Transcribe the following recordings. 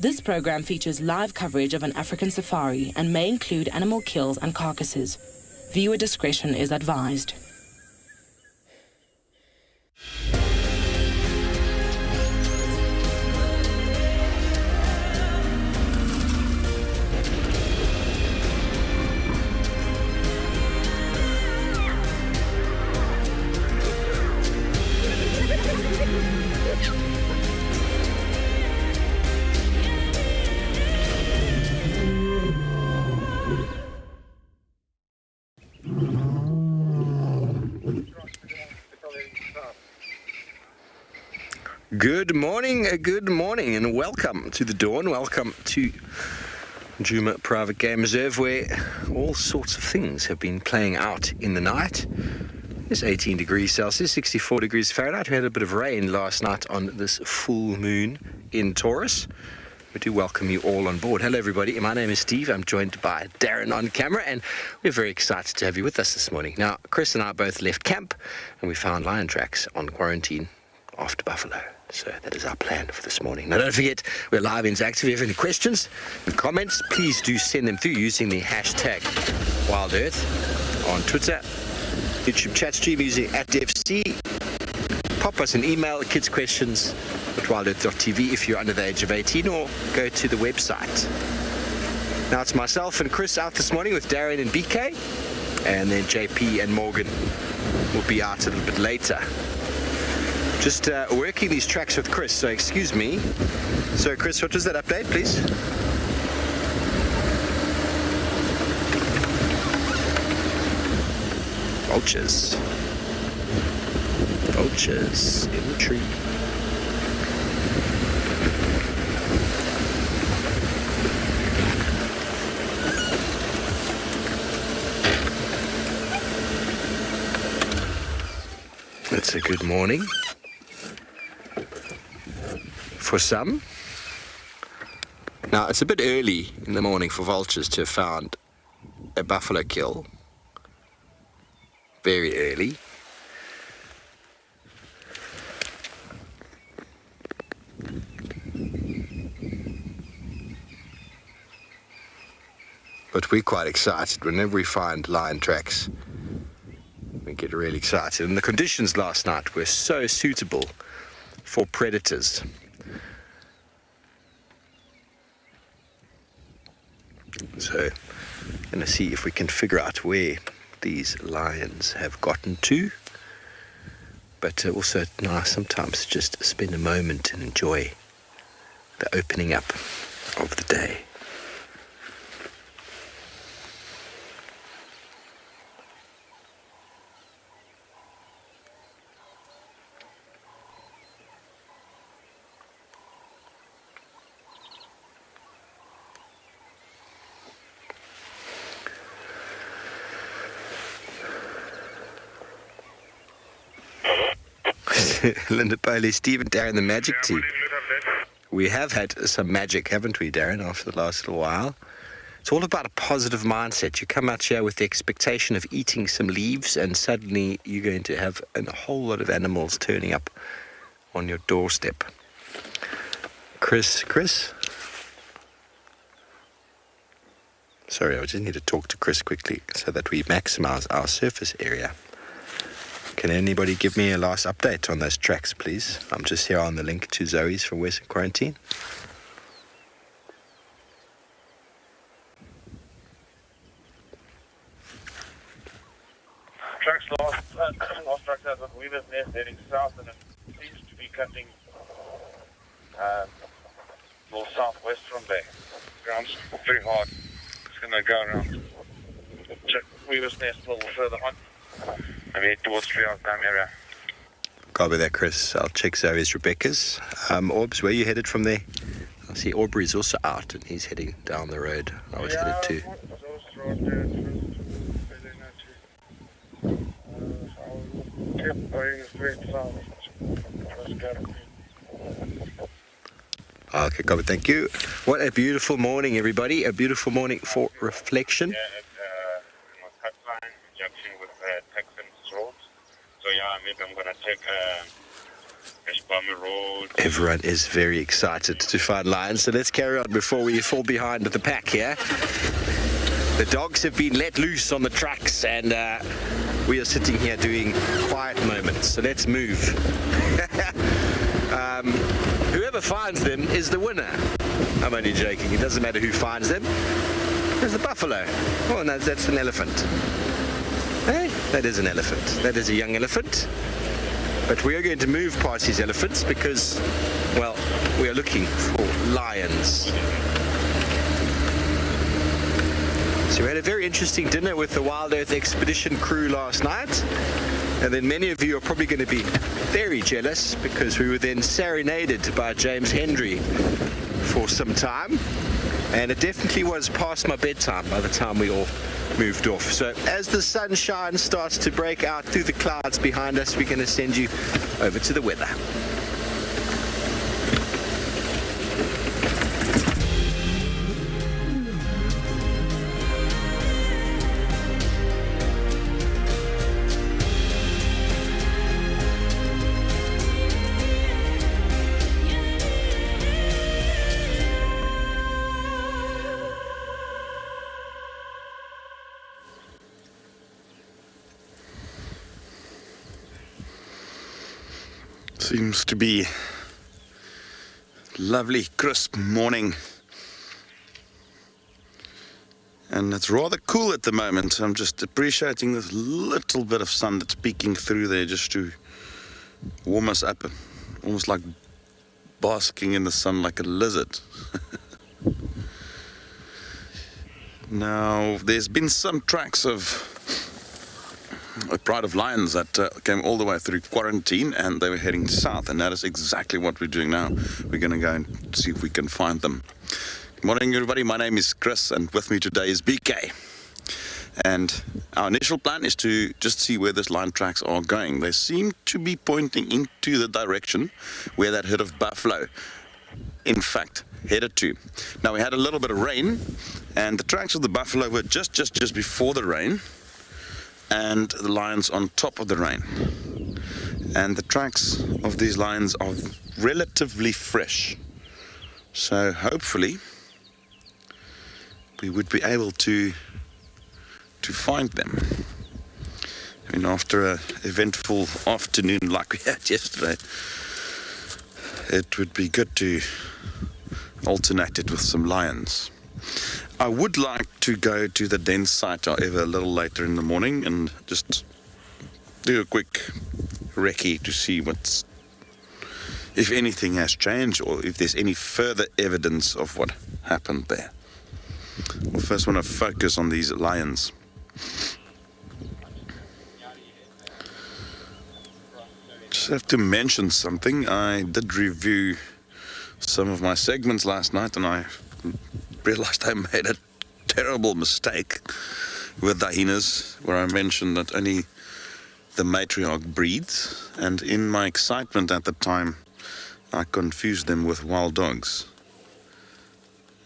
This program features live coverage of an African safari and may include animal kills and carcasses. Viewer discretion is advised. Good morning, and welcome to the dawn. Welcome to Djuma Private Game Reserve, where all sorts of things have been playing out in the night. It's 18 degrees Celsius, 64 degrees Fahrenheit. We had a bit of rain last night on this full moon in Taurus. We do welcome you all on board. Hello, everybody. My name is Steve. I'm joined by Darren on camera, and we're very excited to have you with us this morning. Now, Chris and I both left camp, and we found lion tracks on quarantine after buffalo. So that is our plan for this morning. Now, don't forget, we're live interactive. If you have any questions and comments, please do send them through using the hashtag WildEarth on Twitter, YouTube chat stream using @DFC. Pop us an email, kids questions at wildearth.tv if you're under the age of 18, or go to the website. Now, it's myself and Chris out this morning with Darren and BK, and then JP and Morgan will be out a little bit later. Just working these tracks with Chris, so excuse me. So Chris, what was that update, please? Vultures. Vultures in the tree. It's a good morning. For some. Now, it's a bit early in the morning for vultures to have found a buffalo kill. Very early. But we're quite excited. Whenever we find lion tracks, we get really excited. And the conditions last night were so suitable for predators. So, going to see if we can figure out where these lions have gotten to. But also nice sometimes just spend a moment and enjoy the opening up of the day. Linda Bailey, Steve and Darren, the magic team. We have had some magic, haven't we, Darren, after the last little while? It's all about a positive mindset. You come out here with the expectation of eating some leaves, and suddenly you're going to have a whole lot of animals turning up on your doorstep. Chris? Sorry, I just need to talk to Chris quickly so that we maximize our surface area. Can anybody give me a last update on those tracks, please? I'm just here on the link to Zoe's from Western Quarantine. Tracks last tracks out of Weaver's Nest heading south, and it seems to be cutting more southwest from there. Ground's very hard. It's going to go around. Check Weaver's Nest a little further on. I mean, towards Treehouse Dam area. Copy that, Chris. I'll check Zoe's, Rebecca's. Orbs, where are you headed from there? I see Aubrey's also out, and he's heading down the road. I was headed too. Okay, copy. Thank you. What a beautiful morning, everybody. A beautiful morning for reflection. Yeah, it was Cutline junction with Texans Road. So yeah, maybe I'm gonna take Westbomber Road. Everyone is very excited to find lions, so let's carry on before we fall behind the pack here. The dogs have been let loose on the tracks, and we are sitting here doing quiet moments, so let's move. Whoever finds them is the winner. I'm only joking, it doesn't matter who finds them. There's the buffalo. Oh, no, that's an elephant. Hey, that is an elephant. That is a young elephant. But we are going to move past these elephants because, well, we are looking for lions. So we had a very interesting dinner with the Wild Earth Expedition crew last night. And then many of you are probably going to be very jealous because we were then serenaded by James Hendry for some time. And it definitely was past my bedtime by the time we all moved off. So as the sunshine starts to break out through the clouds behind us, we're going to send you over to the weather. Seems to be lovely, crisp morning. And it's rather cool at the moment. I'm just appreciating this little bit of sun that's peeking through there just to warm us up. Almost like basking in the sun like a lizard. Now, there's been some tracks of a pride of lions that came all the way through quarantine, and they were heading south, and that is exactly what we're doing now. We're going to go and see if we can find them. Good morning, everybody. My name is Chris, and with me today is BK. And our initial plan is to just see where those lion tracks are going. They seem to be pointing into the direction where that herd of buffalo, in fact, headed to. Now, we had a little bit of rain, and the tracks of the buffalo were just before the rain, and the lions on top of the rain. And the tracks of these lions are relatively fresh. So hopefully we would be able to find them. I mean, after an eventful afternoon like we had yesterday, it would be good to alternate it with some lions. I would like to go to the den site, however, a little later in the morning and just do a quick recce to see if anything has changed or if there's any further evidence of what happened there. We'll first want to focus on these lions. Just have to mention something. I did review some of my segments last night, and I realized I made a terrible mistake with the hyenas, where I mentioned that only the matriarch breeds, and in my excitement at the time I confused them with wild dogs,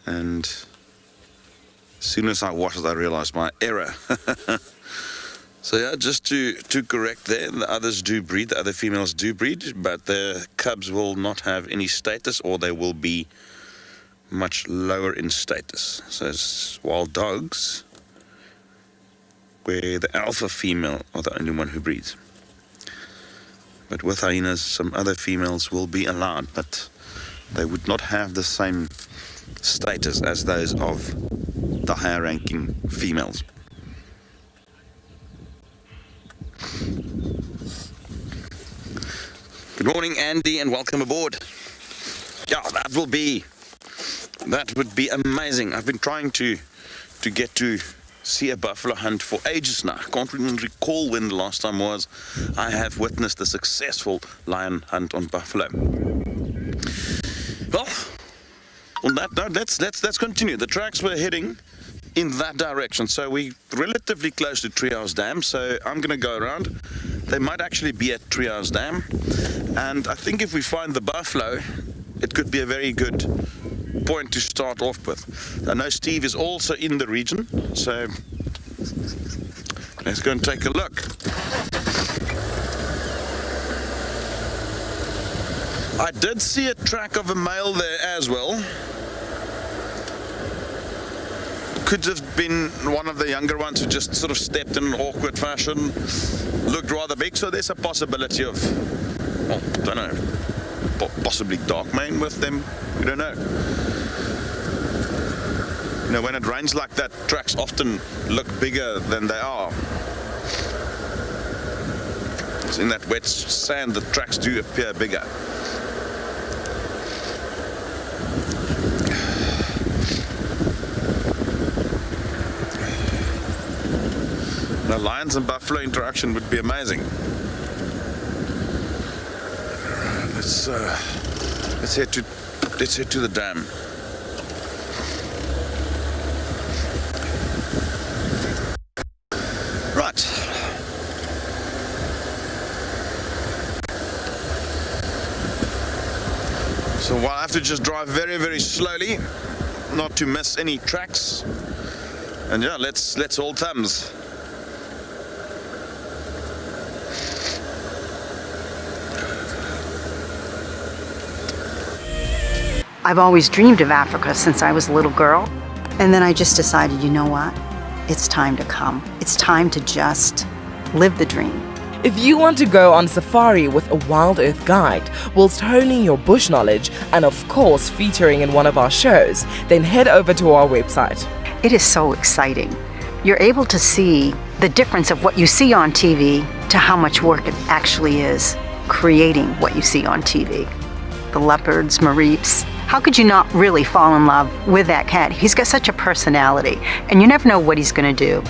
and as soon as I watched it I realized my error. So yeah, just to correct there, the others do breed, the other females do breed, but the cubs will not have any status, or they will be much lower in status. So it's wild dogs where the alpha female are the only one who breeds. But with hyenas, some other females will be allowed, but they would not have the same status as those of the higher ranking females. Good morning, Andy, and welcome aboard. Yeah, that would be amazing. I've been trying to get to see a buffalo hunt for ages now. I can't even recall when the last time was I have witnessed a successful lion hunt on buffalo. Well, on that note, let's continue. The tracks were heading in that direction, so we're relatively close to Treehouse Dam, so I'm going to go around. They might actually be at Treehouse Dam, and I think if we find the buffalo, it could be a very good point to start off with. I know Steve is also in the region, so let's go and take a look. I did see a track of a male there as well. Could have been one of the younger ones who just sort of stepped in an awkward fashion. Looked rather big, so there's a possibility of, well, don't know, possibly dark mane with them. You don't know. You know, when it rains like that, tracks often look bigger than they are. So in that wet sand, the tracks do appear bigger. Now, lions and buffalo interaction would be amazing. Let's head to the dam. Right. So while I have to just drive very, very slowly, not to miss any tracks. And yeah, let's hold thumbs. I've always dreamed of Africa since I was a little girl. And then I just decided, you know what? It's time to come. It's time to just live the dream. If you want to go on safari with a WildEarth guide, whilst honing your bush knowledge and of course featuring in one of our shows, then head over to our website. It is so exciting. You're able to see the difference of what you see on TV to how much work it actually is creating what you see on TV. The leopards, mareeps. How could you not really fall in love with that cat? He's got such a personality, and you never know what he's going to do.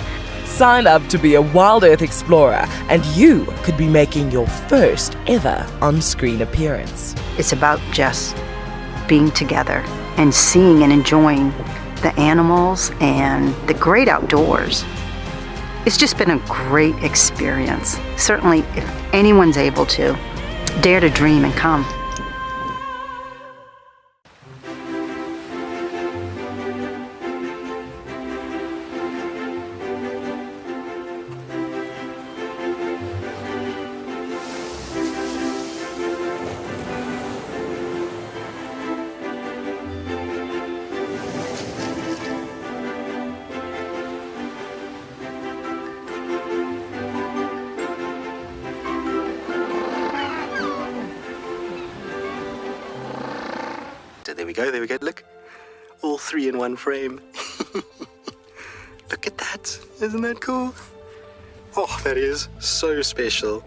Sign up to be a WildEarth explorer, and you could be making your first ever on-screen appearance. It's about just being together and seeing and enjoying the animals and the great outdoors. It's just been a great experience. Certainly, if anyone's able to, dare to dream and come. There we go, look. All three in one frame. Look at that, isn't that cool? Oh, that is so special.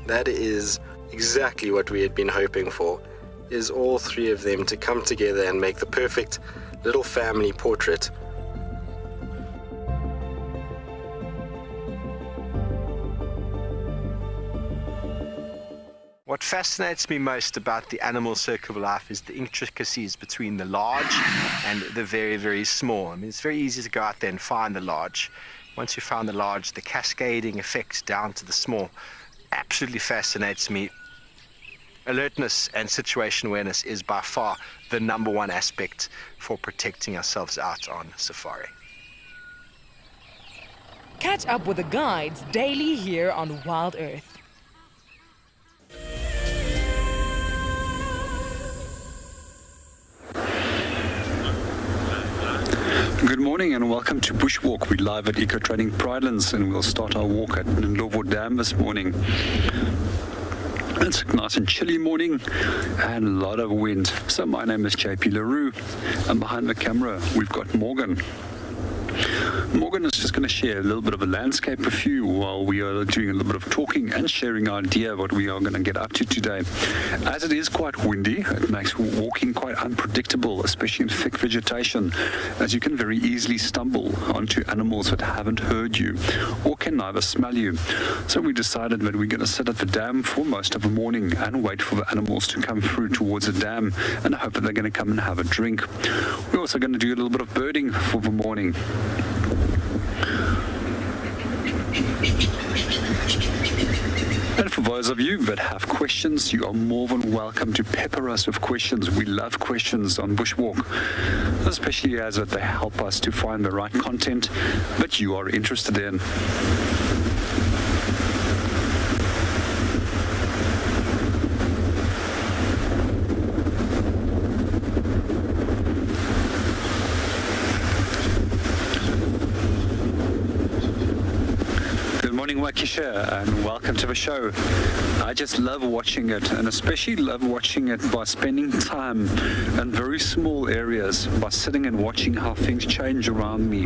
That is exactly what we had been hoping for, is all three of them to come together and make the perfect little family portrait. What fascinates me most about the animal circle of life is the intricacies between the large and the very, very small. I mean, it's very easy to go out there and find the large. Once you found the large, the cascading effect down to the small absolutely fascinates me. Alertness and situation awareness is by far the number one aspect for protecting ourselves out on safari. Catch up with the guides daily here on WildEarth. Good morning and welcome to Bushwalk. We're live at Eco Training Pridelands and we'll start our walk at Ndlovu Dam this morning. It's a nice and chilly morning and a lot of wind. So my name is JP LaRue and behind the camera we've got Morgan. Morgan is just going to share a little bit of a landscape with you while we are doing a little bit of talking and sharing our idea of what we are going to get up to today. As it is quite windy, it makes walking quite unpredictable, especially in thick vegetation, as you can very easily stumble onto animals that haven't heard you or can neither smell you. So we decided that we're going to sit at the dam for most of the morning and wait for the animals to come through towards the dam and hope that they're going to come and have a drink. We're also going to do a little bit of birding for the morning. And for those of you that have questions, you are more than welcome to pepper us with questions. We love questions on Bushwalk, especially as they help us to find the right content that you are interested in. Waukesha, and welcome to the show. I just love watching it, and especially love watching it by spending time in very small areas, by sitting and watching how things change around me.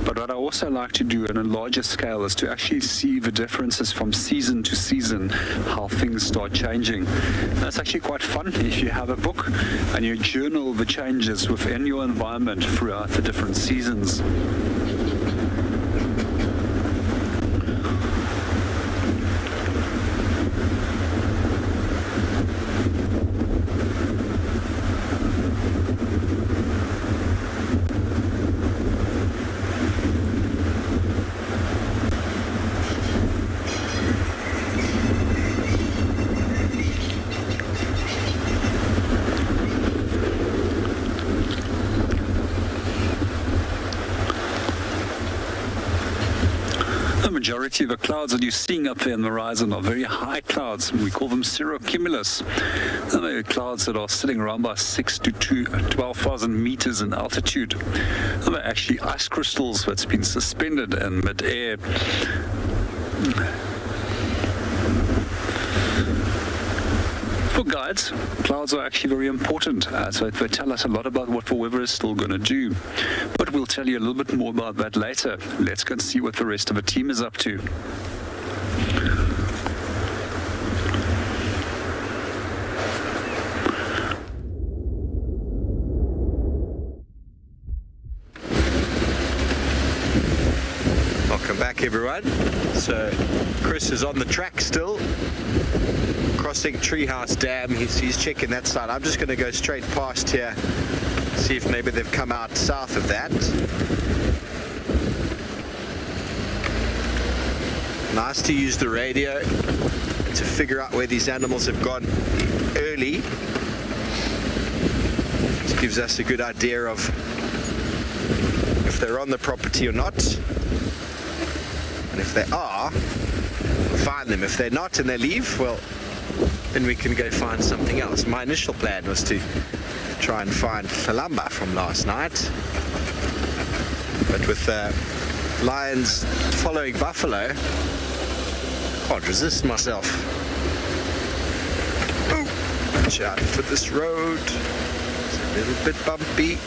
But what I also like to do on a larger scale is to actually see the differences from season to season, how things start changing. That's actually quite fun if you have a book and you journal the changes within your environment throughout the different seasons. The majority of the clouds that you're seeing up there on the horizon are very high clouds. We call them cirrocumulus. And they're clouds that are sitting around by 6,000 to 12,000 meters in altitude. And they're actually ice crystals that's been suspended in mid-air. For guides, clouds are actually very important, so they tell us a lot about what the weather is still going to do. But we'll tell you a little bit more about that later. Let's go and see what the rest of the team is up to. Welcome back, everyone. So Chris is on the track still, crossing Treehouse Dam. He's checking that side. I'm just going to go straight past here, see if maybe they've come out south of that. Nice to use the radio to figure out where these animals have gone early. This gives us a good idea of if they're on the property or not. And if they are, we'll find them. If they're not and they leave, well, then we can go find something else. My initial plan was to try and find Kalamba from last night. But with lions following buffalo, can't resist myself. Oh, watch out for this road. It's a little bit bumpy.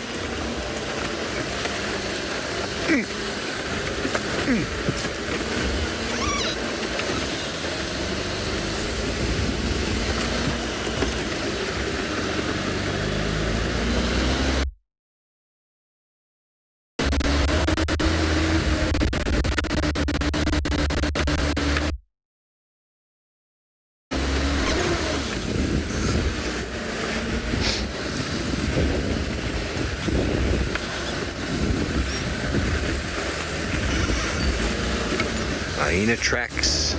Hyena tracks.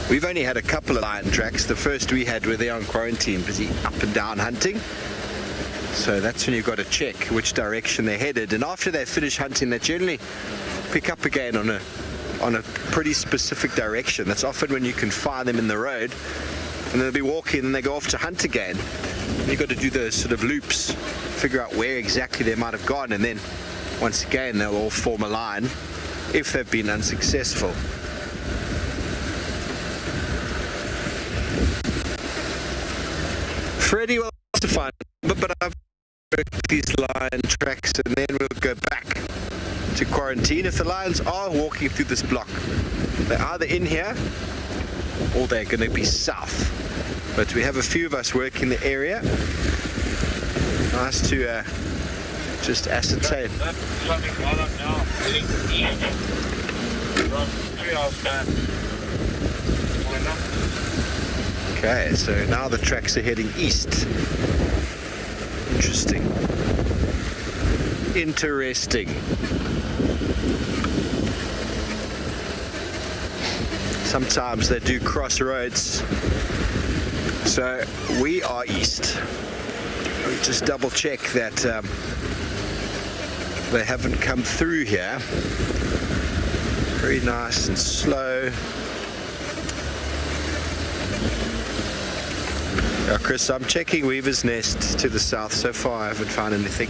We've only had a couple of lion tracks. The first we had were there on quarantine, busy up and down hunting. So that's when you've got to check which direction they're headed. And after they finish hunting, they generally pick up again on a pretty specific direction. That's often when you can find them in the road. And they'll be walking and they go off to hunt again. And you've got to do those sort of loops, figure out where exactly they might have gone, and then once again they'll all form a line if they've been unsuccessful. Freddie wants to find them, but I've worked these lion tracks and then we'll go back to quarantine. If the lions are walking through this block, they're either in here or they're going to be south. But we have a few of us working the area. Nice to just ascertain. Okay, so now the tracks are heading east. Interesting. Interesting. Sometimes they do cross roads. So we are east. Let me just double check that they haven't come through here. Very nice and slow. Yeah, Chris, I'm checking Weaver's Nest to the south. So far I haven't found anything.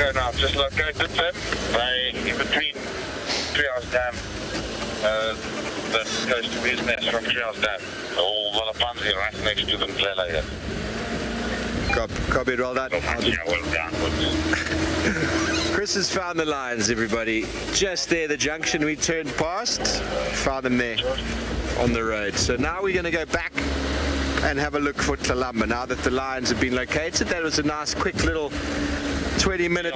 Okay, now I've just located them. They in between Treehouse Dam, that goes to business from Treehouse Dam. All Wallapanzi right next to them, here. Copy, well done. Yeah, well done. Chris has found the lions, everybody. Just there, the junction we turned past. Found them there on the road. So now we're going to go back and have a look for Tlalamba. Now that the lions have been located, that was a nice, quick little 20-minute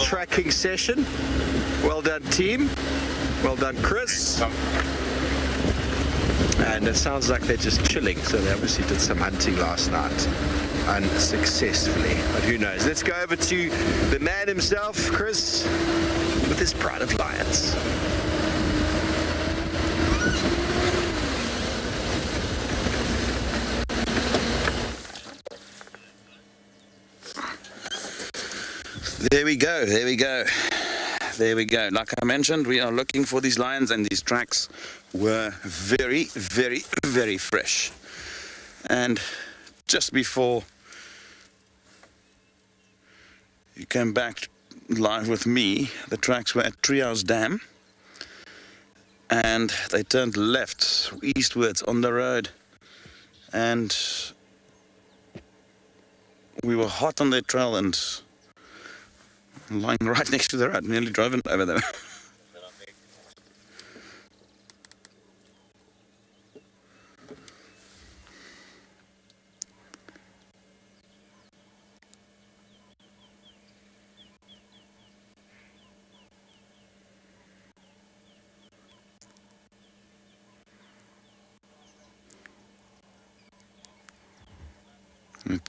tracking session. Well done, team. Well done, Chris. And it sounds like they're just chilling, so they obviously did some hunting last night unsuccessfully, but who knows. Let's go over to the man himself, Chris, with his pride of lions. There we go, there we go. There we go. Like I mentioned, we are looking for these lions, and these tracks were very, very, very fresh. And just before you came back live with me, the tracks were at Treehouse Dam, and they turned left, eastwards on the road, and we were hot on their trail and lying right next to the road, nearly driving over them.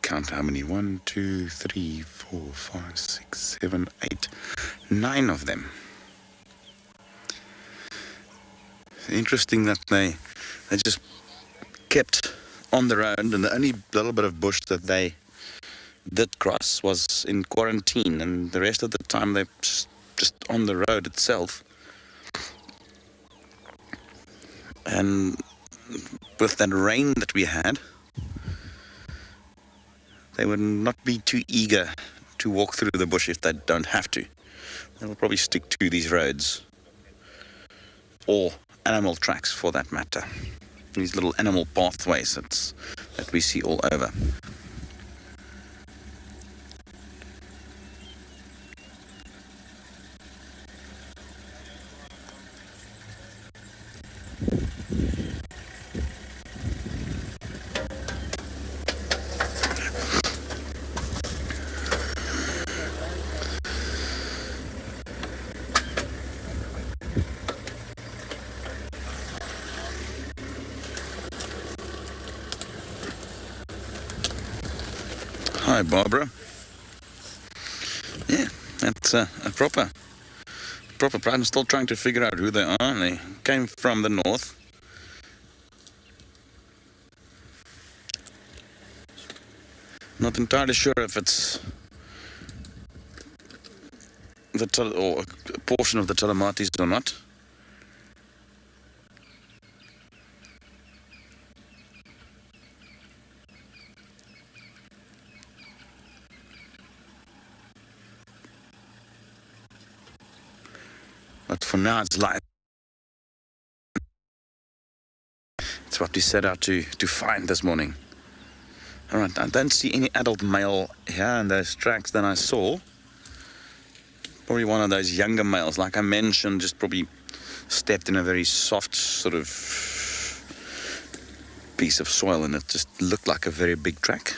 Count how many? 1, 2, 3, 4, 5, 6, 7, 8, 9 of them. Interesting that they just kept on the road, and the only little bit of bush that they did cross was in quarantine, and the rest of the time they just on the road itself. And with that rain that we had, they would not be too eager to walk through the bush if they don't have to. They will probably stick to these roads, or animal tracks for that matter. These little animal pathways that we see all over. Hi, Barbara. Yeah, that's a proper pride. I'm still trying to figure out who they are. They came from the north. Not entirely sure if it's or a portion of the Talamatis or not. But for now, it's live. It's what we set out to find this morning. All right, I don't see any adult male here in those tracks that I saw. Probably one of those younger males, like I mentioned, just probably stepped in a very soft sort of piece of soil, and it just looked like a very big track.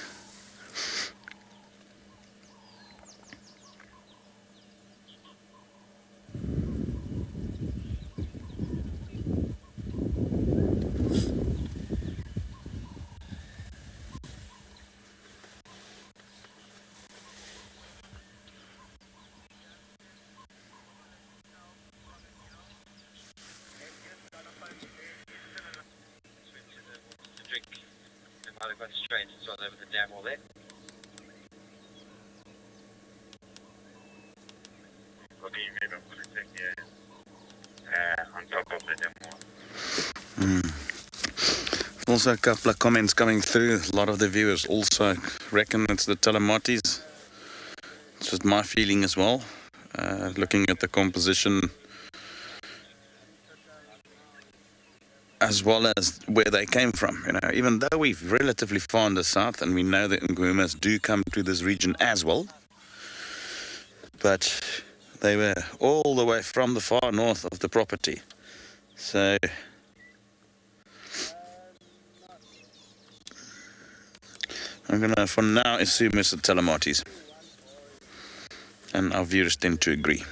Over the dam all there. What do you mean on top of the dam wall? Also a couple of comments coming through. A lot of the viewers also reckon it's the Talamatis. This just my feeling as well. Looking at the composition as well as where they came from. You know, even though we're relatively far in the south and we know the Ngumas do come to this region as well, but they were all the way from the far north of the property. So I'm gonna for now assume it's the Telematis, and our viewers tend to agree.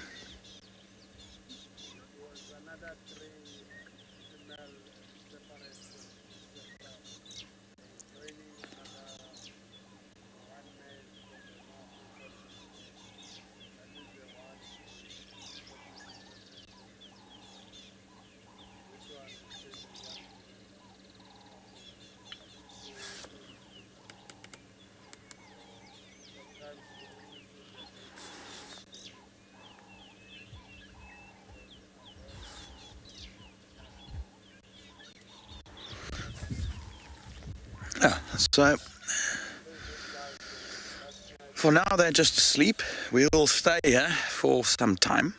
So for now they're just asleep. We'll stay here for some time.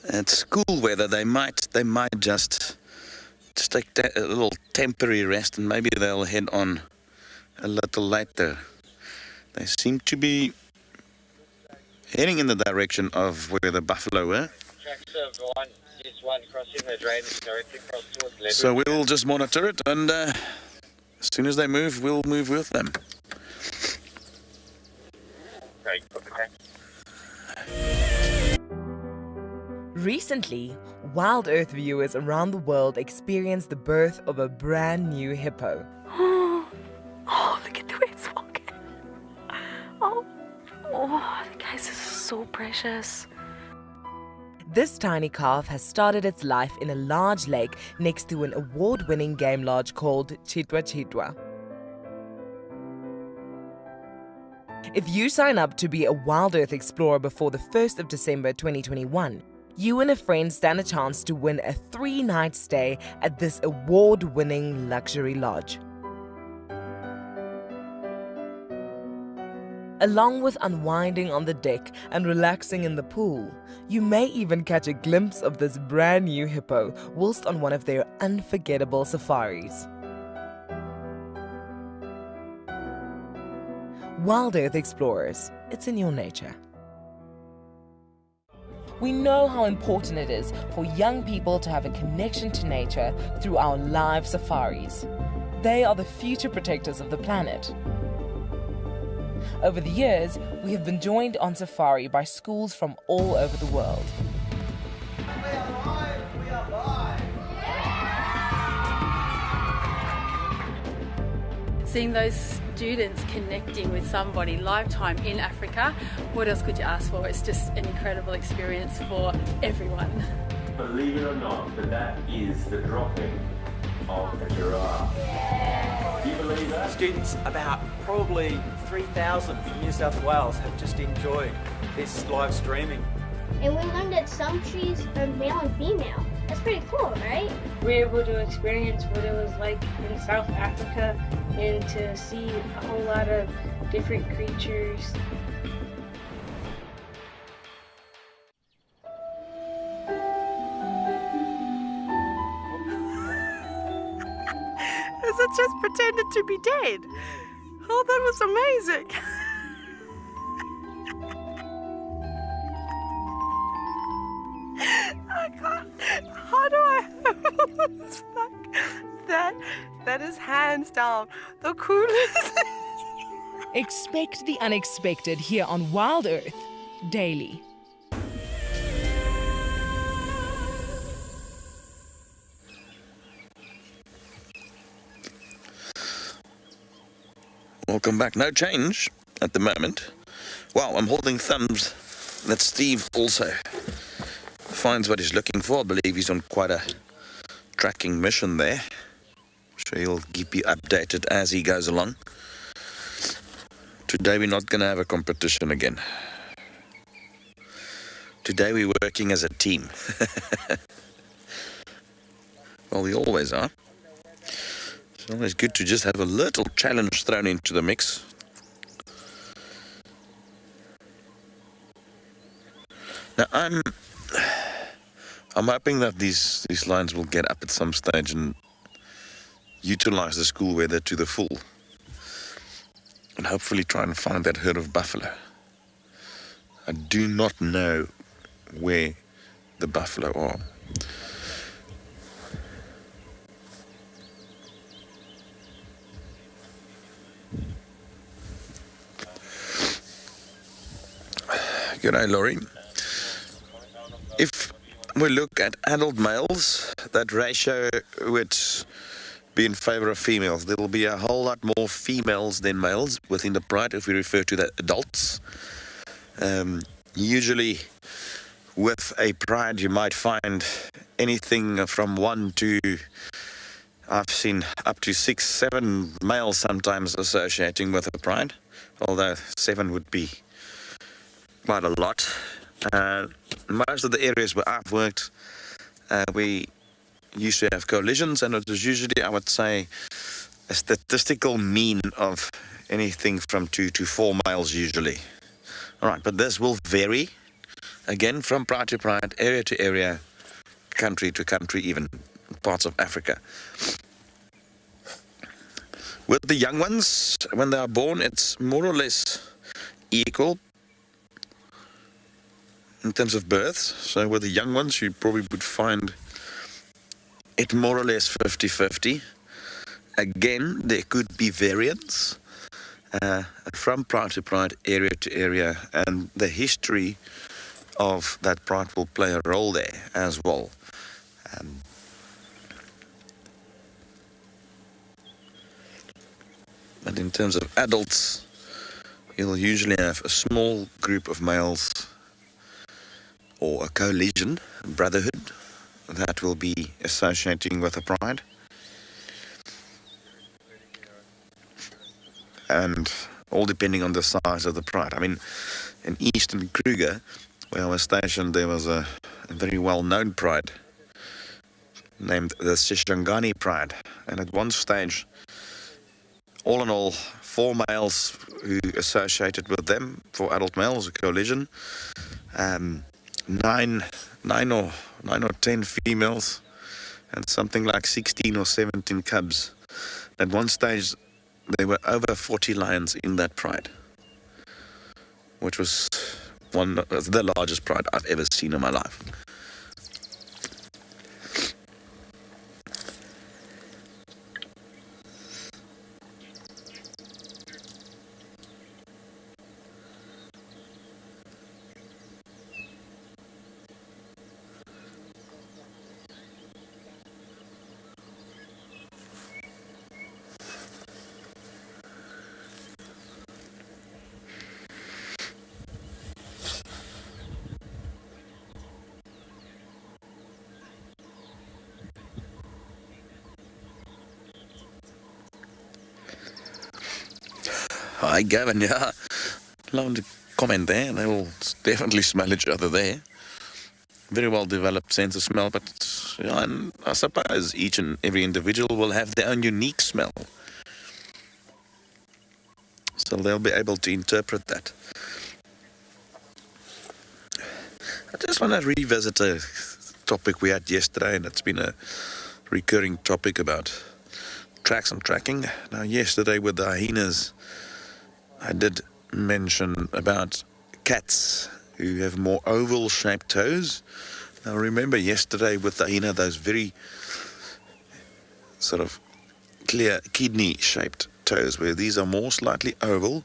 It's cool weather. They might just take a little temporary rest, and maybe they'll head on a little later. They seem to be heading in the direction of where the buffalo were. One crossing the drain directly across towards Lebanon. So we'll just monitor it, and as soon as they move, we'll move with them. Okay, okay. Recently, WildEarth viewers around the world experienced the birth of a brand new hippo. Oh, look at the way it's walking. Oh, the guys, this is so precious. This tiny calf has started its life in a large lake next to an award-winning game lodge called Djuma. If you sign up to be a WildEarth Explorer before the 1st of December 2021, you and a friend stand a chance to win a 3-night stay at this award-winning luxury lodge. Along with unwinding on the deck and relaxing in the pool, you may even catch a glimpse of this brand new hippo whilst on one of their unforgettable safaris. WildEarth Explorers, it's in your nature. We know how important it is for young people to have a connection to nature through our live safaris. They are the future protectors of the planet. Over the years, we have been joined on safari by schools from all over the world. Seeing those students connecting with somebody lifetime in Africa, what else could you ask for? It's just an incredible experience for everyone. Believe it or not, that is the dropping of a giraffe. Do you believe that? Students, about probably 3,000 from New South Wales, have just enjoyed this live streaming. And we learned that some trees are male and female. That's pretty cool, right? We were able to experience what it was like in South Africa and to see a whole lot of different creatures. It just pretended to be dead. Oh, that was amazing. I can't. How do I? It's like that is hands down the coolest. Expect the unexpected here on WildEarth Daily. Welcome back. No change at the moment. Wow, I'm holding thumbs that Steve also finds what he's looking for. I believe he's on quite a tracking mission there. So he'll keep you updated as he goes along. Today we're not going to have a competition again. Today we're working as a team. Well, we always are. It's always good to just have a little challenge thrown into the mix. Now, I'm hoping that these lions will get up at some stage and utilize the school weather to the full, and hopefully try and find that herd of buffalo. I do not know where the buffalo are. G'day, Laurie. If we look at adult males, that ratio would be in favor of females. There will be a whole lot more females than males within the pride if we refer to the adults. Usually with a pride you might find anything from 1 to, I've seen up to 6, 7 males sometimes associating with a pride, although 7 would be quite a lot. Most of the areas where I've worked, we used to have coalitions, and it was usually, I would say, a statistical mean of anything from 2 to 4 males usually. All right, but this will vary, again, from pride to pride, area to area, country to country, even parts of Africa. With the young ones, when they are born, it's more or less equal in terms of births. So with the young ones, you probably would find it more or less 50-50. Again, there could be variance from pride to pride, area to area, and the history of that pride will play a role there as well. But in terms of adults, you'll usually have a small group of males or a coalition, a brotherhood, that will be associating with a pride. And all depending on the size of the pride. I mean, in Eastern Kruger, where I was stationed, there was a very well-known pride named the Sishangani Pride. And at one stage, all in all, 4 males who associated with them, 4 adult males, a coalition, 9 or 10 females, and something like 16 or 17 cubs. At one stage, there were over 40 lions in that pride, which was the largest pride I've ever seen in my life. Hi, Gavin. Yeah, allowing to comment there. They will definitely smell each other there. Very well developed sense of smell, but yeah, and I suppose each and every individual will have their own unique smell. So they'll be able to interpret that. I just want to revisit a topic we had yesterday, and it's been a recurring topic about tracks and tracking. Now, yesterday with the hyenas, I did mention about cats who have more oval-shaped toes. Now, remember yesterday with the hyena, those very sort of clear kidney-shaped toes, where these are more slightly oval,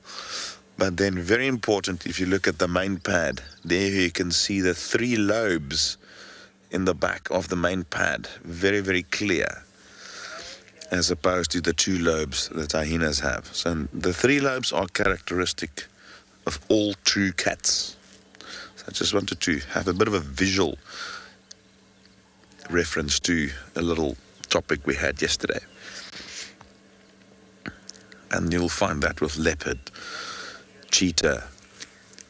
but then very important, if you look at the main pad, there you can see the 3 lobes in the back of the main pad, very, very clear, as opposed to the 2 lobes that hyenas have. So the 3 lobes are characteristic of all true cats. So I just wanted to have a bit of a visual reference to a little topic we had yesterday. And you'll find that with leopard, cheetah,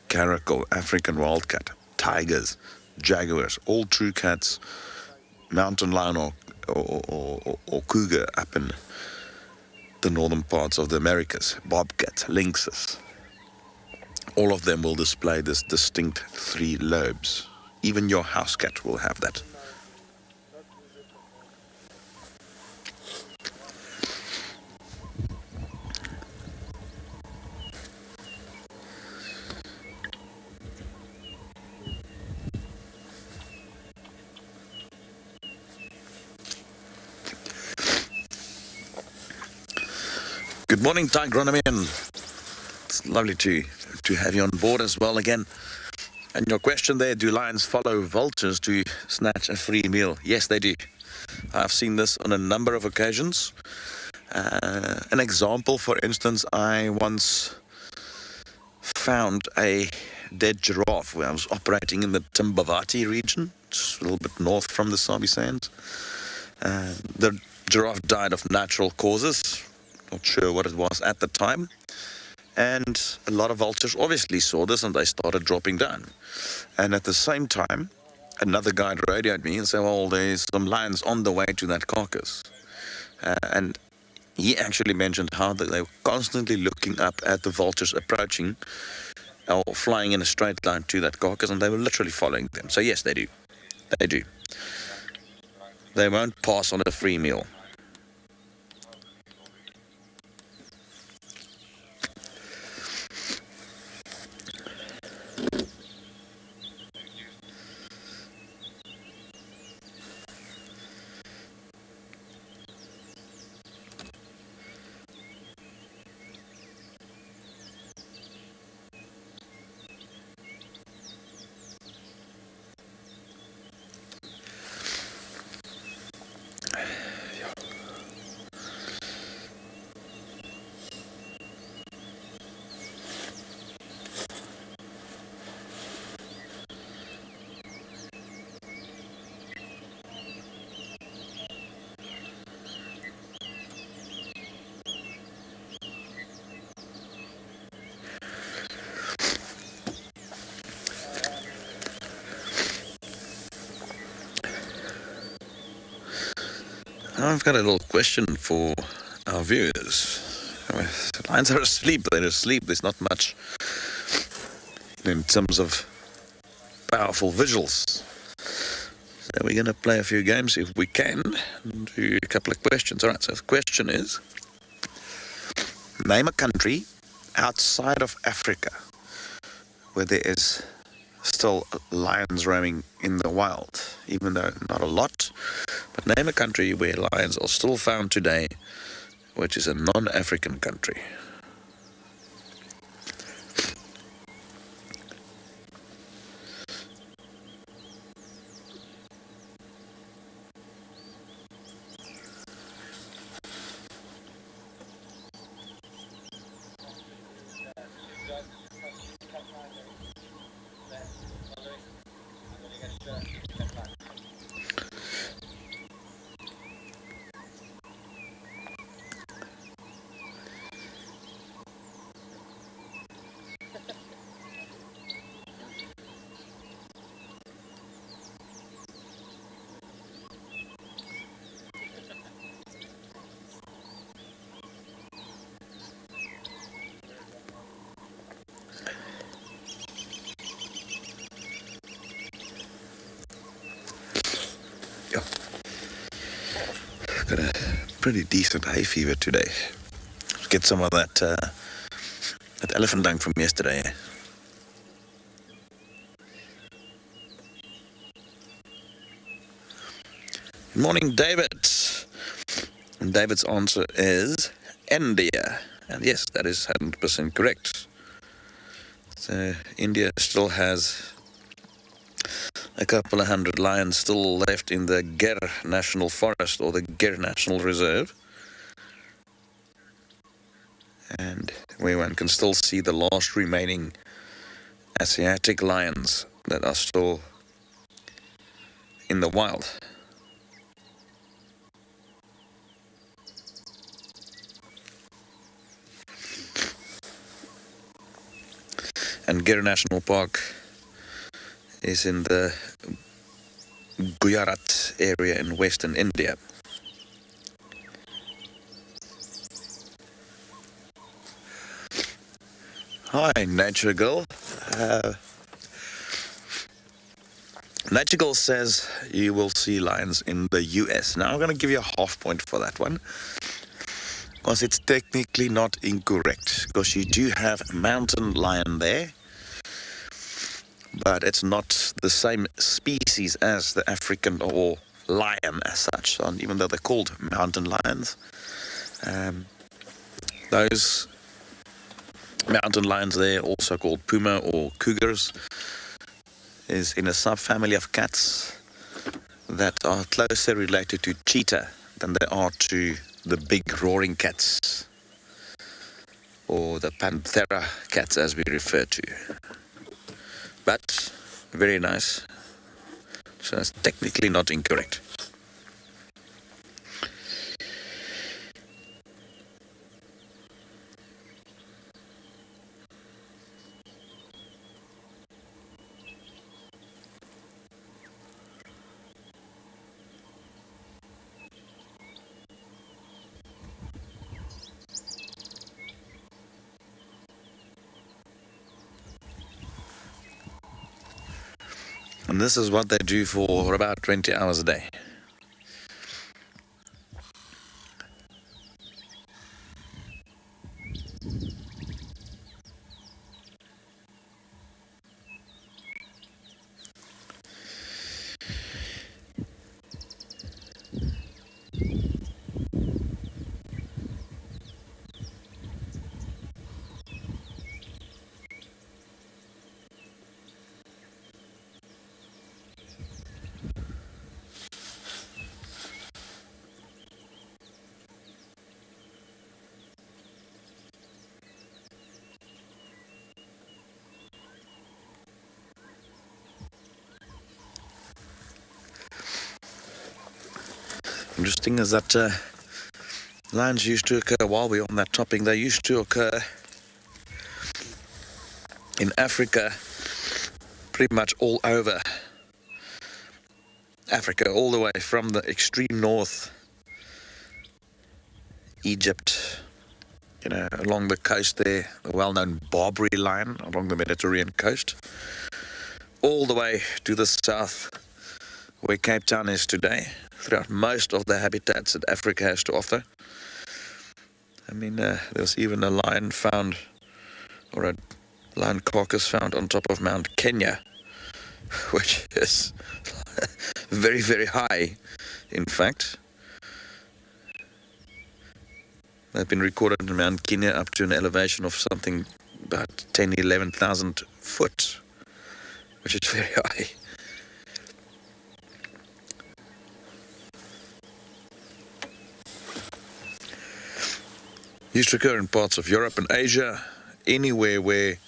caracal, African wildcat, tigers, jaguars, all true cats, mountain lion or cougar up in the northern parts of the Americas, bobcats, lynxes. All of them will display this distinct 3 lobes. Even your house cat will have that. Good morning, Tigronomian. It's lovely to have you on board as well again. And your question there, do lions follow vultures to snatch a free meal? Yes, they do. I've seen this on a number of occasions. An example, for instance, I once found a dead giraffe where I was operating in the Timbavati region, just a little bit north from the Sabi Sand. The giraffe died of natural causes. Not sure what it was at the time. And a lot of vultures obviously saw this and they started dropping down. And at the same time, another guide radioed me and said, well, there's some lions on the way to that carcass. And he actually mentioned how they were constantly looking up at the vultures approaching or flying in a straight line to that carcass, and they were literally following them. So yes, they do. They do. They won't pass on a free meal. I've got a little question for our viewers. Lions are asleep. They're asleep. There's not much in terms of powerful visuals. So we're going to play a few games if we can, and do a couple of questions. All right, so the question is, name a country outside of Africa where there is still lions roaming in the wild, even though not a lot. But name a country where lions are still found today, which is a non-African country. Got a pretty decent hay fever today. Get some of that elephant dung from yesterday. Good morning, David. And David's answer is India. And yes, that is 100% correct. So India still has a couple of hundred lions still left in the Gir National Forest or the Gir National Reserve, and where one can still see the last remaining Asiatic lions that are still in the wild. And Gir National Park is in the Gujarat area in western India. Hi, Nature Girl. Nature Girl says you will see lions in the US. Now I'm going to give you a half point for that one, because it's technically not incorrect, because you do have a mountain lion there, but it's not the same species as the African or lion as such. So even though they're called mountain lions, those mountain lions there, also called puma or cougars, is in a subfamily of cats that are closer related to cheetah than they are to the big roaring cats, or the panthera cats as we refer to. But very nice. So it's technically not incorrect. And this is what they do for about 20 hours a day. Interesting is that lions used to occur, while we're on that topic, they used to occur in Africa, pretty much all over Africa, all the way from the extreme north, Egypt, you know, along the coast there, the well-known Barbary lion along the Mediterranean coast, all the way to the south, where Cape Town is today, throughout most of the habitats that Africa has to offer. I mean, there's even a lion found, or a lion carcass found on top of Mount Kenya, which is very, very high, in fact. They've been recorded in Mount Kenya up to an elevation of something about 10, 11,000 foot, which is very high. Used to occur in parts of Europe and Asia, anywhere where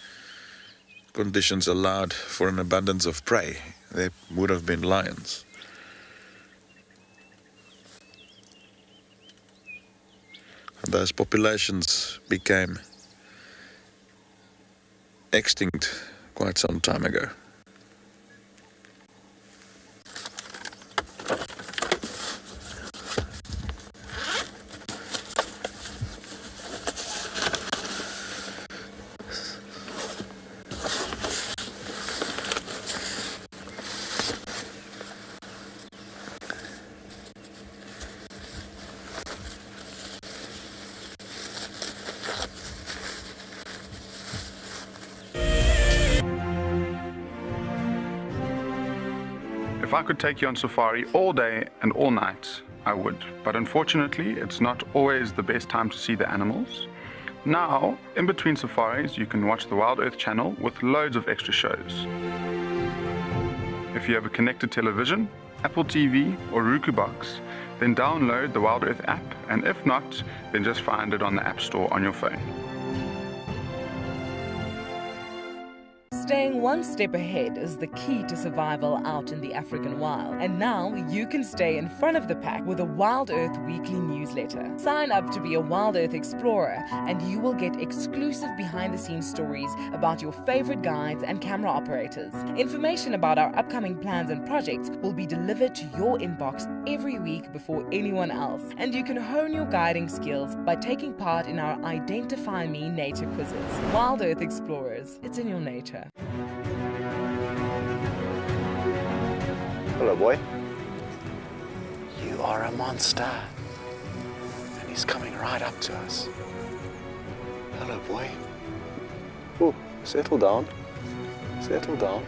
conditions allowed for an abundance of prey. There would have been lions. And those populations became extinct quite some time ago. If I could take you on safari all day and all night, I would. But unfortunately, it's not always the best time to see the animals. Now, in between safaris, you can watch the WildEarth Channel with loads of extra shows. If you have a connected television, Apple TV or Roku box, then download the WildEarth app, and if not, then just find it on the App Store on your phone. Staying one step ahead is the key to survival out in the African wild. And now you can stay in front of the pack with a WildEarth weekly newsletter. Sign up to be a WildEarth explorer and you will get exclusive behind-the-scenes stories about your favorite guides and camera operators. Information about our upcoming plans and projects will be delivered to your inbox every week before anyone else. And you can hone your guiding skills by taking part in our Identify Me nature quizzes. WildEarth Explorers, it's in your nature. Hello, boy. You are a monster. And he's coming right up to us. Hello, boy. Oh, settle down. Settle down.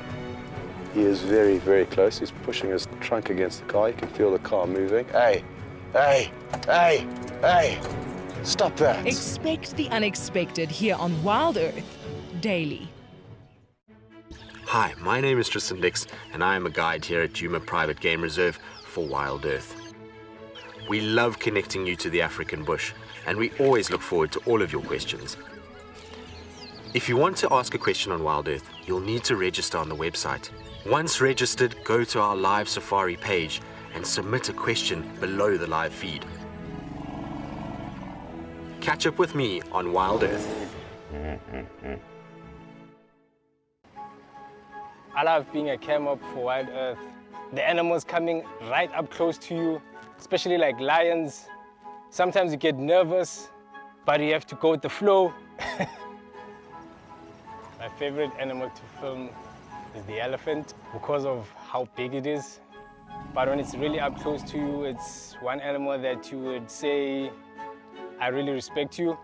He is very, very close. He's pushing his trunk against the car. You can feel the car moving. Hey, hey, hey, hey. Stop that. Expect the unexpected here on WildEarth Daily. Hi, my name is Tristan Dix, and I am a guide here at Djuma Private Game Reserve for WildEarth. We love connecting you to the African bush, and we always look forward to all of your questions. If you want to ask a question on WildEarth, you'll need to register on the website. Once registered, go to our live safari page and submit a question below the live feed. Catch up with me on WildEarth. I love being a cam-up for WildEarth. The animals coming right up close to you, especially like lions. Sometimes you get nervous, but you have to go with the flow. My favorite animal to film is the elephant because of how big it is. But when it's really up close to you, it's one animal that you would say, I really respect you.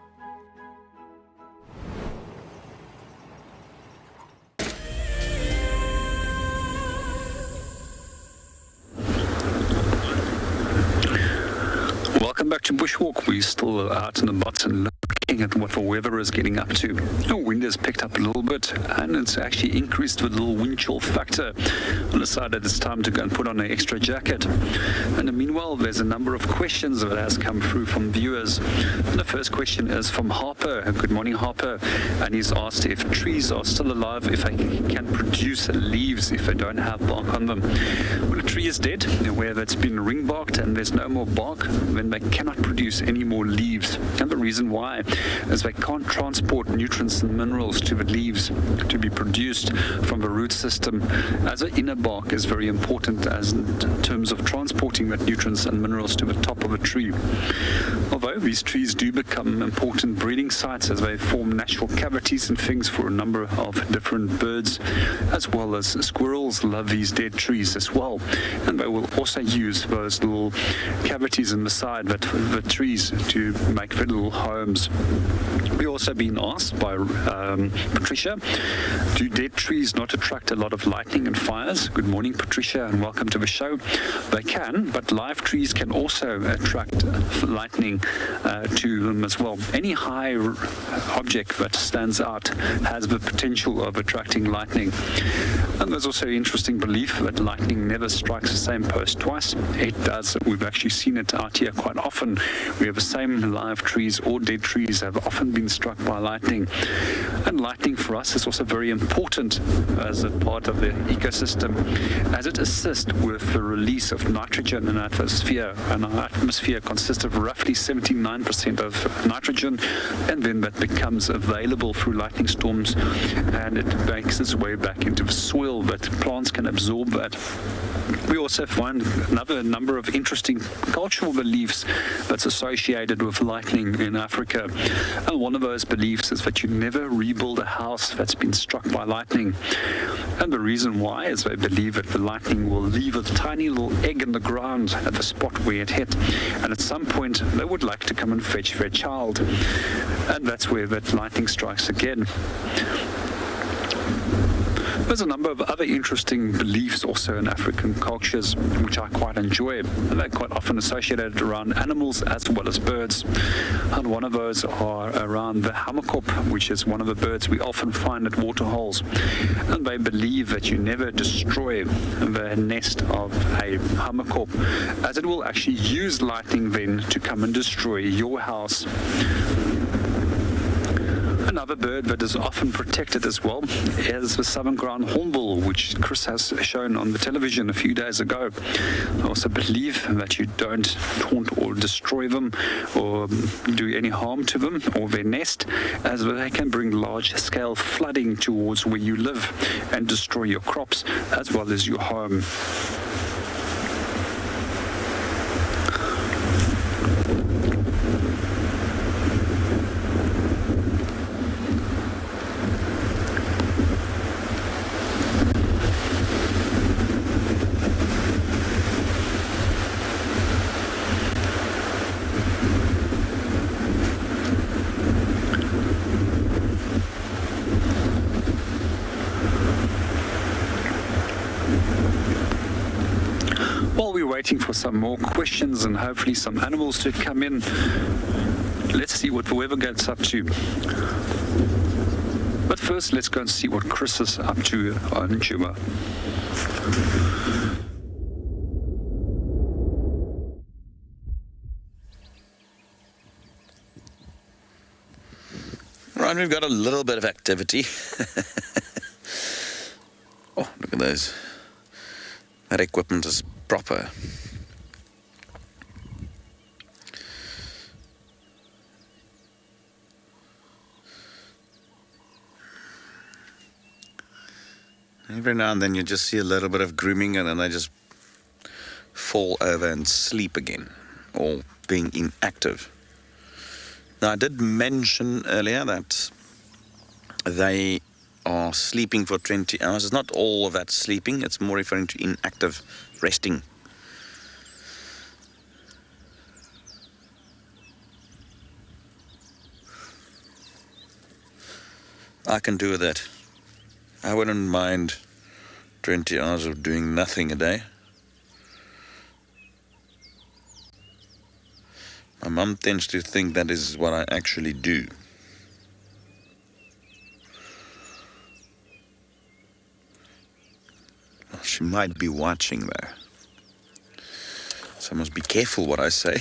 Welcome back to Bushwalk. We're still out and about and looking at what the weather is getting up to. The wind has picked up a little bit, and it's actually increased with a little wind chill factor. I decided it's time to go and put on an extra jacket. And meanwhile, there's a number of questions that has come through from viewers. And the first question is from Harper. Good morning, Harper. And he's asked if trees are still alive, if they can produce leaves if they don't have bark on them. Well, a tree is dead, where it's been ring barked and there's no more bark, then they cannot produce any more leaves. And the reason why is they can't transport nutrients and minerals to the leaves to be produced from the root system, as the inner bark is very important as in terms of transporting that nutrients and minerals to the top of a tree. Although these trees do become important breeding sites as they form natural cavities and things for a number of different birds, as well as squirrels love these dead trees as well, and they will also use those little cavities in the side that the trees to make their little homes. We've also been asked by Patricia, do dead trees not attract a lot of lightning and fires? Good morning, Patricia, and welcome to the show. They can, but live trees can also attract lightning to them as well. Any high object that stands out has the potential of attracting lightning. And there's also an interesting belief that lightning never strikes the same post twice. It does. We've actually seen it out here quite often. We have the same live trees or dead trees have often been struck by lightning. And lightning for us is also very important as a part of the ecosystem, as it assists with the release of nitrogen in the atmosphere. And our atmosphere consists of roughly 79% of nitrogen, and then that becomes available through lightning storms, and it makes its way back into the soil that plants can absorb that. We also find another number of interesting cultural beliefs that's associated with lightning in Africa. And one of those beliefs is that you never rebuild a house that's been struck by lightning. And the reason why is they believe that the lightning will leave a tiny little egg in the ground at the spot where it hit. And at some point, they would like to come and fetch their child. And that's where that lightning strikes again. There's a number of other interesting beliefs also in African cultures, which I quite enjoy. And they're quite often associated around animals as well as birds. And one of those are around the hamakop, which is one of the birds we often find at waterholes. And they believe that you never destroy the nest of a hamakop, as it will actually use lightning then to come and destroy your house. Another bird that is often protected as well is the southern ground hornbill, which Chris has shown on the television a few days ago. I also believe that you don't taunt or destroy them or do any harm to them or their nest, as they can bring large-scale flooding towards where you live and destroy your crops as well as your home. waiting for some more questions and hopefully some animals to come in. Let's see what the weather gets up to. But first, let's go and see what Chris is up to on Djuma. Right, we've got a little bit of activity. Oh, look at those. That equipment is proper. Every now and then you just see a little bit of grooming and then they just fall over and sleep again, or being inactive. Now, I did mention earlier that they are sleeping for 20 hours. It's not all of that sleeping, it's more referring to inactive resting. I can do that. I wouldn't mind 20 hours of doing nothing a day. My mum tends to think that is what I actually do. Well, she might be watching though. So I must be careful what I say.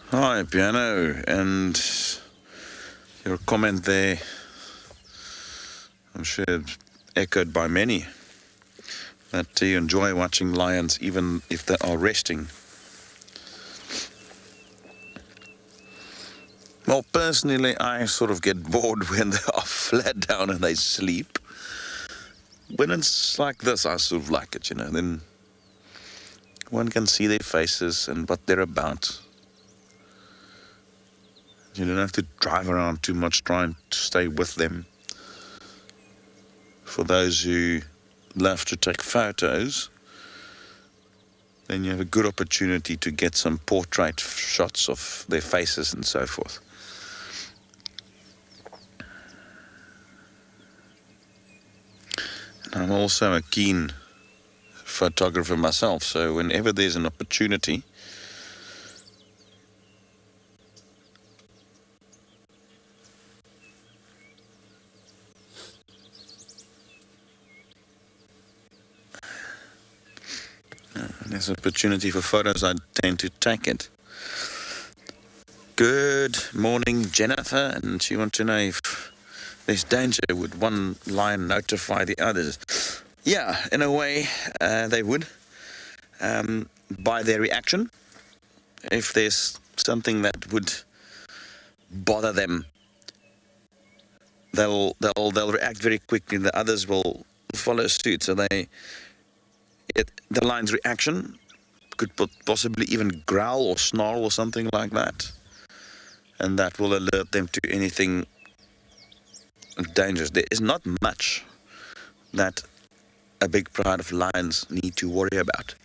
Hi, Piano, and your comment there, I'm sure it's echoed by many, that you enjoy watching lions even if they are resting. Well, personally, I sort of get bored when they are flat down and they sleep. When it's like this, I sort of like it, you know, then one can see their faces and what they're about. You don't have to drive around too much trying to stay with them. For those who love to take photos, then you have a good opportunity to get some portrait shots of their faces and so forth. And I'm also a keen photographer myself, so whenever there's an opportunity, there's an opportunity for photos, I tend to take it. Good morning, Jennifer, and she wants to know if there's danger. Would one lion notify the others? Yeah, in a way, they would, by their reaction. If there's something that would bother them, they'll react very quickly. The others will follow suit. So the lion's reaction could possibly even growl or snarl or something like that, and that will alert them to anything dangerous. There is not much that a big pride of lions need to worry about.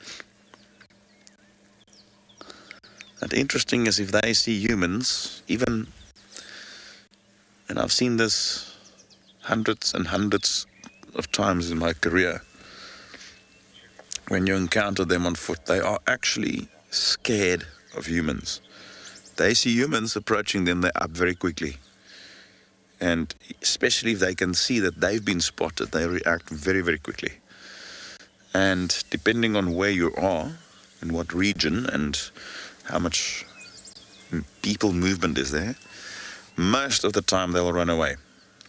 And interesting is if they see humans, even, and I've seen this hundreds and hundreds of times in my career, when you encounter them on foot, they are actually scared of humans. They see humans approaching them, they're up very quickly. And especially if they can see that they've been spotted, they react very, very quickly. And depending on where you are, in what region, and how much people movement is there, most of the time they'll run away.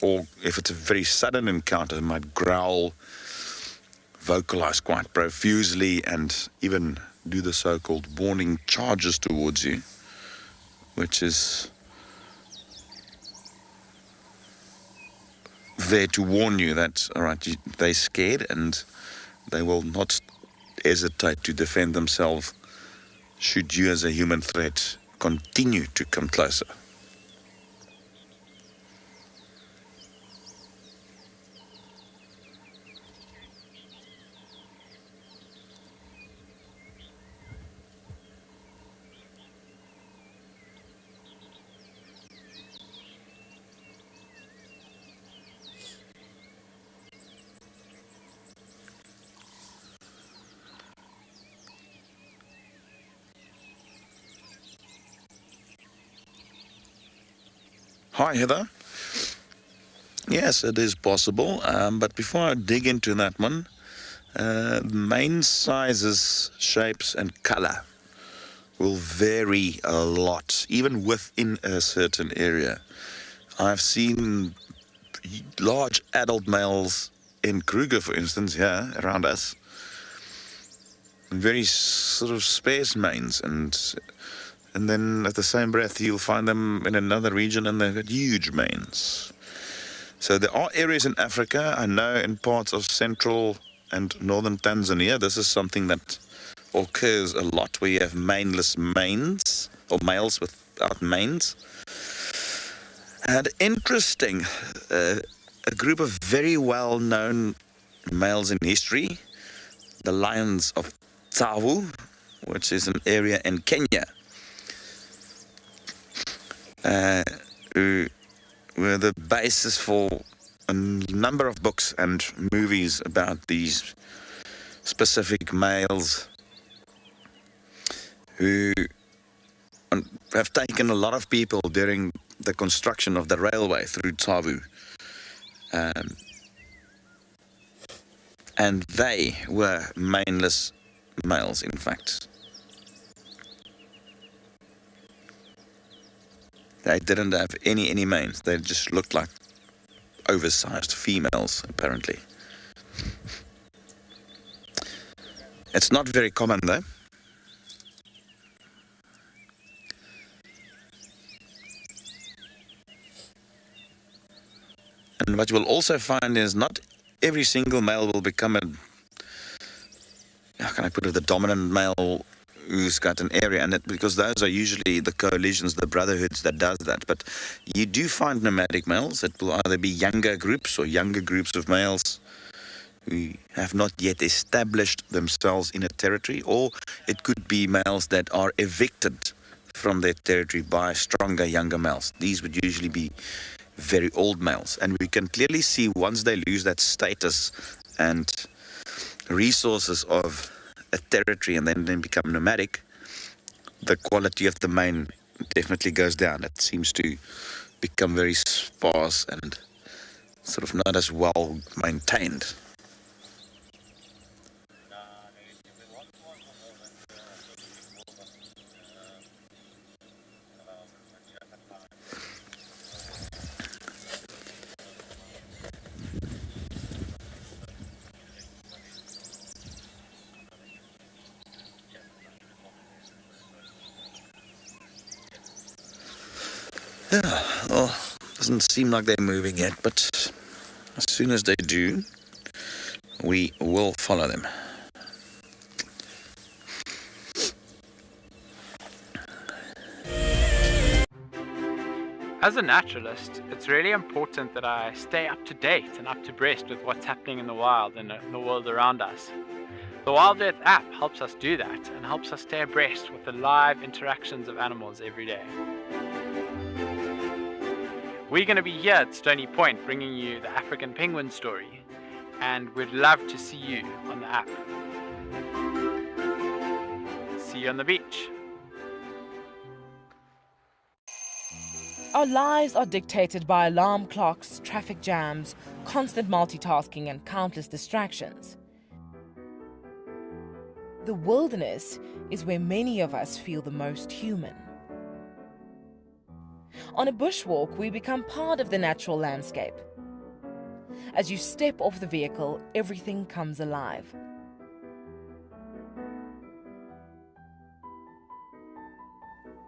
Or if it's a very sudden encounter, they might growl, vocalize quite profusely, and even do the so-called warning charges towards you, which is there to warn you that, all right, they're scared and they will not hesitate to defend themselves should you as a human threat continue to come closer. Hi, Heather. Yes, it is possible, but before I dig into that one, mane sizes, shapes and color will vary a lot, even within a certain area. I've seen large adult males in Kruger, for instance, here around us, very sort of sparse manes, and then at the same breath you'll find them in another region and they've got huge manes. So there are areas in Africa, I know in parts of central and northern Tanzania, this is something that occurs a lot, where you have maneless manes, or males without manes. And interesting, a group of very well-known males in history, the lions of Tsavo, which is an area in Kenya, who were the basis for a number of books and movies about these specific males who have taken a lot of people during the construction of the railway through Tsavo. And they were maneless males, in fact. They didn't have any manes. They just looked like oversized females, apparently. It's not very common, though. And what you will also find is not every single male will become a, how can I put it, the dominant male who's got an area, and because those are usually the coalitions, the brotherhoods that does that. But you do find nomadic males that will either be younger groups of males who have not yet established themselves in a territory, or it could be males that are evicted from their territory by stronger younger males. These would usually be very old males, and we can clearly see once they lose that status and resources of a territory and then become nomadic, the quality of the mane definitely goes down. It seems to become very sparse and sort of not as well maintained. Yeah, well, doesn't seem like they're moving yet, but as soon as they do, we will follow them. As a naturalist, it's really important that I stay up to date and up to breast with what's happening in the wild and in the world around us. The WildEarth app helps us do that and helps us stay abreast with the live interactions of animals every day. We're going to be here at Stony Point bringing you the African penguin story, and we'd love to see you on the app. See you on the beach. Our lives are dictated by alarm clocks, traffic jams, constant multitasking, and countless distractions. The wilderness is where many of us feel the most human. On a bushwalk, we become part of the natural landscape. As you step off the vehicle, everything comes alive.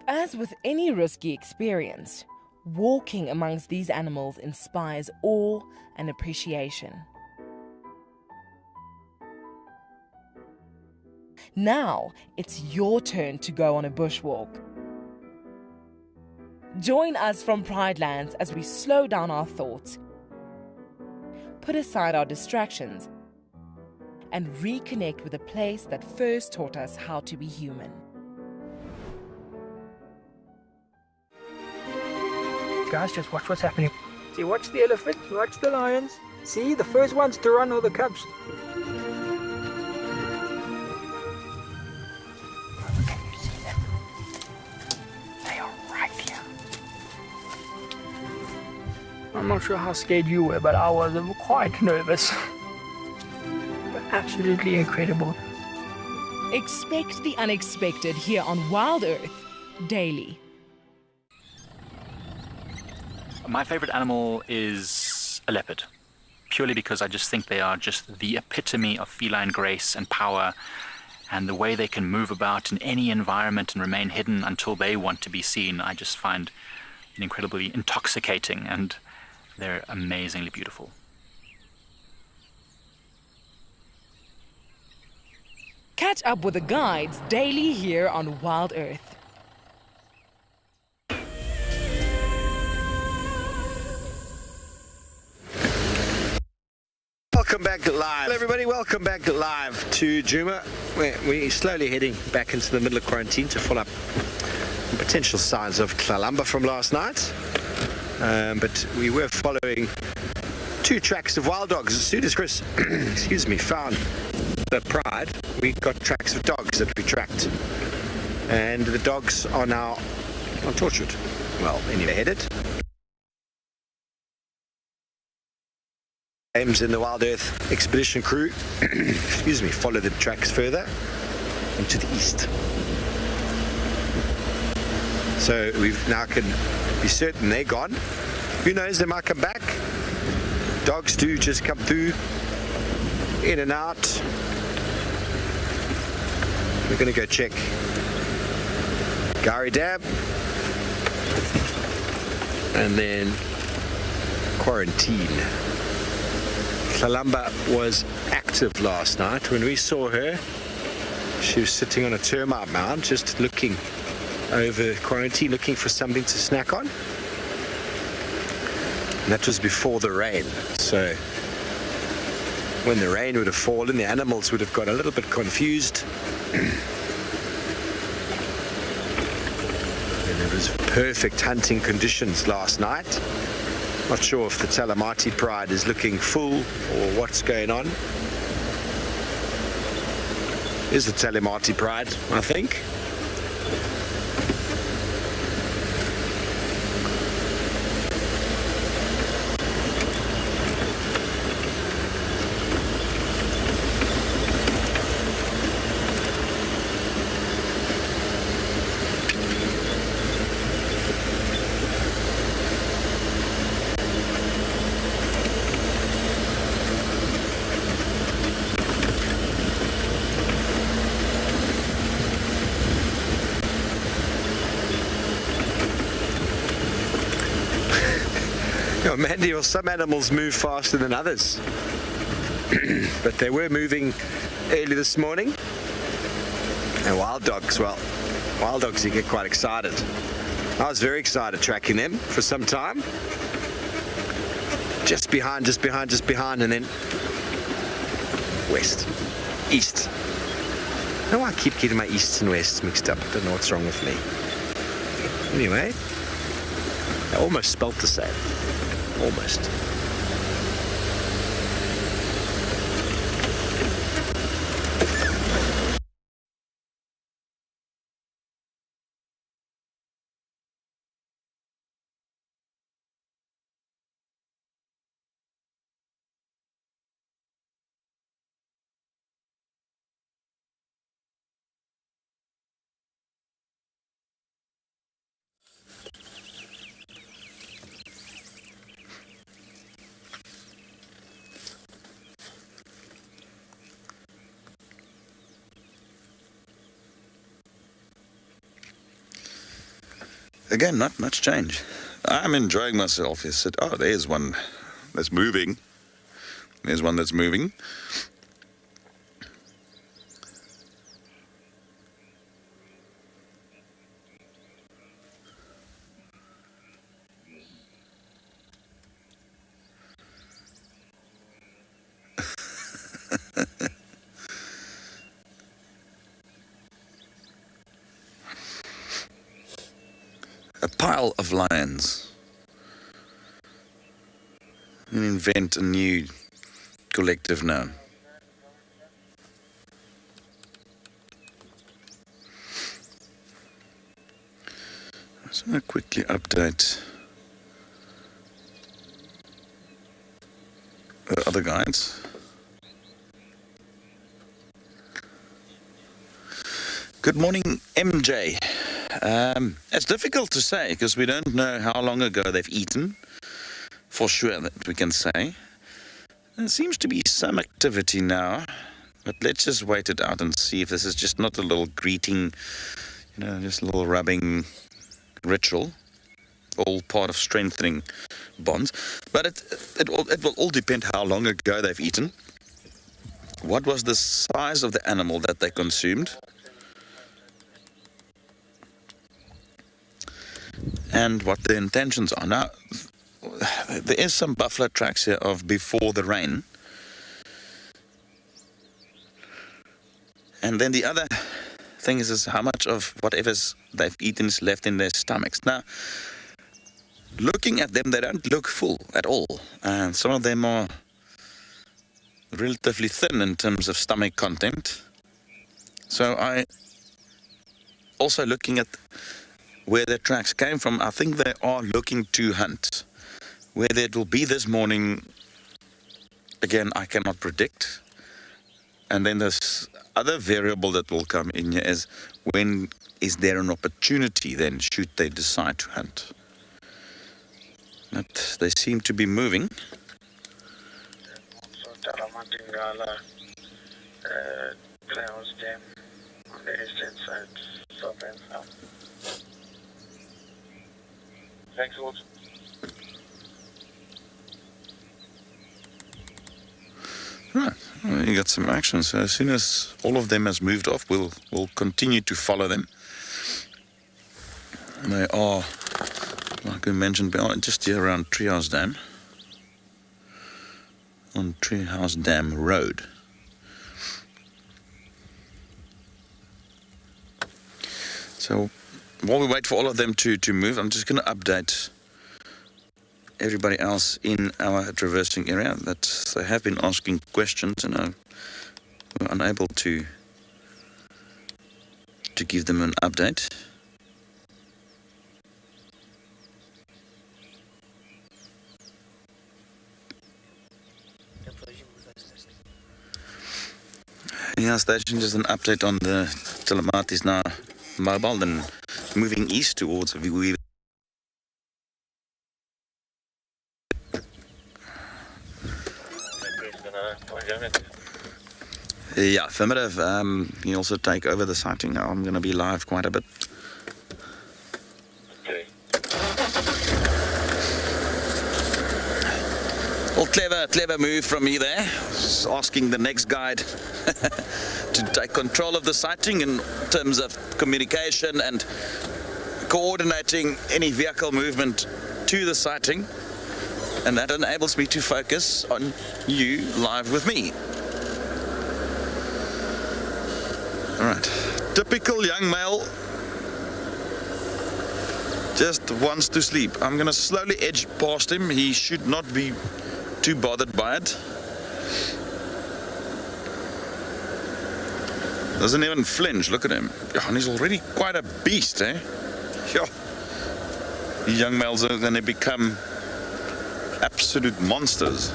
As with any risky experience, walking amongst these animals inspires awe and appreciation. Now, it's your turn to go on a bushwalk. Join us from Pride Lands as we slow down our thoughts, put aside our distractions, and reconnect with a place that first taught us how to be human. Guys, just watch what's happening. See, watch the elephant, watch the lions. See, the first ones to run are the cubs. Can you see them? They are right here. I'm not sure how scared you were, but I was quite nervous. Absolutely incredible. Expect the unexpected here on Wild Earth daily. My favorite animal is a leopard, purely because I just think they are just the epitome of feline grace and power, and the way they can move about in any environment and remain hidden until they want to be seen, I just find incredibly intoxicating, and they're amazingly beautiful. Catch up with the guides daily here on Wild Earth. Welcome back live. Hello everybody, welcome back live to Djuma. We're slowly heading back into the middle of quarantine to follow up potential signs of Tlalamba from last night. But we were following 2 tracks of wild dogs. As soon as Chris excuse me, found the Pride, we got tracks of dogs that we tracked. And the dogs are now on Torchwood. Well, anyway, headed. James and the Wild Earth expedition crew excuse me, follow the tracks further into the east. So we now can be certain they're gone. Who knows, they might come back. Dogs do just come through, in and out. We're going to go check Gari Dam and then quarantine. Tlalamba was active last night. When we saw her, she was sitting on a termite mound, just looking over quarantine, looking for something to snack on. And that was before the rain. So when the rain would have fallen, the animals would have got a little bit confused. And it was perfect hunting conditions last night. Not sure if the Talamati Pride is looking full or what's going on. Is the Talamati Pride, I think. Mandy, well, some animals move faster than others. But they were moving early this morning. And wild dogs, well, wild dogs, you get quite excited. I was very excited tracking them for some time. Just behind, and then west, east. I don't know why I keep getting my easts and wests mixed up. I don't know what's wrong with me. Anyway, they almost spelt the same. Almost. Again, not much change. I'm enjoying myself. He said, oh, there's one that's moving. There's one that's moving. A pile of lions. And invent a new collective noun. So I'm going to quickly update the other guides. Good morning, MJ. It's difficult to say because we don't know how long ago they've eaten, for sure that we can say. There seems to be some activity now, but let's just wait it out and see if this is just not a little greeting, just a little rubbing ritual, all part of strengthening bonds. But it will all depend how long ago they've eaten, what was the size of the animal that they consumed, and what their intentions are. Now, there is some buffalo tracks here of before the rain. And then the other thing is how much of whatever they've eaten is left in their stomachs. Now, looking at them, they don't look full at all. And some of them are relatively thin in terms of stomach content. So also looking at where their tracks came from, I think they are looking to hunt. Whether it will be this morning, again, I cannot predict. And then this other variable that will come in here is when is there an opportunity then, should they decide to hunt? But they seem to be moving. Thanks a lot. Right, well, you got some action. So as soon as all of them has moved off, we'll continue to follow them. And they are, like we mentioned, just here around Treehouse Dam, on Treehouse Dam Road. So while we wait for all of them to move, I'm just going to update everybody else in our traversing area that they have been asking questions, and we're unable to give them an update. Yeah, station, just an update on the Telemat is now mobile, then moving east towards Viwe. Yeah, affirmative. You also take over the sighting now. I'm going to be live quite a bit. Okay. Well, clever move from me there. Just asking the next guide to take control of the sighting in terms of communication and coordinating any vehicle movement to the sighting. And that enables me to focus on you live with me. All right, typical young male, just wants to sleep. I'm gonna slowly edge past him. He should not be too bothered by it. Doesn't even flinch, look at him. Oh, and he's already quite a beast, eh? Yeah. The young males are gonna become absolute monsters.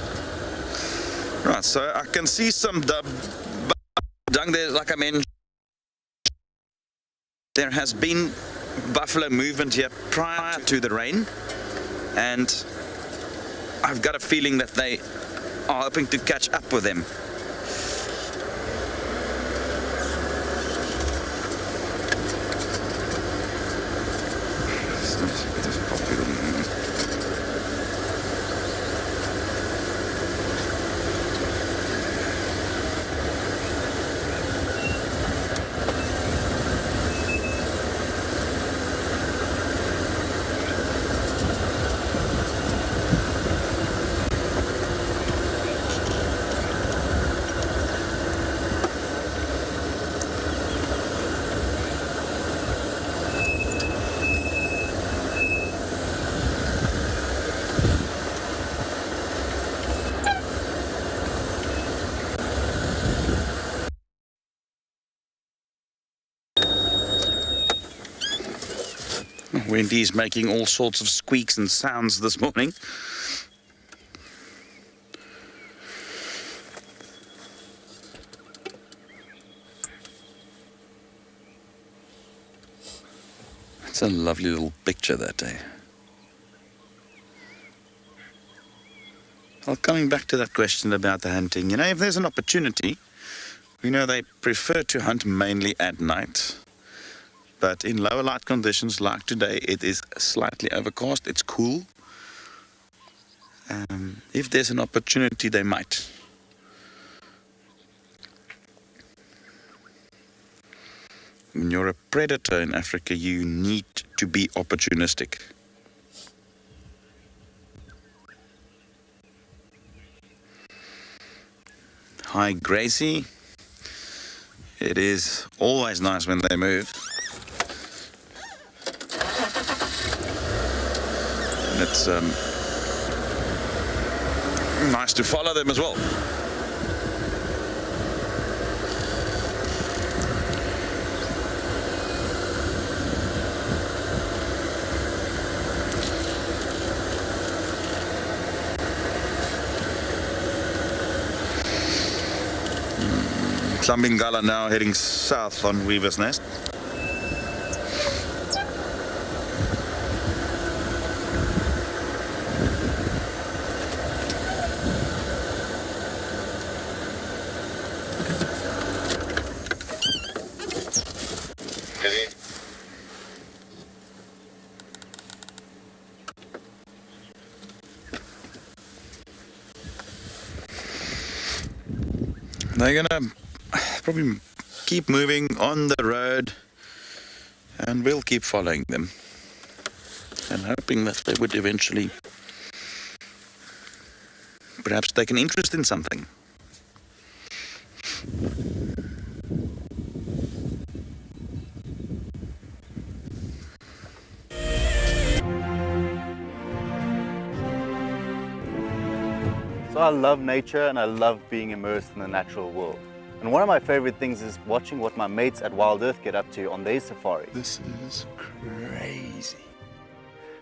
Right, so I can see some dung there, like I mentioned. There has been buffalo movement here prior to the rain, and I've got a feeling that they are hoping to catch up with them. Wendy's making all sorts of squeaks and sounds this morning. a lovely little picture that day. Well, coming back to that question about the hunting, you know, if there's an opportunity, we know they prefer to hunt mainly at night. But in lower light conditions like today, it is slightly overcast, it's cool. If there's an opportunity, they might. When you're a predator in Africa, you need to be opportunistic. Hi, Gracie. It is always nice when they move. And it's nice to follow them as well. Sambingala now heading south on Weaver's Nest. They're gonna probably keep moving on the road, and we'll keep following them and hoping that they would eventually perhaps take an interest in something. So I love nature and I love being immersed in the natural world. And one of my favorite things is watching what my mates at WildEarth get up to on their safari. This is crazy.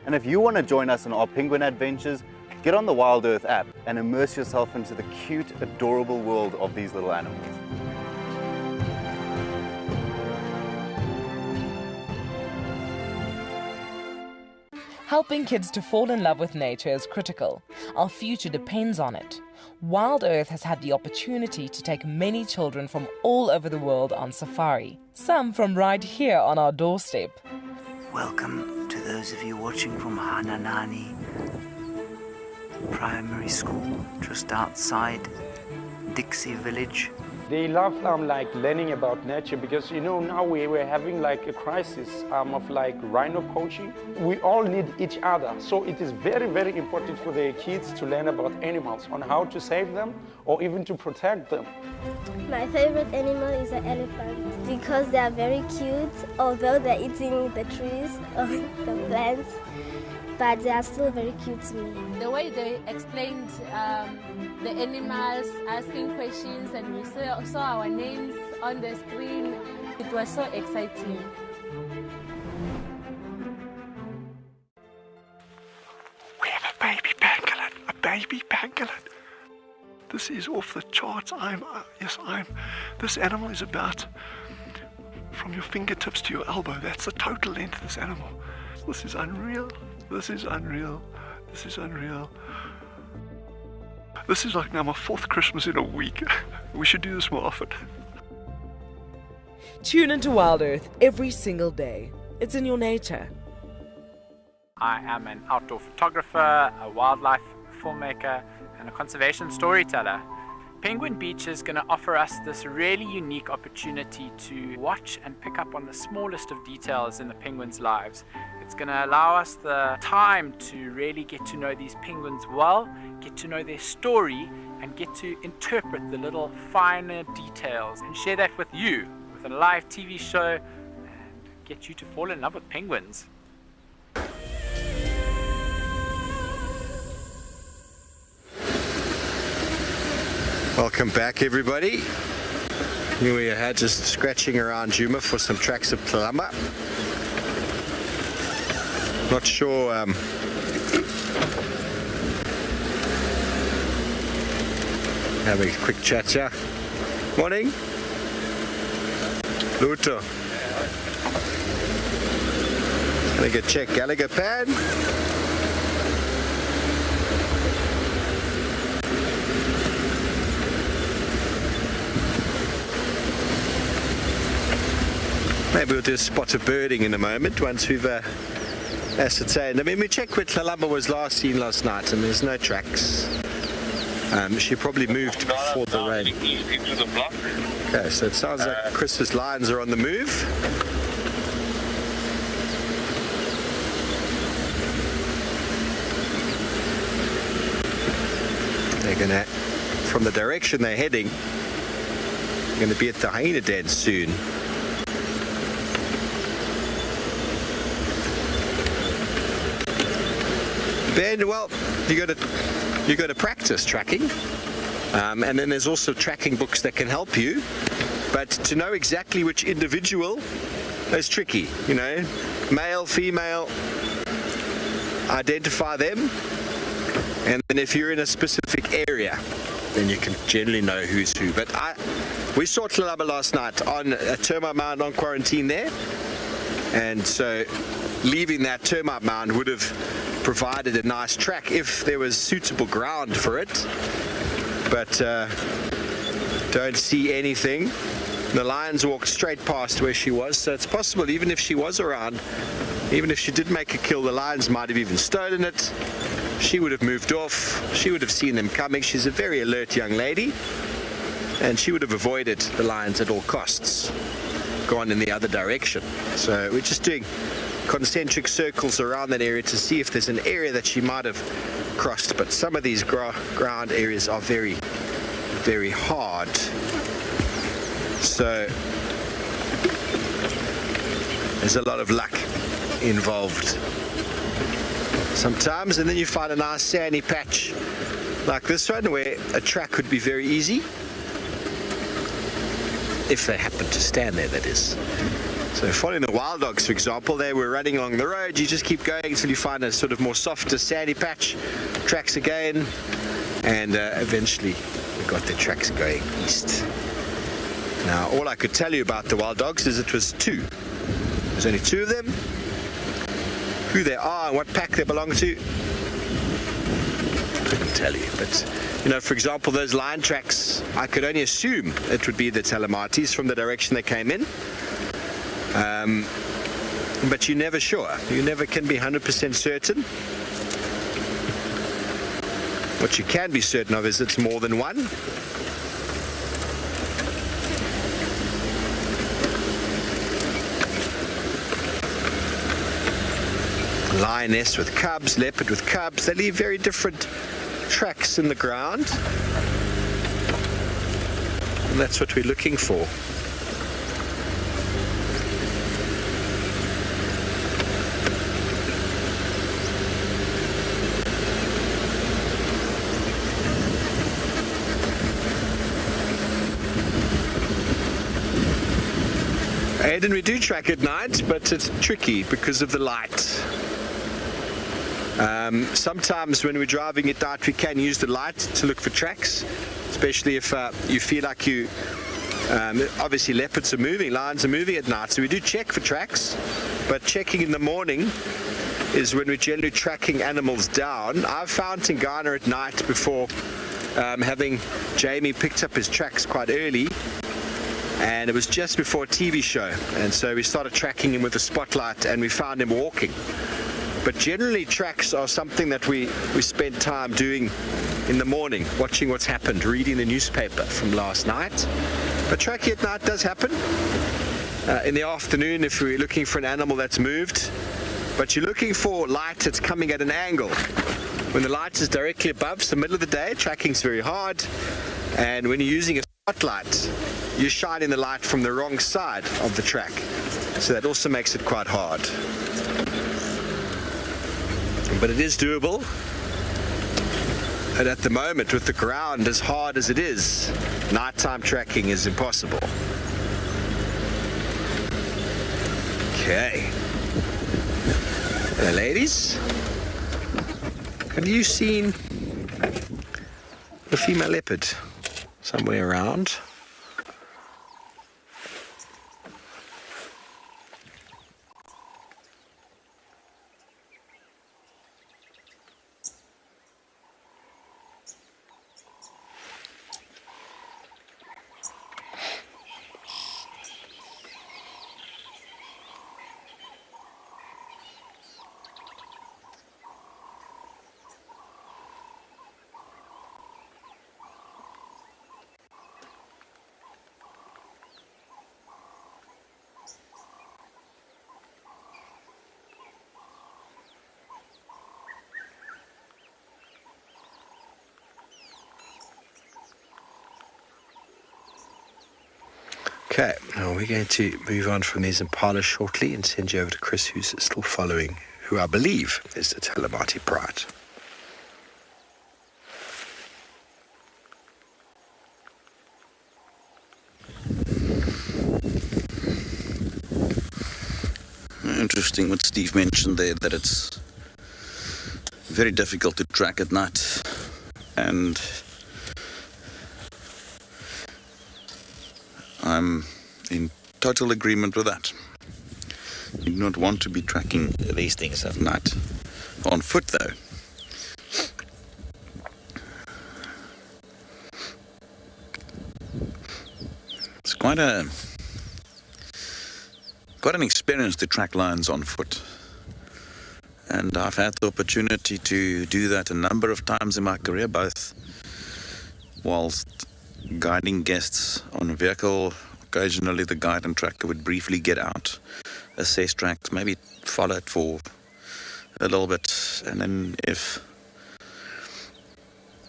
And if you want to join us on our penguin adventures, get on the WildEarth app and immerse yourself into the cute, adorable world of these little animals. Helping kids to fall in love with nature is critical. Our future depends on it. WildEarth has had the opportunity to take many children from all over the world on safari, some from right here on our doorstep. Welcome to those of you watching from Hananani Primary School, just outside Dixie Village. They love like learning about nature because, you know, now we're having like a crisis of like rhino poaching. We all need each other. So it is very, very important for the kids to learn about animals, on how to save them or even to protect them. My favorite animal is an elephant because they are very cute, although they're eating the trees or the plants, but they are still very cute to me. The way they explained the animals, asking questions, and we saw our names on the screen, it was so exciting. We have a baby pangolin, a baby pangolin. This is off the charts. This animal is about from your fingertips to your elbow. That's the total length of this animal. This is unreal. This is unreal. This is unreal. This is like now my 4th Christmas in a week. We should do this more often. Tune into WildEarth every single day. It's in your nature. I am an outdoor photographer, a wildlife filmmaker, and a conservation storyteller. Penguin Beach is going to offer us this really unique opportunity to watch and pick up on the smallest of details in the penguins' lives. It's going to allow us the time to really get to know these penguins well, get to know their story, and get to interpret the little finer details and share that with you with a live TV show and get you to fall in love with penguins. Welcome back, everybody. Here we are, just scratching around Djuma for some tracks of Kalamba. Not sure having a quick chat here. Morning. Luto. Let me go check Gallagher pad. Maybe we'll do a spot of birding in a moment once we've ascertained. I mean, we checked where Tlalamba was last seen last night, and there's no tracks. She probably moved before the rain. Okay, so it sounds like Chris's lions are on the move. They're gonna, from the direction they're heading, they're gonna be at the hyena den soon. Ben, well, you got to practice tracking, and then there's also tracking books that can help you. But to know exactly which individual is tricky. You know, male, female, identify them, and then if you're in a specific area, then you can generally know who's who. But we saw Tlalamba last night on a termite mound on quarantine there, and so leaving that termite mound would have provided a nice track if there was suitable ground for it, but don't see anything. The lions walked straight past where she was, so it's possible even if she was around, even if she did make a kill, the lions might have even stolen it. She would have moved off, she would have seen them coming. She's a very alert young lady, and she would have avoided the lions at all costs, gone in the other direction. So we're just doing concentric circles around that area to see if there's an area that she might have crossed, but some of these ground areas are very, very hard. So there's a lot of luck involved sometimes, and then you find a nice sandy patch like this one where a track could be very easy if they happen to stand there, that is. So following the wild dogs, for example, they were running along the road. You just keep going until you find a sort of more softer sandy patch, tracks again, and eventually we got the tracks going east. Now, all I could tell you about the wild dogs is it was two. There's only two of them. Who they are and what pack they belong to, couldn't tell you. But, you know, for example, those lion tracks, I could only assume it would be the Talamatis from the direction they came in. But you're never sure. You never can be 100% certain. What you can be certain of is it's more than one. Lioness with cubs, leopard with cubs. They leave very different tracks in the ground. And that's what we're looking for. And we do track at night, but it's tricky because of the light. Sometimes when we're driving at night, we can use the light to look for tracks, especially if you feel like you... obviously leopards are moving, lions are moving at night, so we do check for tracks, but checking in the morning is when we're generally tracking animals down. I've found Tingana at night before, having Jamie picked up his tracks quite early, and it was just before a TV show, and so we started tracking him with a spotlight and we found him walking. But generally tracks are something that we spend time doing in the morning, watching what's happened, reading the newspaper from last night. But tracking at night does happen. In the afternoon if we're looking for an animal that's moved, but you're looking for light that's coming at an angle. When the light is directly above, it's the middle of the day, tracking's very hard, and when you're using a spotlight, you're shining the light from the wrong side of the track. So that also makes it quite hard. But it is doable. And at the moment, with the ground as hard as it is, nighttime tracking is impossible. Okay. Ladies, have you seen the female leopard somewhere around? Okay, now we're going to move on from these impalas shortly and send you over to Chris, who's still following, who I believe is the Talamati Pride. Interesting what Steve mentioned there, that it's very difficult to track at night, and I'm in total agreement with that. You do not want to be tracking these things at night. On foot though, it's quite an experience to track lions on foot. And I've had the opportunity to do that a number of times in my career, both whilst guiding guests on a vehicle. Occasionally the guide and tracker would briefly get out, assess tracks, maybe follow it for a little bit, and then if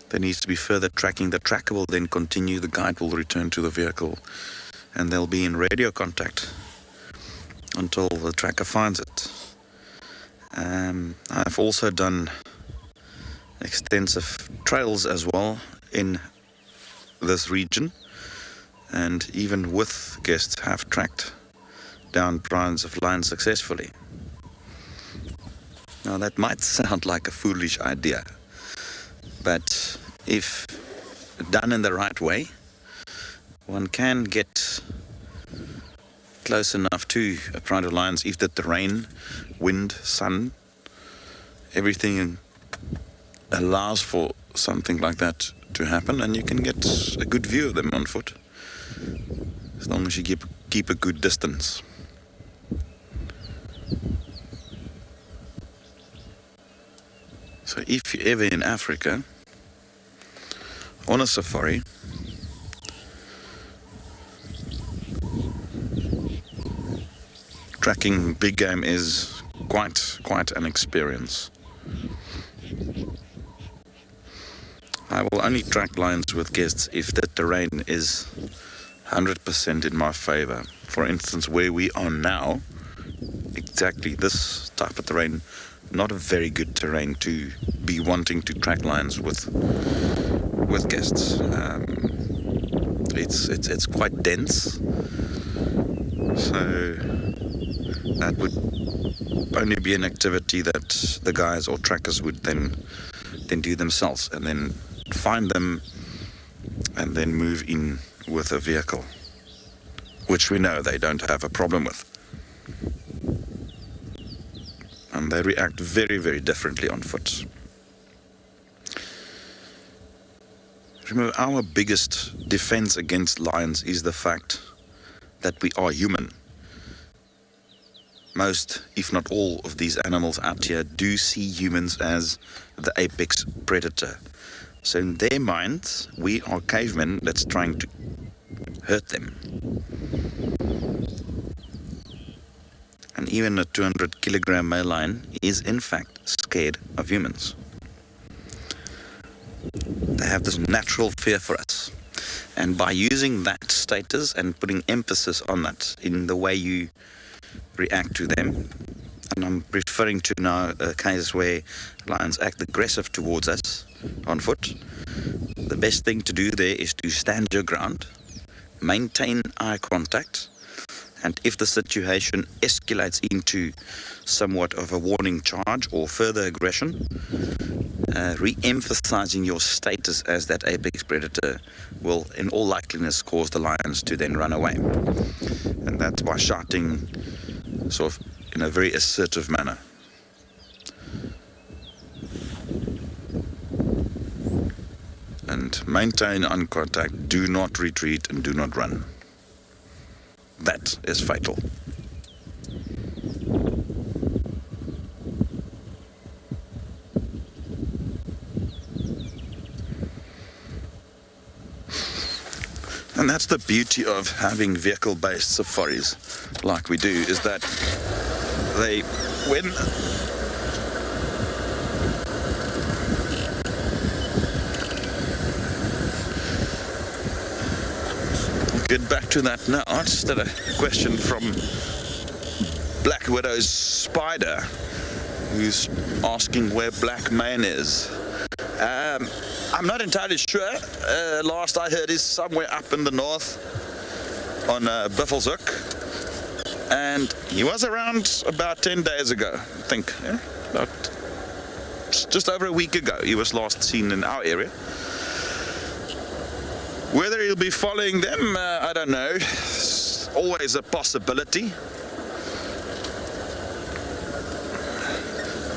there needs to be further tracking, the tracker will then continue, the guide will return to the vehicle, and they'll be in radio contact until the tracker finds it. I've also done extensive trails as well in this region, and even with guests have tracked down prides of lions successfully. Now that might sound like a foolish idea, but if done in the right way, one can get close enough to a pride of lions if the terrain, wind, sun, everything allows for something like that to happen, and you can get a good view of them on foot, as long as you keep a good distance. So if you're ever in Africa on a safari, tracking big game is quite an experience. I will only track lions with guests if the terrain is 100% in my favor. For instance, where we are now, exactly this type of terrain, not a very good terrain to be wanting to track lions with guests. It's quite dense, so that would only be an activity that the guys or trackers would then do themselves, and then find them and then move in with a vehicle, which we know they don't have a problem with. And they react very, very differently on foot. Remember, our biggest defense against lions is the fact that we are human. Most, if not all, of these animals out here do see humans as the apex predator. So in their minds, we are cavemen that's trying to hurt them. And even a 200-kilogram male lion is in fact scared of humans. They have this natural fear for us. And by using that status and putting emphasis on that in the way you react to them, and I'm referring to now cases where lions act aggressive towards us on foot, the best thing to do there is to stand your ground, maintain eye contact, and if the situation escalates into somewhat of a warning charge or further aggression, re-emphasizing your status as that apex predator will in all likeliness cause the lions to then run away. And that's by shouting sort of in a very assertive manner. And maintain eye contact, do not retreat and do not run. That is fatal. And that's the beauty of having vehicle-based safaris like we do, is that when get back to that now. I just had a question from Black Widow's Spider, who's asking where Black Main is. I'm not entirely sure. Last I heard is somewhere up in the north on Buffelshoek. And he was around about 10 days ago, I think. Yeah? About just over a week ago, he was last seen in our area. Whether he'll be following them, I don't know. It's always a possibility.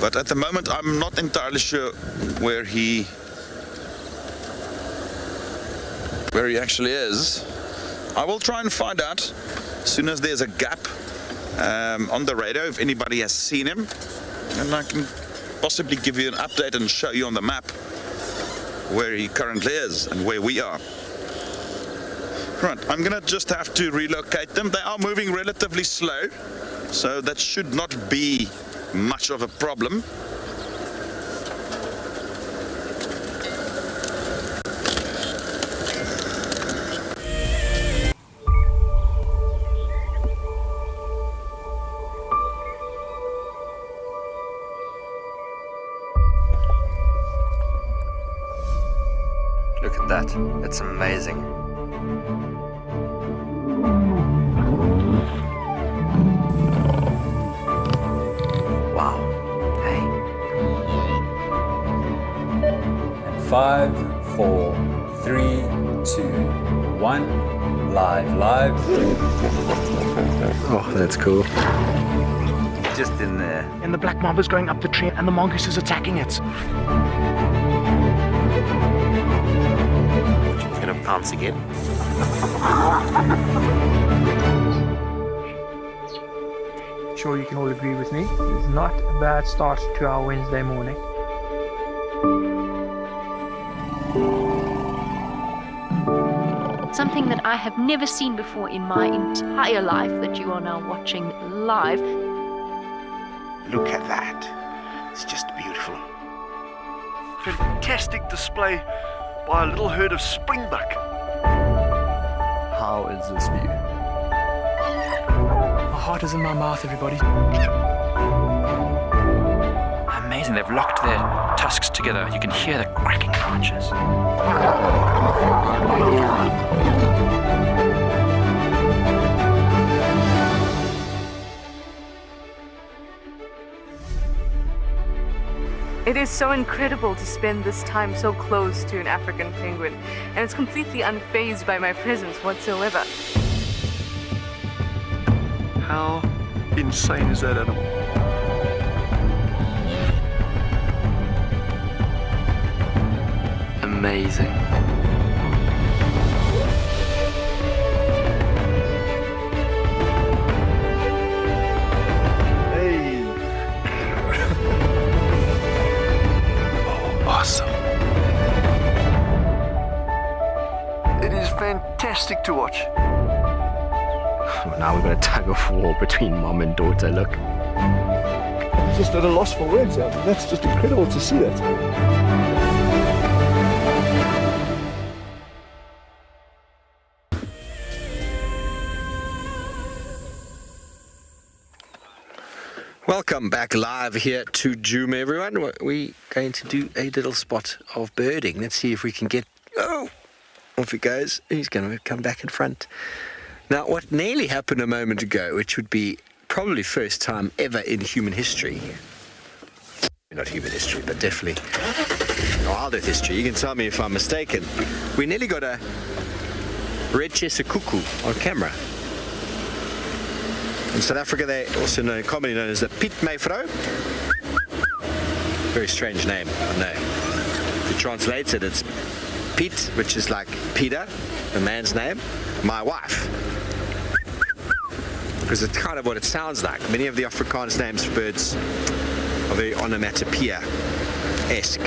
But at the moment, I'm not entirely sure where he actually is. I will try and find out as soon as there's a gap on the radar if anybody has seen him, and I can possibly give you an update and show you on the map where he currently is and where we are. Right, I'm gonna just have to relocate them. They are moving relatively slow, so that should not be much of a problem. Look at that, it's amazing. Wow, hey. And 5, 4, 3, 2, 1, live. Oh, that's cool. Just in there. And the black mamba's going up the tree and the mongoose is attacking it. It's gonna pounce again. Sure you can all agree with me. It's not a bad start to our Wednesday morning. Something that I have never seen before in my entire life that you are now watching live. Look at that. It's just beautiful. Fantastic display by a little herd of springbuck. How is this view? My heart is in my mouth, everybody. Amazing, they've locked their tusks together. You can hear the cracking branches. It is so incredible to spend this time so close to an African penguin, and it's completely unfazed by my presence whatsoever. How insane is that animal? Amazing. Awesome. It is fantastic to watch. Well, now we've got a tug of war between mom and daughter, look. I'm just at a loss for words. That's just incredible to see that. Welcome back live here to Djuma, everyone. We're going to do a little spot of birding. Let's see if we can get... Oh! Off it goes. He's going to come back in front. Now, what nearly happened a moment ago, which would be probably first time ever in human history. Not human history, but definitely WildEarth history. You can tell me if I'm mistaken. We nearly got a red-chested cuckoo on camera. In South Africa, they also commonly known as the Piet Mevrou. Very strange name, I know. If you translate it, it's Piet, which is like Peter, the man's name, my wife. Because it's kind of what it sounds like. Many of the Afrikaans names for birds are very onomatopoeia-esque.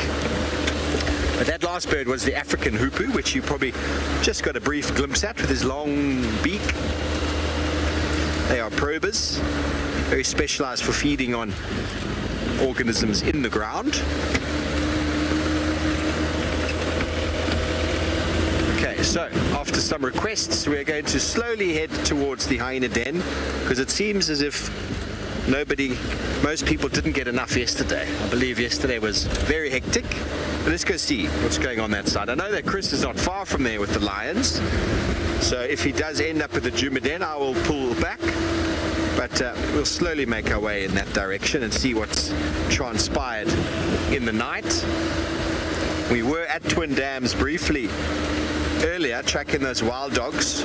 But that last bird was the African hoopoe, which you probably just got a brief glimpse at with his long beak. They are probers, very specialized for feeding on organisms in the ground. Okay, so after some requests, we're going to slowly head towards the hyena den, because it seems as if most people didn't get enough yesterday. I believe yesterday was very hectic. But let's go see what's going on that side. I know that Chris is not far from there with the lions, so if he does end up at the Djuma den, I will pull back. But we'll slowly make our way in that direction and see what's transpired in the night. We were at Twin Dams briefly earlier, tracking those wild dogs,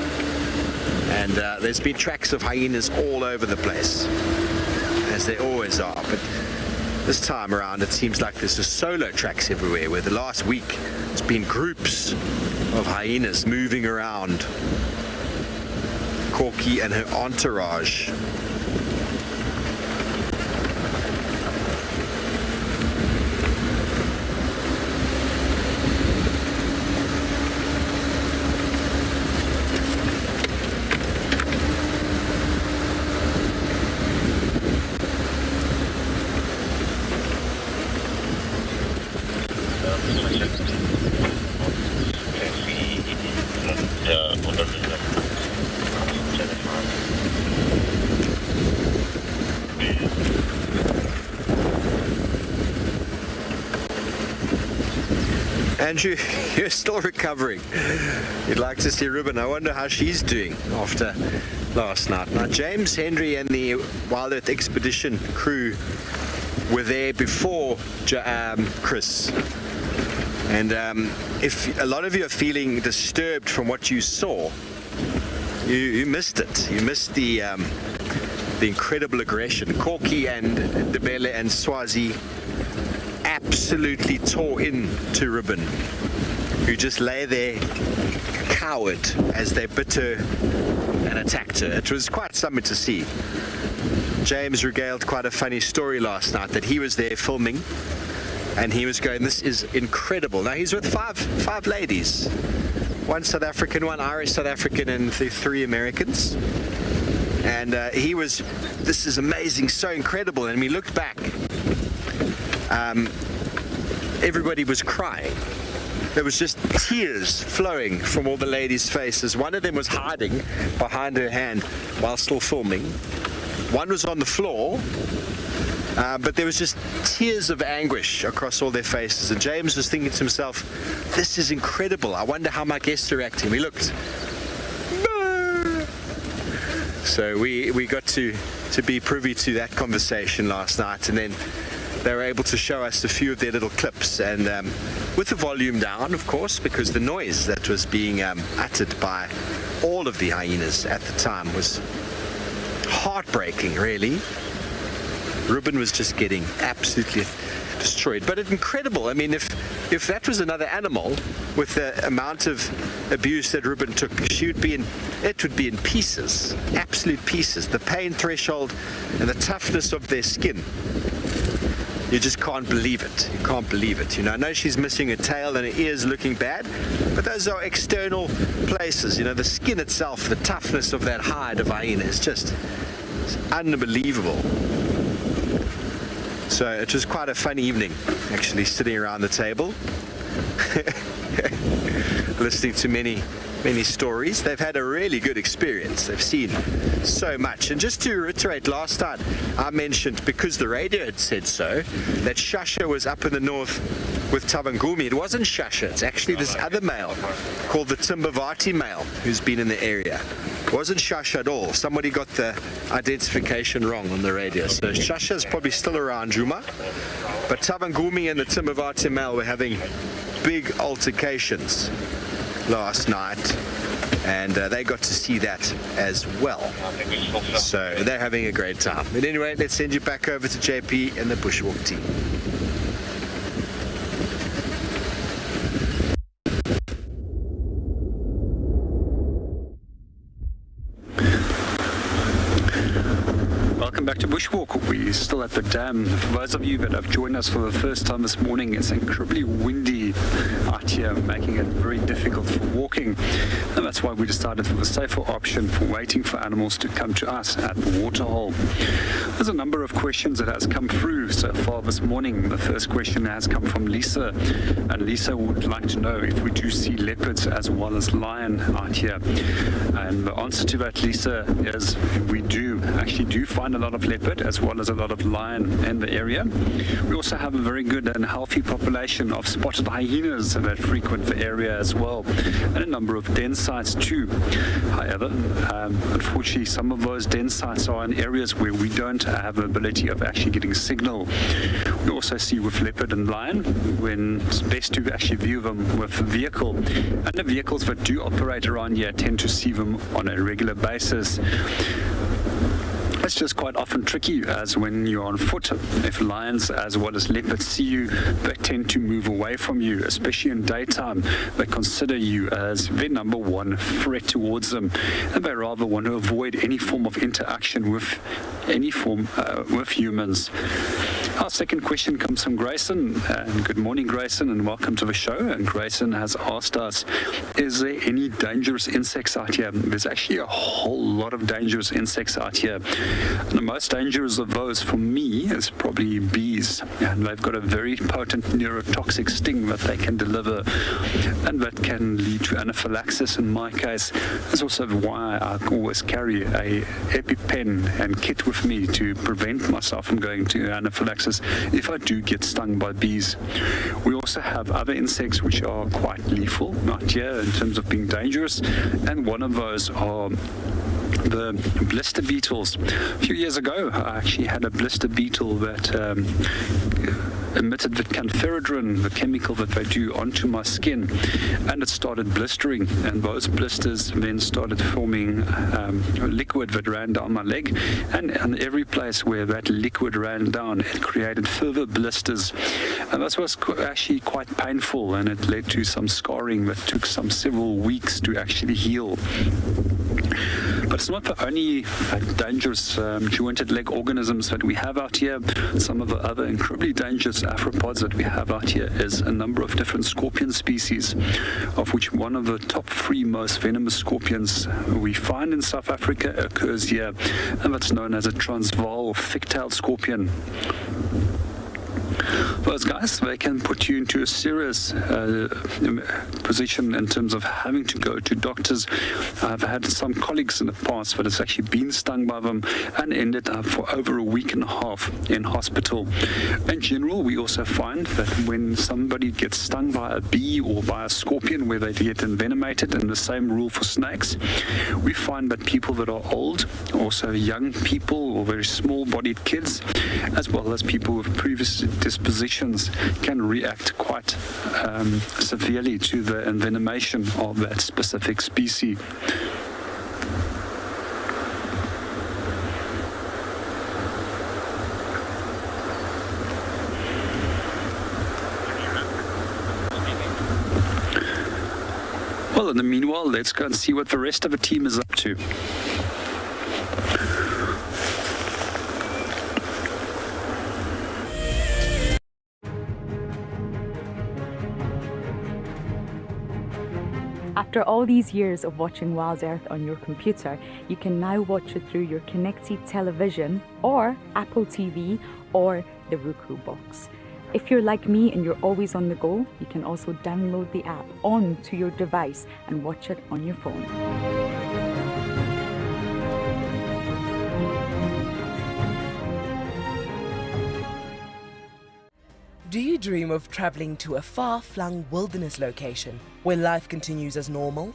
and there's been tracks of hyenas all over the place, as there always are. But this time around, it seems like there's just solo tracks everywhere, where the last week there's been groups of hyenas moving around. Corky and her entourage. Andrew, you're still recovering. You'd like to see Ruben. I wonder how she's doing after last night. Now, James, Henry and the WildEarth Expedition crew were there before Chris. And if a lot of you are feeling disturbed from what you saw, you missed it. You missed the incredible aggression. Corky and Debele and Swazi absolutely tore into Ruben, who just lay there cowered as they bit her and attacked her. It was quite something to see. James regaled quite a funny story last night, that he was there filming and he was going, this is incredible. Now he's with five ladies, one South African, one Irish South African, and three Americans. And he was, this is amazing, so incredible. And we looked back, everybody was crying. There was just tears flowing from all the ladies' faces. One of them was hiding behind her hand while still filming. One was on the floor, but there was just tears of anguish across all their faces. And James was thinking to himself, this is incredible. I wonder how my guests are acting. We looked. So we got to be privy to that conversation last night, and then they were able to show us a few of their little clips, and with the volume down, of course, because the noise that was being uttered by all of the hyenas at the time was heartbreaking, really. Ruben was just getting absolutely destroyed. But it's incredible. I mean, if that was another animal with the amount of abuse that Ruben took, it would be in pieces, absolute pieces. The pain threshold and the toughness of their skin, you just can't believe it. You can't believe it. You know, I know she's missing her tail and her ears looking bad, but those are external places. You know, the skin itself, the toughness of that hide of hyena is just unbelievable. So it was quite a fun evening, actually, sitting around the table, listening to many stories. They've had a really good experience. They've seen so much. And just to reiterate, last time I mentioned, because the radio had said so, that Shasha was up in the north with Tavangumi. It wasn't Shasha. It's actually this other male called the Timbavati male who's been in the area. It wasn't Shasha at all. Somebody got the identification wrong on the radio. So Shasha's probably still around Djuma, but Tavangumi and the Timbavati male were having big altercations last night, and they got to see that as well. So they're having a great time. But anyway, let's send you back over to JP and the Bushwalk team. Welcome back to Bushwalk. We're still at the dam. For those of you that have joined us for the first time this morning, it's incredibly windy out here, making it very difficult for walking. And that's why we decided for the safer option for waiting for animals to come to us at the Waterhole. There's a number of questions that has come through so far this morning. The first question has come from Lisa, and Lisa would like to know if we do see leopards as well as lion out here. And the answer to that, Lisa, is we do find a lot of leopard as well as a lot of lion in the area. We also have a very good and healthy population of spotted hyenas that frequent the area as well, and a number of den sites too. However, unfortunately, some of those den sites are in areas where we don't have the ability of actually getting signal. We also see with leopard and lion when it's best to actually view them with a vehicle, and the vehicles that do operate around here tend to see them on a regular basis. It's just quite often tricky, as when you're on foot, if lions as well as leopards see you, they tend to move away from you, especially in daytime. They consider you as their number one threat towards them, and they rather want to avoid any form of interaction with with humans. Our second question comes from Grayson, and good morning, Grayson, and welcome to the show. And Grayson has asked us, is there any dangerous insects out here? There's actually a whole lot of dangerous insects out here. And the most dangerous of those for me is probably bees, and they've got a very potent neurotoxic sting that they can deliver, and that can lead to anaphylaxis in my case. That's also why I always carry a EpiPen and kit with me to prevent myself from going to anaphylaxis if I do get stung by bees. We also have other insects which are quite lethal out here in terms of being dangerous, and one of those are the blister beetles. A few years ago, I actually had a blister beetle that emitted the canferidrin, the chemical that they do, onto my skin, and it started blistering, and those blisters then started forming liquid that ran down my leg, and every place where that liquid ran down, it created further blisters, and this was actually quite painful, and it led to some scarring that took several weeks to actually heal. But it's not the only dangerous jointed leg organisms that we have out here. Some of the other incredibly dangerous arthropods that we have out here is a number of different scorpion species, of which one of the top 3 most venomous scorpions we find in South Africa occurs here, and that's known as a Transvaal thick-tailed scorpion. Those guys, they can put you into a serious position in terms of having to go to doctors. I've had some colleagues in the past that has actually been stung by them and ended up for over a week and a half in hospital. In general, we also find that when somebody gets stung by a bee or by a scorpion where they get envenomated, and the same rule for snakes, we find that people that are old, also young people or very small-bodied kids, as well as people with previous dispositions, can react quite severely to the envenomation of that specific species. Well, in the meanwhile, let's go and see what the rest of the team is up to. After all these years of watching WildEarth on your computer, you can now watch it through your connected television or Apple TV or the Roku box. If you're like me and you're always on the go, you can also download the app onto your device and watch it on your phone. Do you dream of traveling to a far-flung wilderness location where life continues as normal?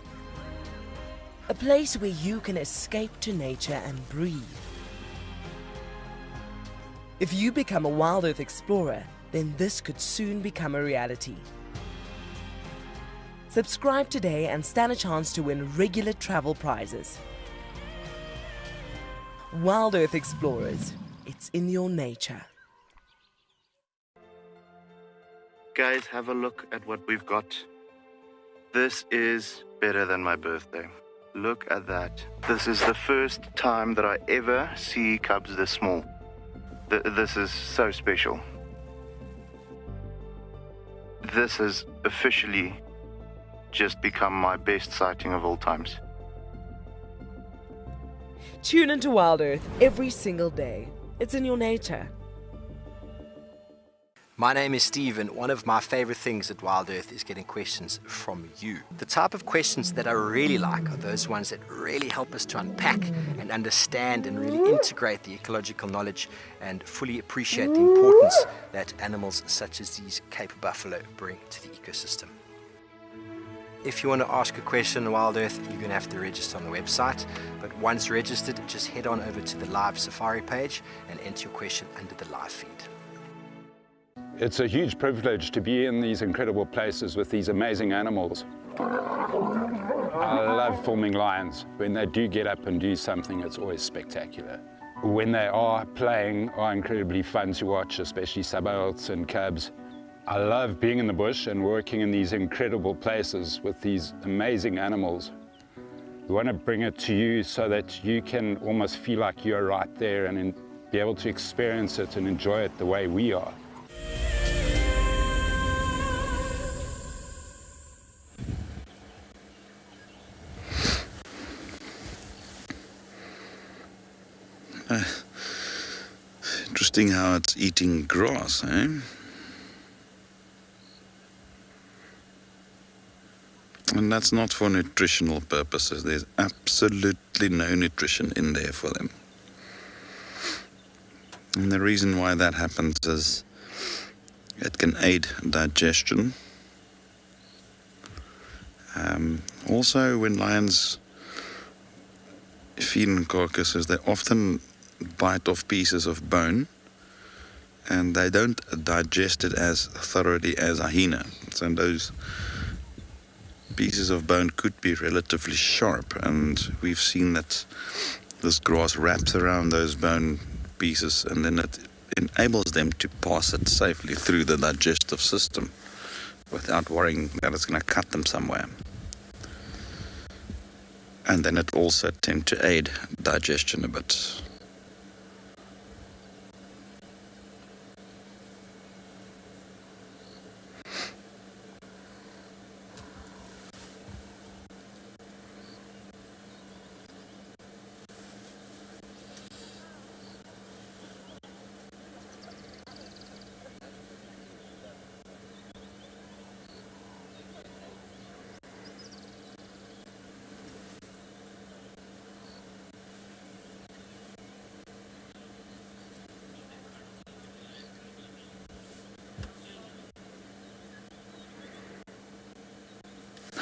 A place where you can escape to nature and breathe. If you become a WildEarth explorer, then this could soon become a reality. Subscribe today and stand a chance to win regular travel prizes. WildEarth Explorers, it's in your nature. Guys, have a look at what we've got. This is better than my birthday. Look at that. This is the first time that I ever see cubs this small. This is so special. This has officially just become my best sighting of all times. Tune into WildEarth every single day. It's in your nature. My name is Steve, and one of my favorite things at WildEarth is getting questions from you. The type of questions that I really like are those ones that really help us to unpack and understand and really integrate the ecological knowledge and fully appreciate the importance that animals such as these Cape buffalo bring to the ecosystem. If you want to ask a question on WildEarth, you're going to have to register on the website. But once registered, just head on over to the live Safari page and enter your question under the live feed. It's a huge privilege to be in these incredible places with these amazing animals. I love filming lions. When they do get up and do something, it's always spectacular. When they are playing, are incredibly fun to watch, especially subalterns and cubs. I love being in the bush and working in these incredible places with these amazing animals. We want to bring it to you so that you can almost feel like you're right there and be able to experience it and enjoy it the way we are. Interesting how it's eating grass, eh? And that's not for nutritional purposes. There's absolutely no nutrition in there for them. And the reason why that happens is it can aid digestion. Also, when lions feed on carcasses, they often bite off pieces of bone, and they don't digest it as thoroughly as a hyena. So those pieces of bone could be relatively sharp, and we've seen that this grass wraps around those bone pieces, and then it enables them to pass it safely through the digestive system without worrying that it's going to cut them somewhere. And then it also tends to aid digestion a bit.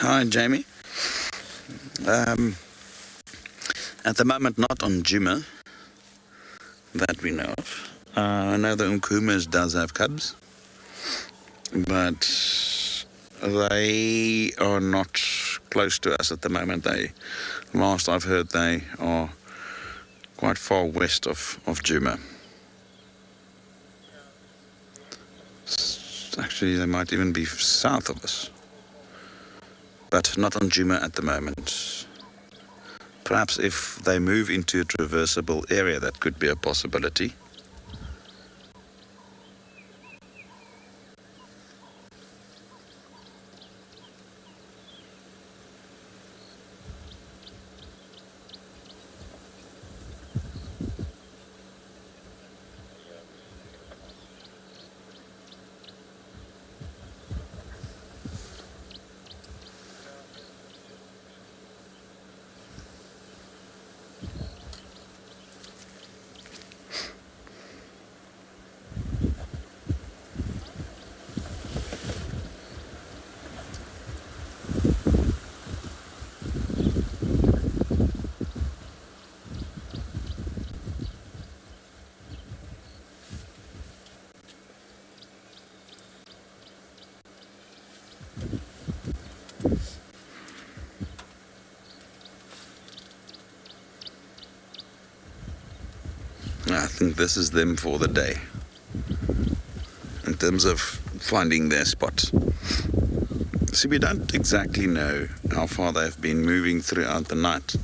Hi, Jamie. At the moment, not on Djuma, that we know of. I know the Umkumas does have cubs, but they are not close to us at the moment. Last I've heard, they are quite far west of Djuma. Actually, they might even be south of us, but not on Djuma at the moment. Perhaps if they move into a traversable area, that could be a possibility. I think this is them for the day, in terms of finding their spot. See, we don't exactly know how far they've been moving throughout the night,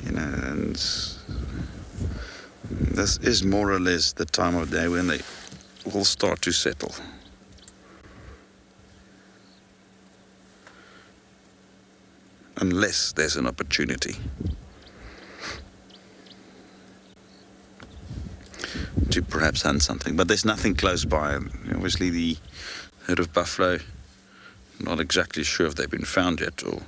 and This is more or less the time of day when they will start to settle. Unless there's an opportunity to perhaps hunt something. But there's nothing close by. Obviously the herd of buffalo, not exactly sure if they've been found yet or...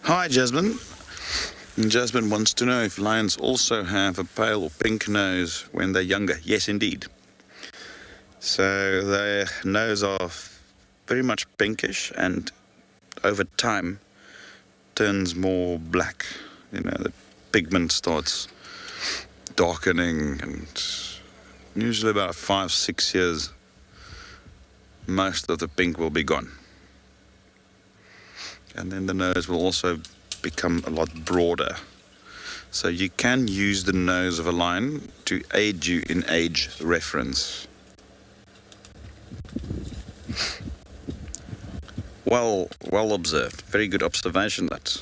Hi, Jasmine. Jasmine wants to know if lions also have a pale or pink nose when they're younger. Yes, indeed. So their nose are very much pinkish and over time turns more black. You know, the pigment starts darkening, and usually about 5-6 years most of the pink will be gone. And then the nose will also become a lot broader. So you can use the nose of a lion to aid you in age reference. Well observed. Very good observation, that.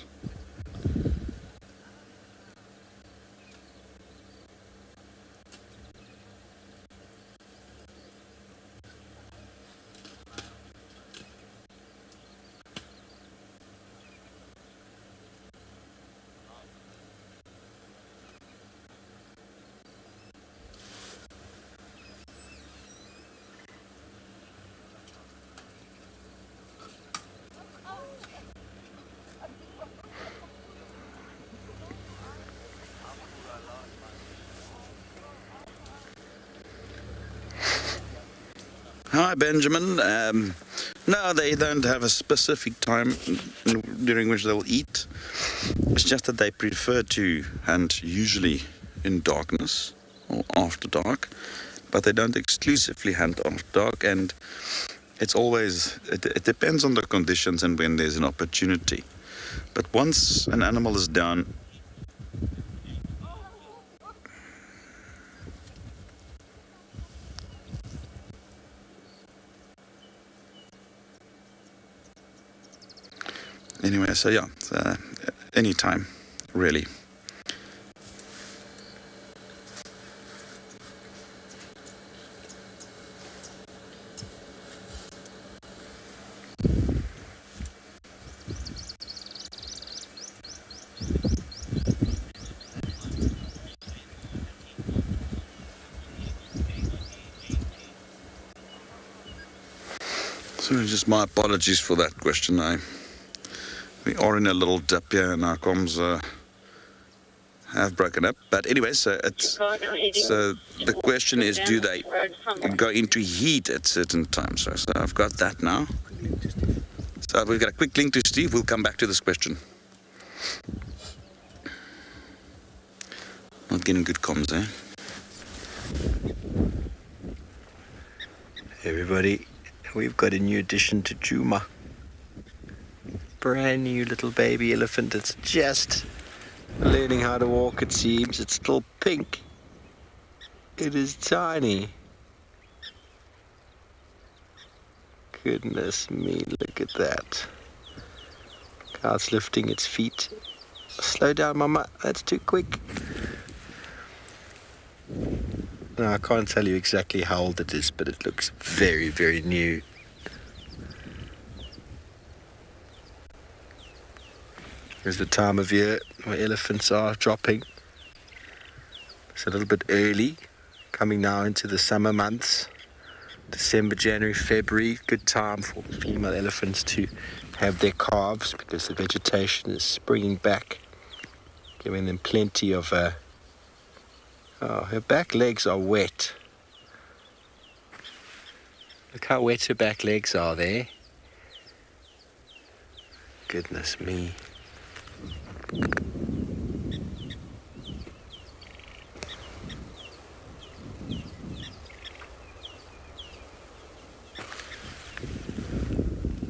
Hi, Benjamin. No, they don't have a specific time during which they'll eat. It's just that they prefer to hunt usually in darkness or after dark, but they don't exclusively hunt after dark, and it's always, it depends on the conditions and when there's an opportunity. But once an animal is down, anyway, so yeah, anytime, really. So just my apologies for that question. We are in a little dip here and our comms have broken up. But anyway, so the question is, do they go into heat at certain times? So I've got that now. So we've got a quick link to Steve. We'll come back to this question. Not getting good comms, eh? Everybody, we've got a new addition to Djuma. Brand new little baby elephant. It's just learning how to walk, it seems. It's still pink. It is tiny. Goodness me, look at that. How it's lifting its feet. Slow down, Mama. That's too quick. No, I can't tell you exactly how old it is, but it looks very, very new. It's the time of year where elephants are dropping. It's a little bit early, coming now into the summer months. December, January, February, good time for female elephants to have their calves because the vegetation is springing back, giving them plenty of... her back legs are wet. Look how wet her back legs are there. Goodness me.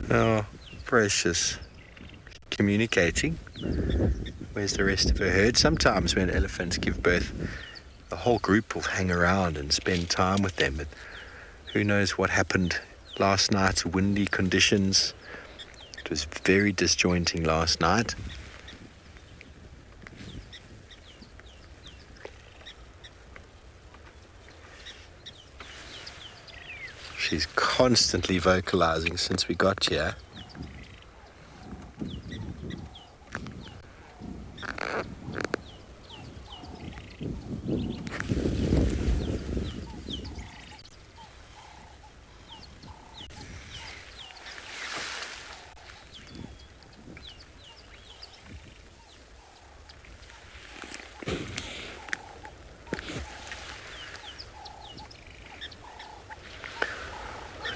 Oh, precious. communicating. Where's the rest of her herd? Sometimes when elephants give birth, the whole group will hang around and spend time with them, but who knows what happened last night. Windy conditions. It was very disjointing last night. She's constantly vocalizing since we got here.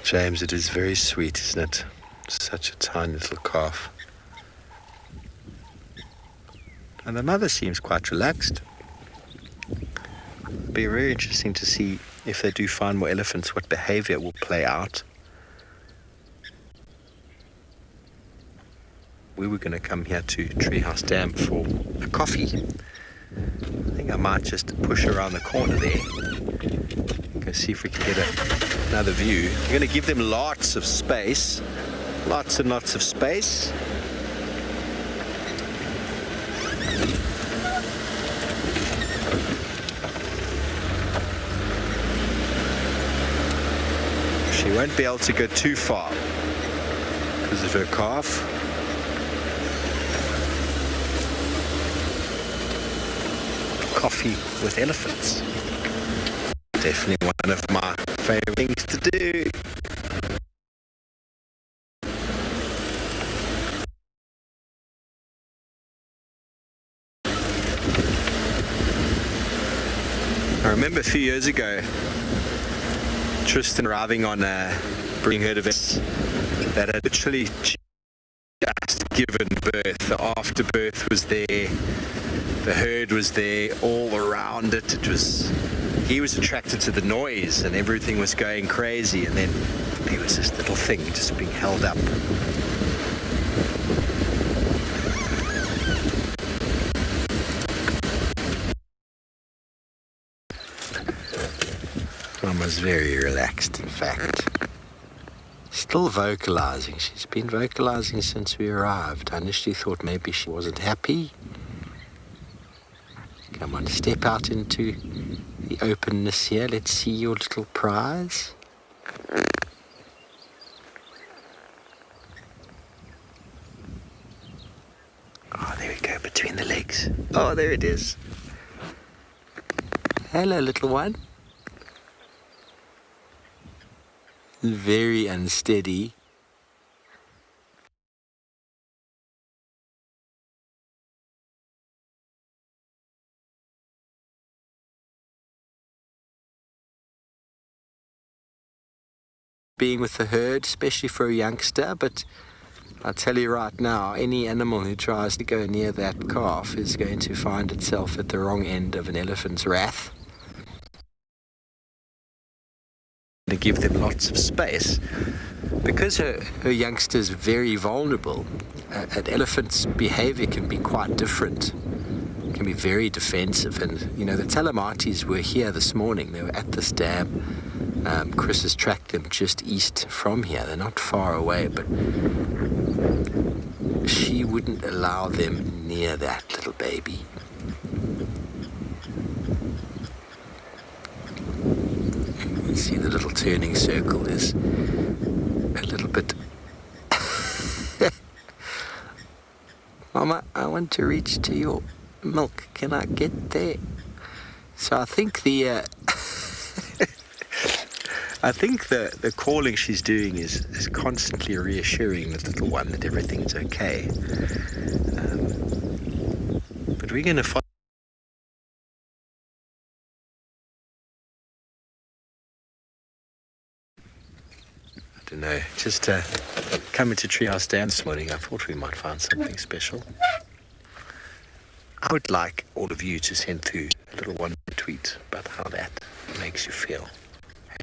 James, it is very sweet, isn't it? Such a tiny little calf. And the mother seems quite relaxed. It'll be very interesting to see if they do find more elephants, what behavior will play out. We were going to come here to Treehouse Dam for a coffee. I think I might just push around the corner there. Go see if we can get another view. We're going to give them lots of space. Lots and lots of space. She won't be able to go too far because of her calf. Coffee with elephants. Definitely one of my favorite things to do. I remember a few years ago, Tristan arriving on a breeding herd of elephants that had literally just given birth. The afterbirth was there, the herd was there, all around it. He was attracted to the noise and everything was going crazy, and then there was this little thing just being held up. Mum was very relaxed, in fact. Still vocalizing. She's been vocalizing since we arrived. I initially thought maybe she wasn't happy. Come on, step out into the openness here. Let's see your little prize. Oh, there we go, between the legs. Oh, there it is. Hello, little one. Very unsteady. Being with the herd, especially for a youngster, but I'll tell you right now, any animal who tries to go near that calf is going to find itself at the wrong end of an elephant's wrath. To give them lots of space. Because her youngster is very vulnerable, an elephant's behavior can be quite different. It can be very defensive. And, you know, the Talamatis were here this morning. They were at this dam. Chris has tracked them just east from here. They're not far away, but she wouldn't allow them near that little baby. You see the little turning circle is a little bit... Mama, I want to reach to your milk. Can I get there? So I think the the calling she's doing is constantly reassuring the little one that everything's okay. But we're going to follow. I don't know, just coming to Treehouse Dam this morning, I thought we might find something special. I would like all of you to send through a little one tweet about how that makes you feel.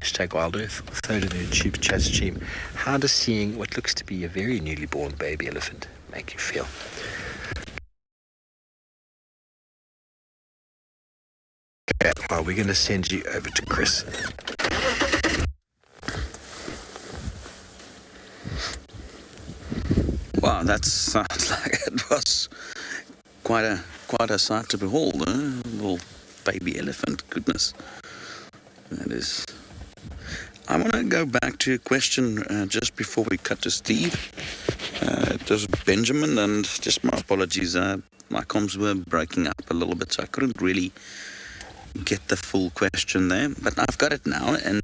#WildEarth, throw it in the tube chat stream. How does seeing what looks to be a very newly born baby elephant make you feel? Okay, well, we're going to send you over to Chris. Wow, that sounds like it was quite a sight to behold, eh? Little baby elephant, goodness. That is. I want to go back to a question just before we cut to Steve. It was Benjamin, and just my apologies, my comms were breaking up a little bit, so I couldn't really get the full question there, but I've got it now. And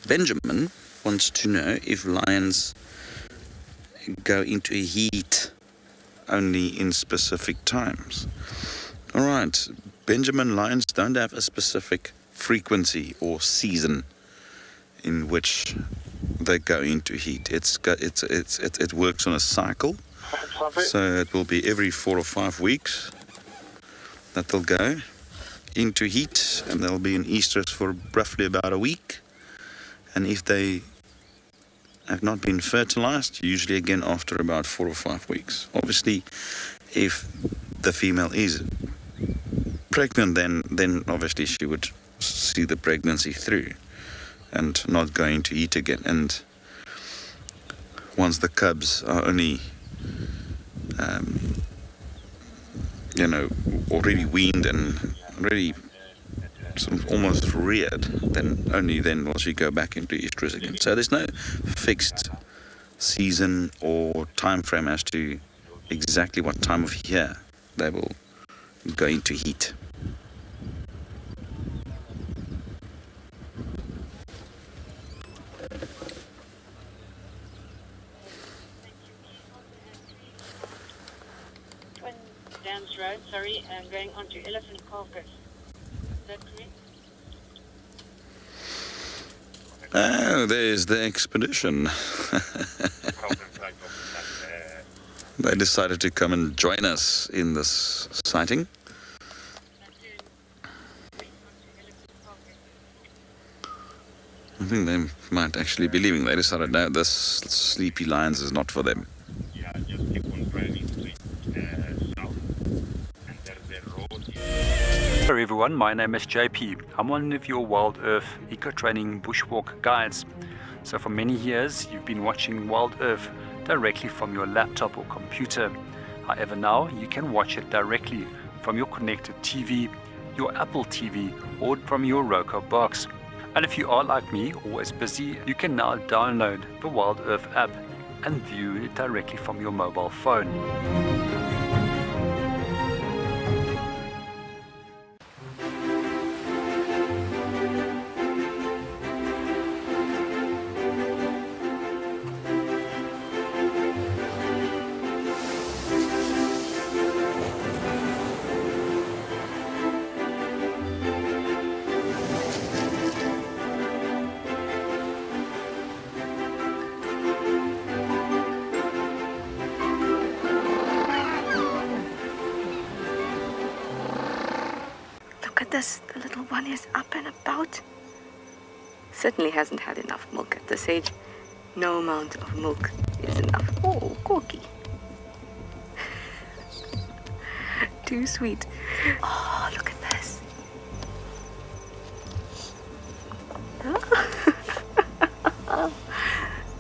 Benjamin wants to know if lions go into heat only in specific times. All right, Benjamin, lions don't have a specific frequency or season in which they go into heat. It works on a cycle, so it will be every 4 or 5 weeks that they'll go into heat, and they'll be in estrus for roughly about a week. And if they have not been fertilized, usually again after about 4 or 5 weeks. Obviously, if the female is pregnant, then obviously she would see the pregnancy through and not go into heat again. And once the cubs are only already weaned and already sort of almost reared, then only then will she go back into estrus again. So there's no fixed season or time frame as to exactly what time of year they will go into heat. Downs Road, sorry, I'm going on to Elephant Carcass. Is that correct? Oh, there's the expedition. They decided to come and join us in this sighting. I think they might actually be leaving. They decided, no, this sleepy lions is not for them. Yeah, just keep on driving straight south. And there's a road here. Hello everyone, my name is JP. I'm one of your WildEarth eco-training bushwalk guides. So for many years you've been watching WildEarth directly from your laptop or computer. However, now you can watch it directly from your connected TV, your Apple TV, or from your Roku box. And if you are like me, always busy, you can now download the WildEarth app and view it directly from your mobile phone. The little one is up and about. Certainly hasn't had enough milk at this age. No amount of milk is enough. Oh, Corky. Too sweet. Oh, look at this.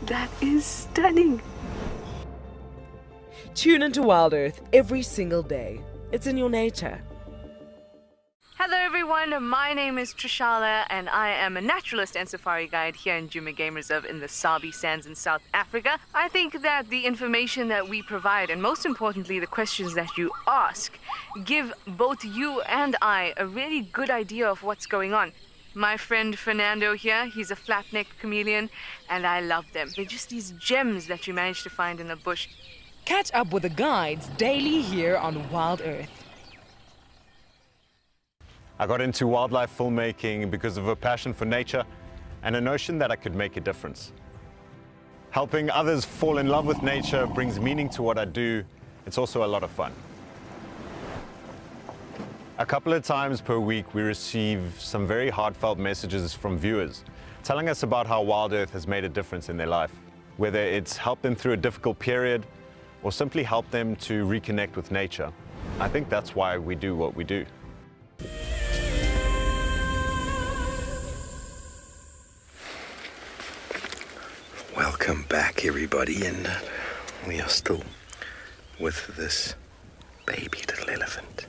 That is stunning. Tune into WildEarth every single day. It's in your nature. Hello everyone, my name is Trishala and I am a naturalist and safari guide here in Djuma Game Reserve in the Sabi Sands in South Africa. I think that the information that we provide, and most importantly the questions that you ask, give both you and I a really good idea of what's going on. My friend Fernando here, he's a flat-necked chameleon and I love them. They're just these gems that you manage to find in the bush. Catch up with the guides daily here on WildEarth. I got into wildlife filmmaking because of a passion for nature and a notion that I could make a difference. Helping others fall in love with nature brings meaning to what I do. It's also a lot of fun. A couple of times per week we receive some very heartfelt messages from viewers telling us about how WildEarth has made a difference in their life. Whether it's helped them through a difficult period, or simply help them to reconnect with nature. I think that's why we do what we do. Welcome back, everybody, and we are still with this baby little elephant.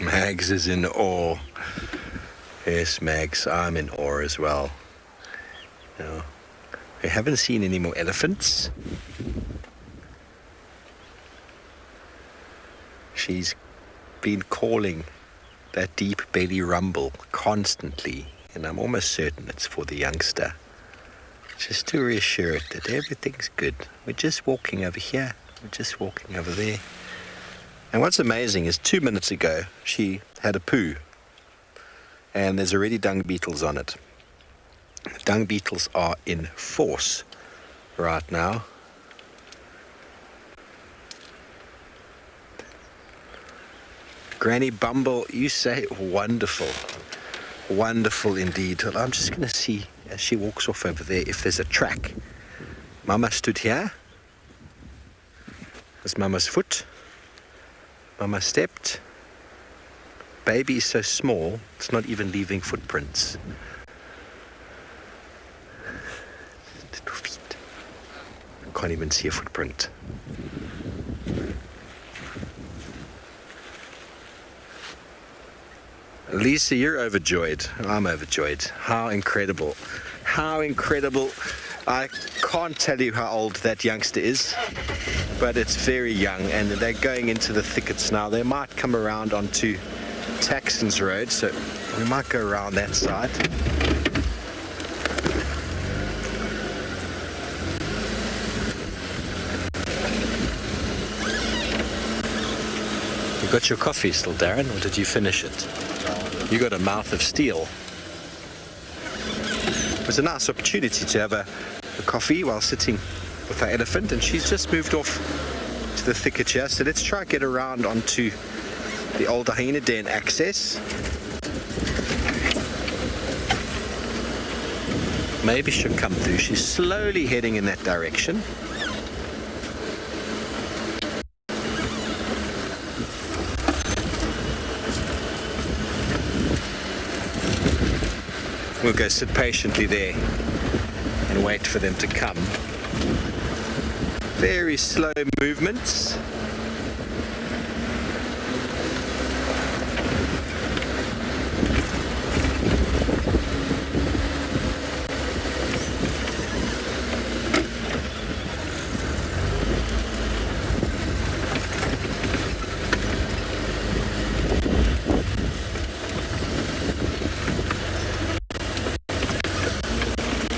Mags is in awe. Yes, Mags, I'm in awe as well. You know, I haven't seen any more elephants. She's been calling that deep belly rumble constantly, and I'm almost certain it's for the youngster. Just to reassure it that everything's good. We're just walking over here, we're just walking over there. And what's amazing is 2 minutes ago, she had a poo, and there's already dung beetles on it. The dung beetles are in force right now. Granny Bumble, you say wonderful. Wonderful indeed. Well, I'm just going to see as she walks off over there if there's a track. Mama stood here. There's Mama's foot. Mama stepped. Baby is so small, it's not even leaving footprints. Little feet. Can't even see a footprint. Lisa, you're overjoyed. I'm overjoyed. How incredible. How incredible. I can't tell you how old that youngster is, but it's very young, and they're going into the thickets now. They might come around onto Taxon's Road, so we might go around that side. You got your coffee still, Darren, or did you finish it? You got a mouth of steel. It was a nice opportunity to have a coffee while sitting with our elephant, and she's just moved off to the thicket here. So let's try and get around onto the old hyena den access. Maybe she'll come through. She's slowly heading in that direction. We'll go sit patiently there and wait for them to come. Very slow movements.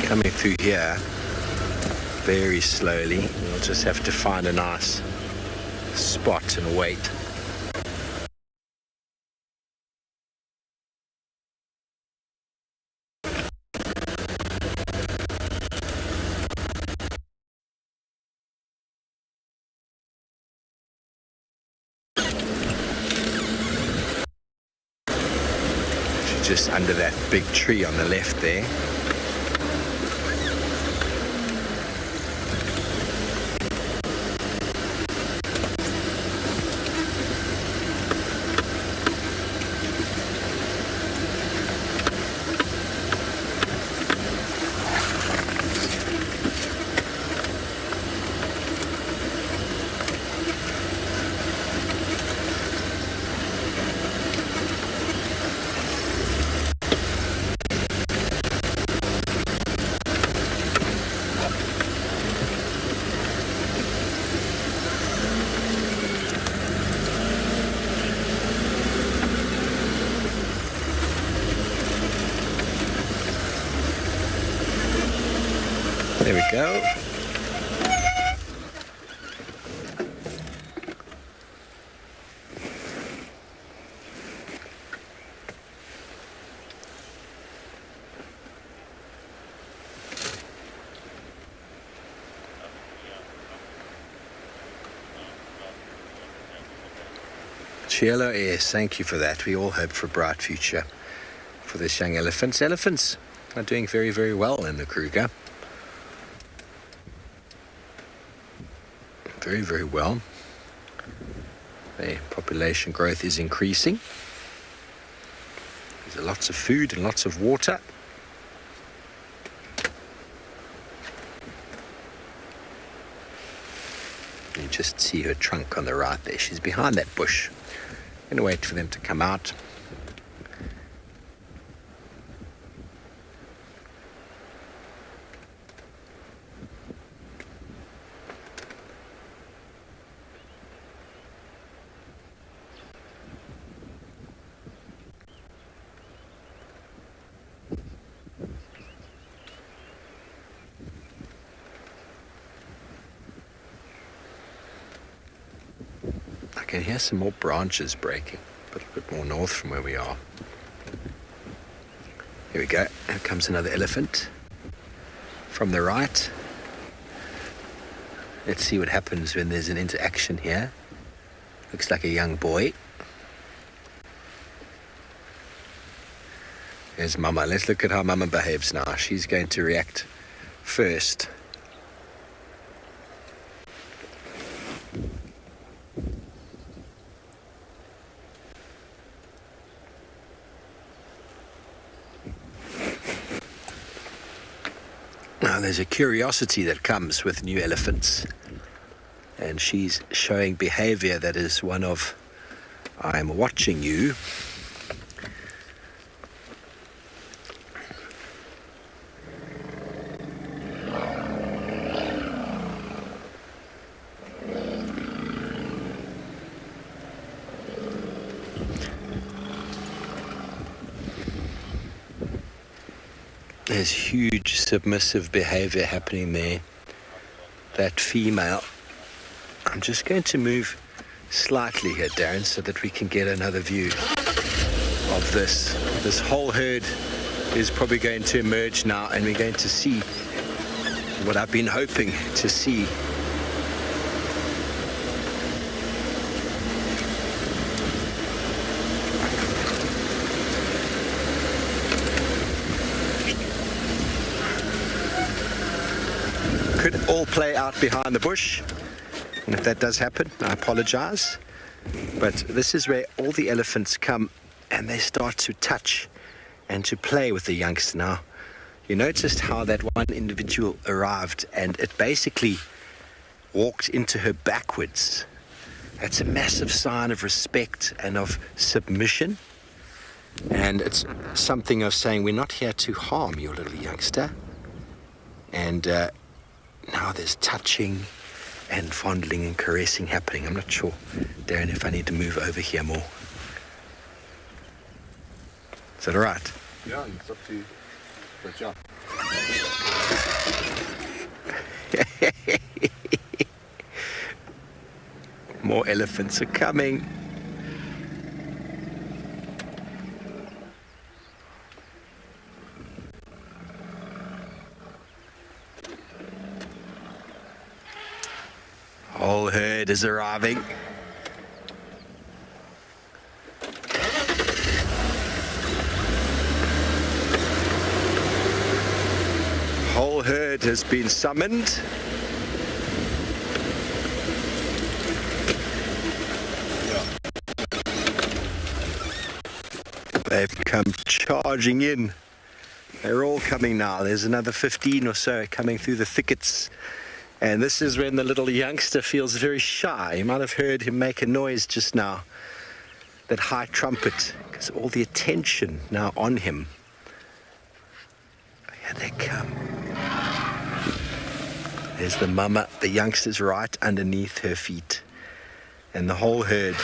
Coming through here very slowly. We'll just have to find a nice spot and wait. She's just under that big tree on the left there. There we go. Cielo, yes, thank you for that. We all hope for a bright future for this young elephant. Elephants are doing very, very well in the Kruger. Very, very well. The population growth is increasing. There's lots of food and lots of water. You just see her trunk on the right there. She's behind that bush. I'm going to wait for them to come out. I can hear some more branches breaking, but a bit more north from where we are. Here we go. Here comes another elephant from the right. Let's see what happens when there's an interaction here. Looks like a young boy. There's Mama. Let's look at how Mama behaves now. She's going to react first. Now there's a curiosity that comes with new elephants, and she's showing behavior that is one of, I'm watching you. There's huge submissive behavior happening there. That female. I'm just going to move slightly here, Darren, so that we can get another view of this. This whole herd is probably going to emerge now, and we're going to see what I've been hoping to see. Could all play out behind the bush, and if that does happen, I apologize, but this is where all the elephants come and they start to touch and to play with the youngster. Now you noticed how that one individual arrived and it basically walked into her backwards. That's a massive sign of respect and of submission, and it's something of saying we're not here to harm your little youngster. And now there's touching and fondling and caressing happening. I'm not sure, Darren, if I need to move over here more. Is that all right? Yeah, it's up to you. Good job. More elephants are coming. Whole herd is arriving. Whole herd has been summoned. They've come charging in. They're all coming now. There's another 15 or so coming through the thickets. And this is when the little youngster feels very shy. You might have heard him make a noise just now, that high trumpet, because all the attention now on him. Here they come. There's the mama, the youngster's right underneath her feet, and the whole herd.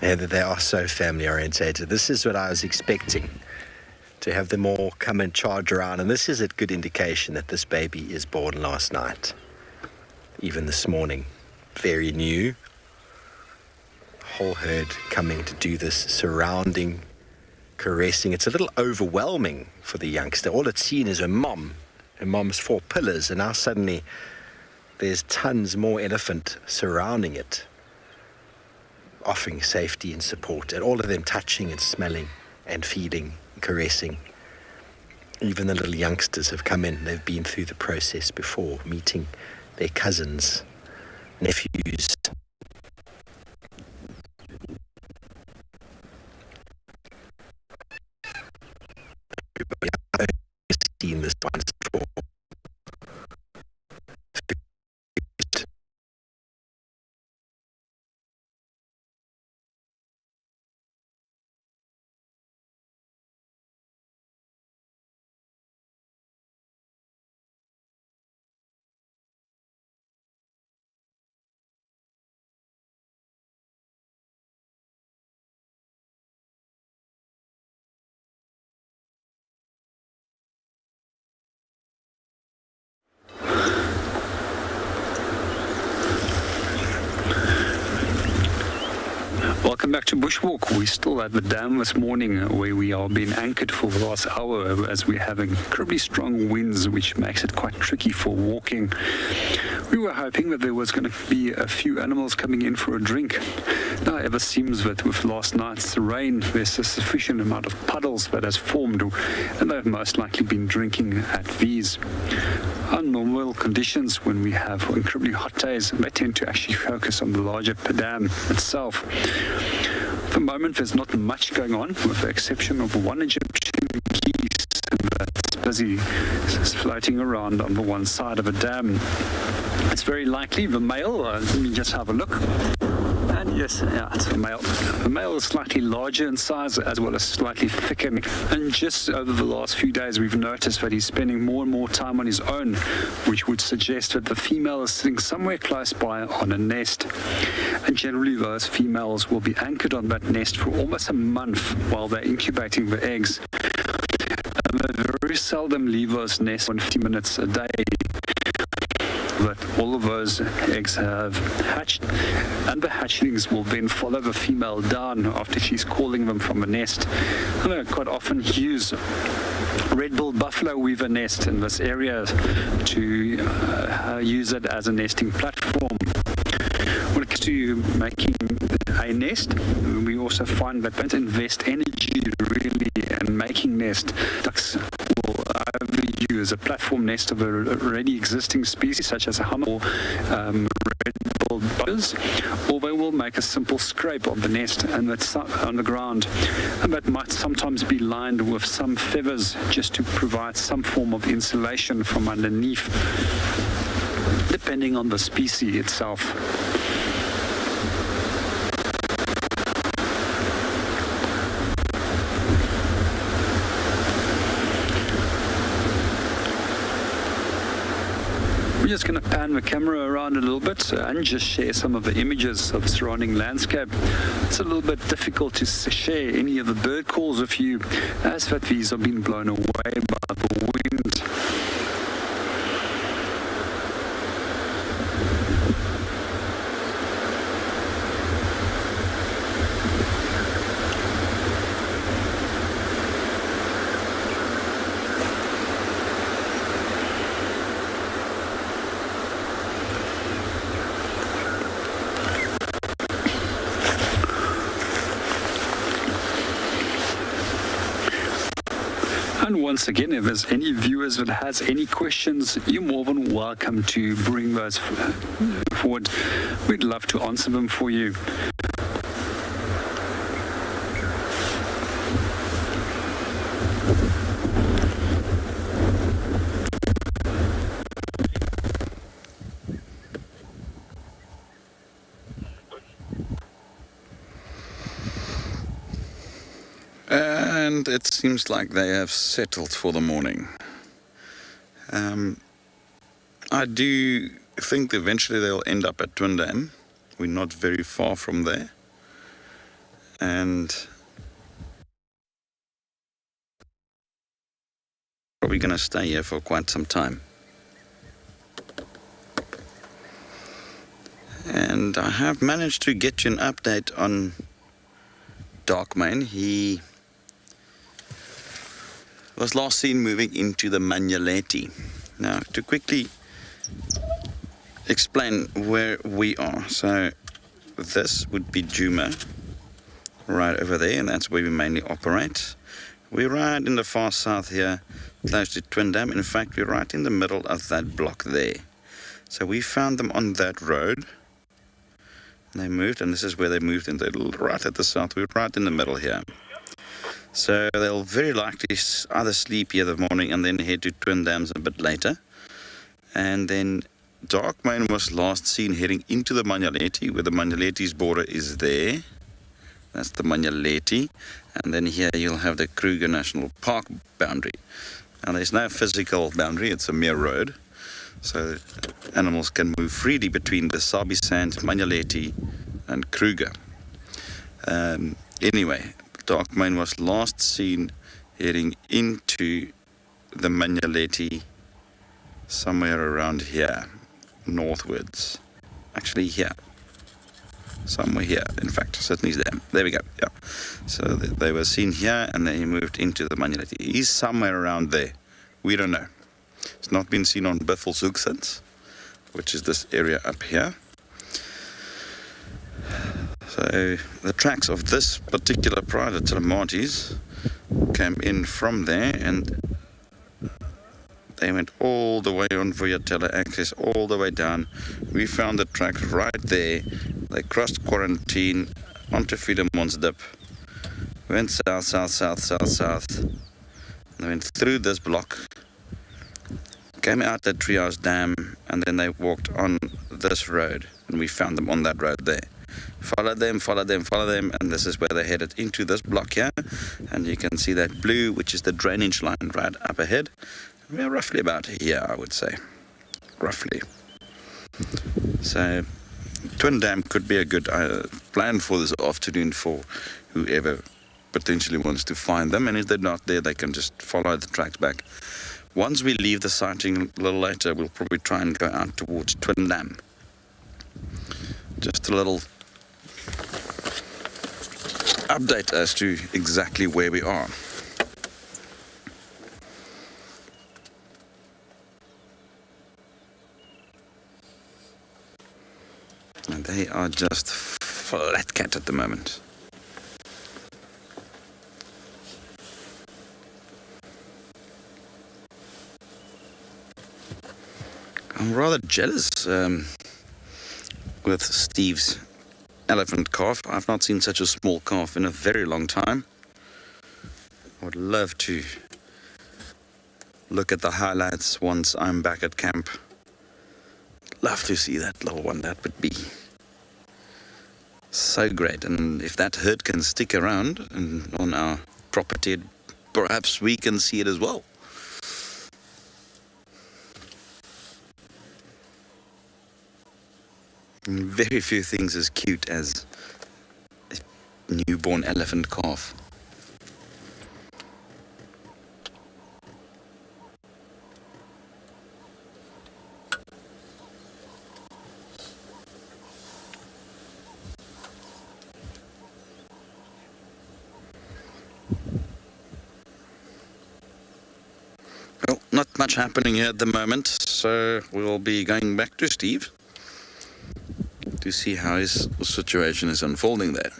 and that they are so family orientated. This is what I was expecting, to have them all come and charge around, and this is a good indication that this baby is born last night, even this morning. Very new. Whole herd coming to do this, surrounding, caressing. It's a little overwhelming for the youngster. All it's seen is her mom's 4 pillars, and now suddenly there's tons more elephant surrounding it, offering safety and support, and all of them touching and smelling and feeding, caressing. Even the little youngsters have come in. They've been through the process before, meeting their cousins, nephews. I've seen this once before. Welcome back to Bushwalk. We're still at the dam this morning where we are being anchored for the last hour as we're having incredibly strong winds, which makes it quite tricky for walking. We were hoping that there was going to be a few animals coming in for a drink. Now, it ever seems that with last night's rain, there's a sufficient amount of puddles that has formed, and they've most likely been drinking at these. Normal conditions, when we have incredibly hot days, they tend to actually focus on the larger dam itself. At the moment, there's not much going on, with the exception of one Egyptian geese that's busy floating around on the one side of a dam. It's very likely the male. Let me just have a look. And yes, yeah, it's the male. The male is slightly larger in size as well as slightly thicker. And just over the last few days, we've noticed that he's spending more and more time on his own, which would suggest that the female is sitting somewhere close by on a nest. And generally, those females will be anchored on that nest for almost a month while they're incubating the eggs. And they very seldom leave those nests 50 minutes a day. But all of those eggs have hatched, and the hatchlings will then follow the female down after she's calling them from the nest. And they quite often use red-billed buffalo weaver nest in this area to use it as a nesting platform. When it comes to making a nest, we also find that don't invest energy really in making nest. Ducks will either use a platform nest of an already existing species such as a hummer or red-billed buffaloes, or they will make a simple scrape of the nest and that's on the ground, and that might sometimes be lined with some feathers just to provide some form of insulation from underneath, depending on the species itself. We're just going to pan the camera around a little bit and just share some of the images of the surrounding landscape. It's a little bit difficult to share any of the bird calls with you, as that these are being blown away by the wind. And once again, if there's any viewers that has any questions, you're more than welcome to bring those forward. We'd love to answer them for you. And it seems like they have settled for the morning. I do think eventually they'll end up at Twin Dam. We're not very far from there. and probably going to stay here for quite some time. And I have managed to get you an update on Darkmane. He was last seen moving into the Manyaleti. Now, to quickly explain where we are. So, this would be Djuma, right over there, and that's where we mainly operate. We're right in the far south here, close to Twin Dam. In fact, we're right in the middle of that block there. So we found them on that road. They moved, and this is where they moved in, right at the south. We're right in the middle here. So they'll very likely either sleep here the morning and then head to Twin Dams a bit later. And then Darkmane was last seen heading into the Manyaleti, where the Manyaleti's border is there. That's the Manyaleti. And then here you'll have the Kruger National Park boundary. Now there's no physical boundary, it's a mere road. So animals can move freely between the Sabi Sand, Manyaleti and Kruger. Anyway, Darkmane was last seen heading into the Manyaleti somewhere around here, northwards. Actually here. Somewhere here, in fact, certainly there. There we go, yeah. So they were seen here and then he moved into the Manyaleti. He's somewhere around there. We don't know. It's not been seen on Buffelshoek since, which is this area up here. So the tracks of this particular private Telematis came in from there, and they went all the way on Vuyatela access, all the way down. We found the tracks right there. They crossed quarantine onto Filemon's Dip, went south, south, south, south, south. They went through this block, came out at Treehouse Dam, and then they walked on this road, and we found them on that road there. Followed them, followed them, followed them, and this is where they headed into this block here. And you can see that blue, which is the drainage line right up ahead. We're roughly about here, I would say. Roughly. So, Twin Dam could be a good plan for this afternoon for whoever potentially wants to find them. And if they're not there, they can just follow the tracks back. Once we leave the sighting a little later, we'll probably try and go out towards Twin Dam. Just a little update as to exactly where we are. And they are just flat cat at the moment. I'm rather jealous with Steve's elephant calf. I've not seen such a small calf in a very long time. I would love to look at the highlights once I'm back at camp. Love to see that little one. That would be so great. And if that herd can stick around and on our property, perhaps we can see it as well. Very few things as cute as a newborn elephant calf. Well, not much happening here at the moment, so we'll be going back to Steve to see how his situation is unfolding there.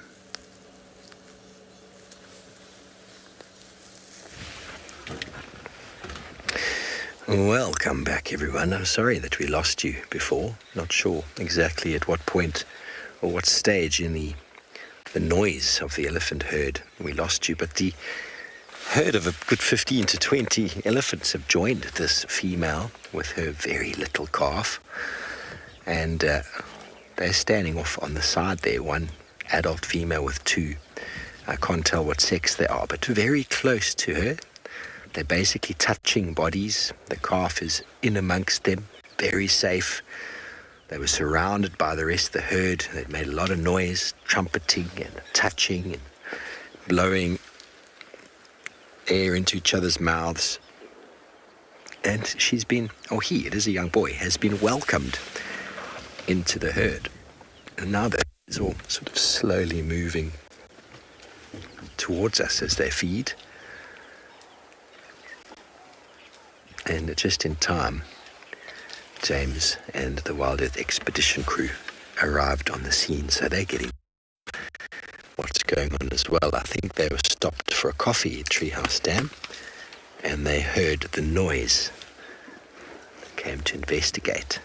Welcome back, everyone. I'm sorry that we lost you before. Not sure exactly at what point or what stage in the noise of the elephant herd we lost you, but the herd of a good 15 to 20 elephants have joined this female with her very little calf, and they're standing off on the side there, one adult female with two. I can't tell what sex they are, but very close to her. They're basically touching bodies. The calf is in amongst them, very safe. They were surrounded by the rest of the herd. They'd made a lot of noise, trumpeting and touching and blowing air into each other's mouths. And she's been, or he, it is a young boy, has been welcomed into the herd. And now the herd is all sort of slowly moving towards us as they feed. And just in time, James and the WildEarth expedition crew arrived on the scene, so they're getting what's going on as well. I think they were stopped for a coffee at Treehouse Dam, and they heard the noise. They came to investigate.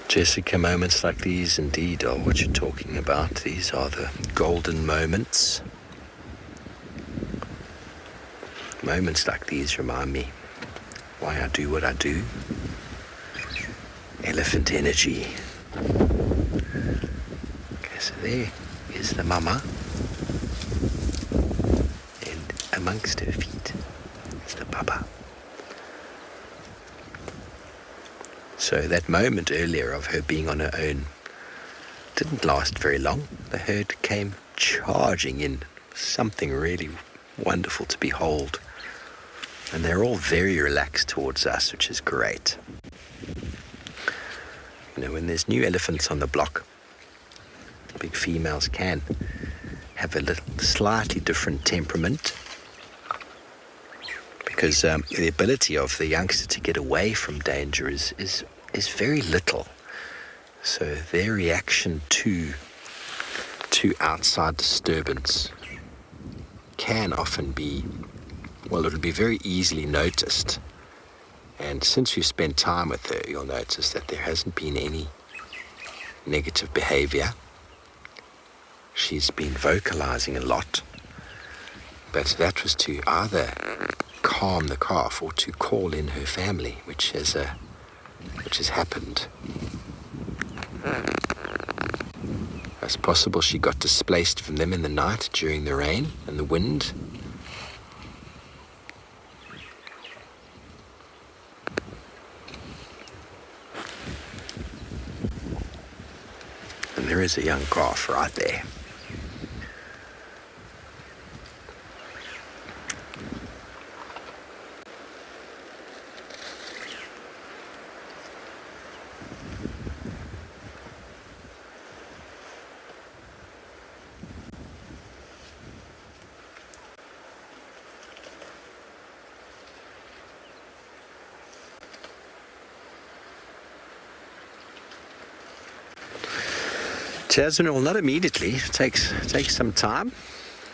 Jessica, moments like these indeed are what you're talking about. These are the golden moments. Moments like these remind me why I do what I do. Elephant energy. Okay, so there is the mama. And amongst her feet is the papa. So that moment earlier of her being on her own didn't last very long. The herd came charging in, something really wonderful to behold. And they're all very relaxed towards us, which is great. You know, when there's new elephants on the block, big females can have a little slightly different temperament. Because the ability of the youngster to get away from danger is very little. So their reaction to outside disturbance can often be, well, it'll be very easily noticed. And since you spend time with her, you'll notice that there hasn't been any negative behavior. She's been vocalizing a lot, but that was to either calm the calf or to call in her family, which has happened. It's possible she got displaced from them in the night during the rain and the wind. And there is a young calf right there. Jasmine, well, not immediately. It takes some time.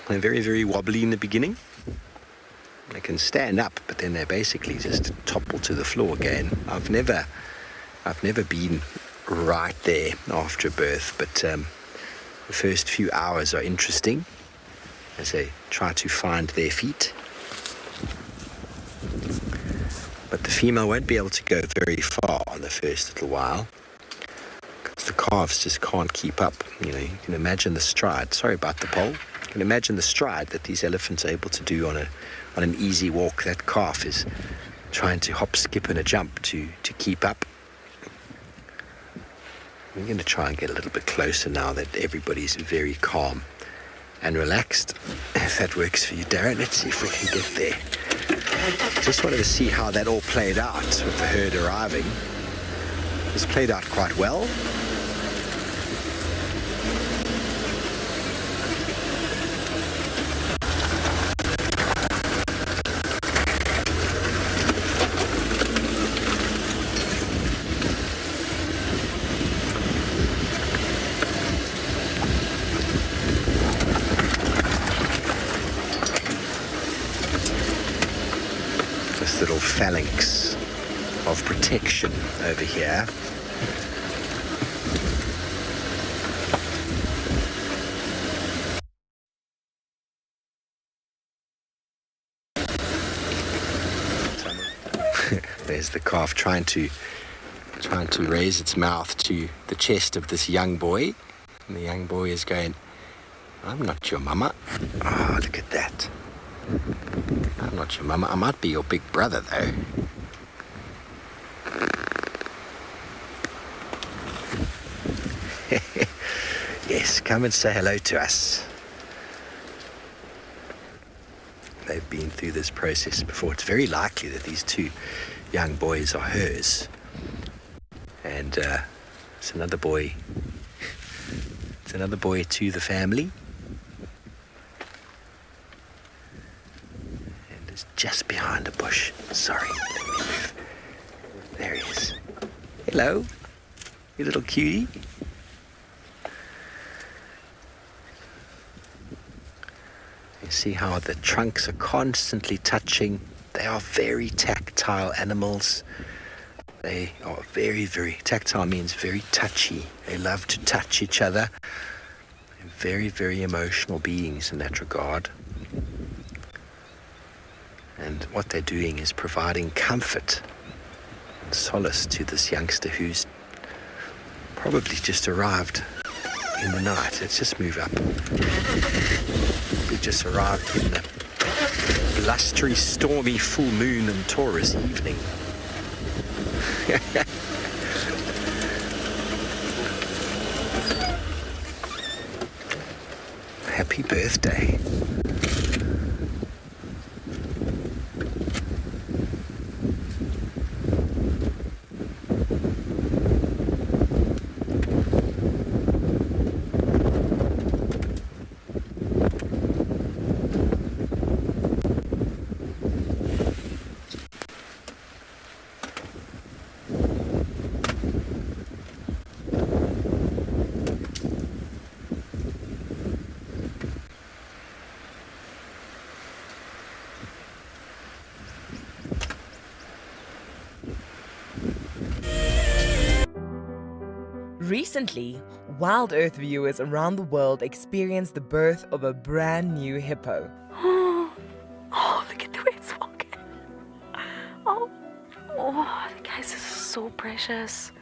They're very, very wobbly in the beginning. They can stand up, but then they basically just topple to the floor again. I've never been right there after birth, but the first few hours are interesting as they try to find their feet. But the female won't be able to go very far on the first little while. The calves just can't keep up. You know, you can imagine the stride. Sorry about the pole. You can imagine the stride that these elephants are able to do on an easy walk. That calf is trying to hop, skip, and a jump to keep up. I'm going to try and get a little bit closer now that everybody's very calm and relaxed. If that works for you, Darren, let's see if we can get there. Just wanted to see how that all played out with the herd arriving. It's played out quite well. Little phalanx of protection over here. There's the calf trying to raise its mouth to the chest of this young boy. And the young boy is going, I'm not your mama. Oh, look at that. I'm not your mama. I might be your big brother, though. Yes, come and say hello to us. They've been through this process before. It's very likely that these two young boys are hers. And it's another boy. It's another boy to the family. And it's just behind a bush. Sorry, let me move. There he is. Hello, you little cutie. You see how the trunks are constantly touching. They are very tactile animals. They are very, very tactile, means very touchy. They love to touch each other. They're very, very emotional beings in that regard. And what they're doing is providing comfort and solace to this youngster who's probably just arrived in the night. Let's just move up. We just arrived in the blustery, stormy, full moon and Taurus evening. Happy birthday. Recently, WildEarth viewers around the world experienced the birth of a brand new hippo. Oh, look at the way it's walking. Oh, the guys, this is so precious.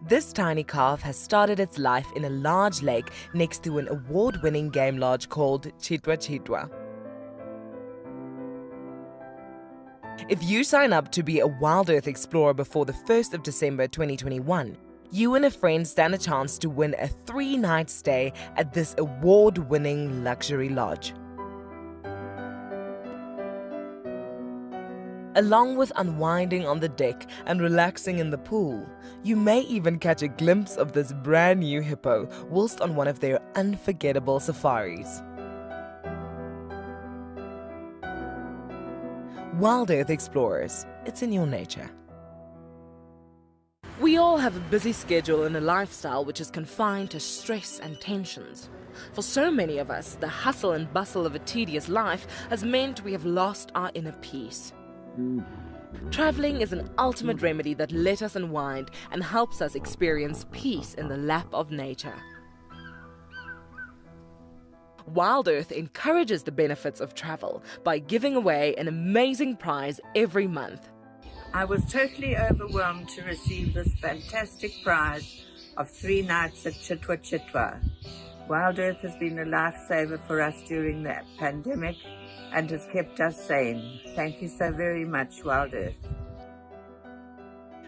This tiny calf has started its life in a large lake next to an award-winning game lodge called Djuma. If you sign up to be a WildEarth Explorer before the 1st of December 2021, you and a friend stand a chance to win a 3-night stay at this award-winning luxury lodge. Along with unwinding on the deck and relaxing in the pool, you may even catch a glimpse of this brand new hippo whilst on one of their unforgettable safaris. WildEarth Explorers, it's in your nature. We all have a busy schedule and a lifestyle which is confined to stress and tensions. For so many of us, the hustle and bustle of a tedious life has meant we have lost our inner peace. Traveling is an ultimate remedy that lets us unwind and helps us experience peace in the lap of nature. WildEarth encourages the benefits of travel by giving away an amazing prize every month. I was totally overwhelmed to receive this fantastic prize of 3 nights at Djuma. WildEarth has been a lifesaver for us during the pandemic and has kept us sane. Thank you so very much, WildEarth.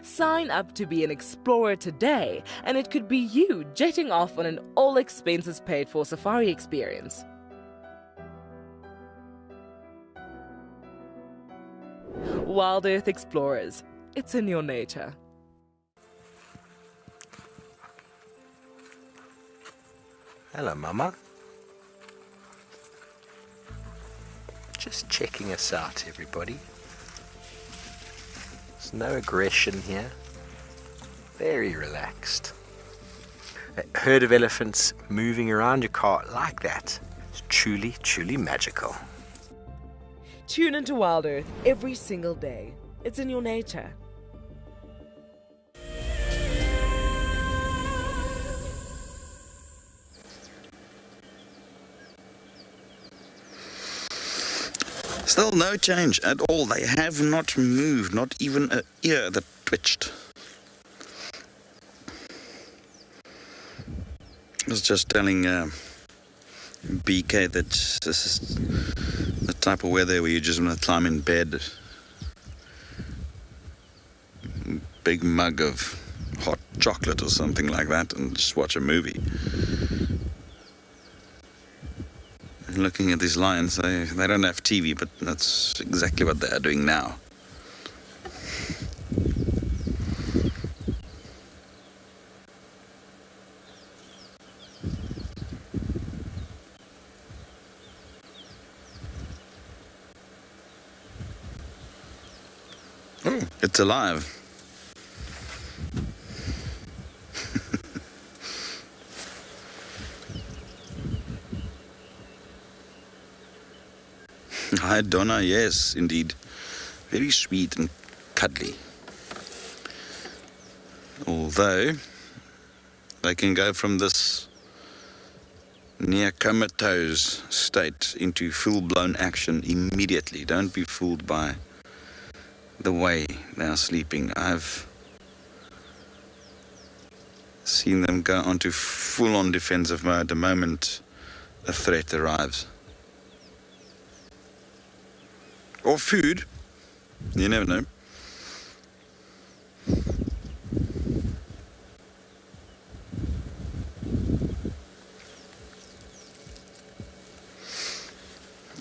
Sign up to be an explorer today, and it could be you jetting off on an all-expenses-paid-for safari experience. WildEarth Explorers, it's in your nature. Hello, Mama. Just checking us out, everybody. There's no aggression here. Very relaxed. A herd of elephants moving around your car like that is truly, truly magical. Tune into WildEarth every single day. It's in your nature. Still no change at all. They have not moved, not even an ear that twitched. I was just telling BK that this is the type of weather where you just want to climb in bed, big mug of hot chocolate or something like that, and just watch a movie. And looking at these lions, they don't have TV, but that's exactly what they are doing now. Oh, it's alive. Hi, Donna. Yes, indeed. Very sweet and cuddly. Although, they can go from this near comatose state into full-blown action immediately. Don't be fooled by the way they are sleeping. I've seen them go onto full-on defensive mode the moment a threat arrives. Or food. You never know.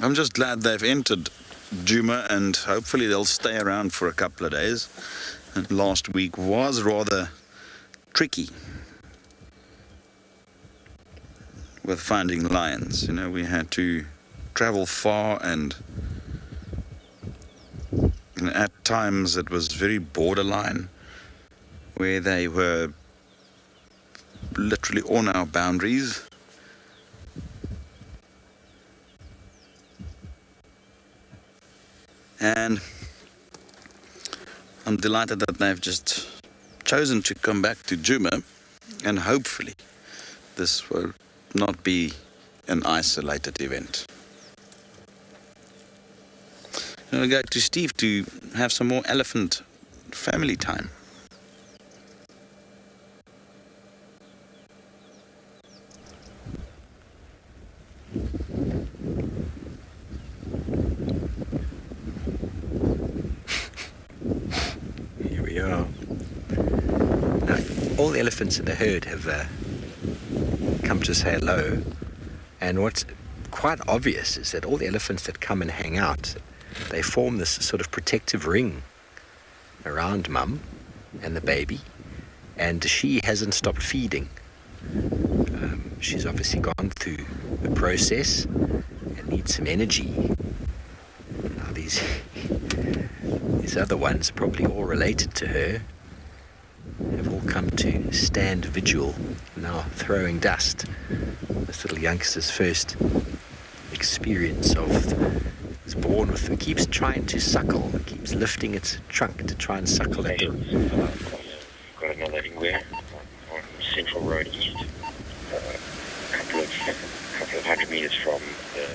I'm just glad they've entered Djuma, and hopefully they'll stay around for a couple of days. And last week was rather tricky with finding lions. You know, we had to travel far, and at times it was very borderline, where they were literally on our boundaries. And I'm delighted that they've just chosen to come back to Djuma, and hopefully this will not be an isolated event. I'm going to go to Steve to have some more elephant family time. Here we are. Now, all the elephants in the herd have come to say hello, and what's quite obvious is that all the elephants that come and hang out, they form this sort of protective ring around Mum and the baby, and she hasn't stopped feeding. She's obviously gone through the process and needs some energy. Now these other ones, probably all related to her, have all come to stand vigil, now throwing dust. This little youngster's first experience of is born with, it keeps trying to suckle, it keeps lifting its trunk to try and suckle at the... Got another ringware on Central Road East, a couple of hundred meters from the...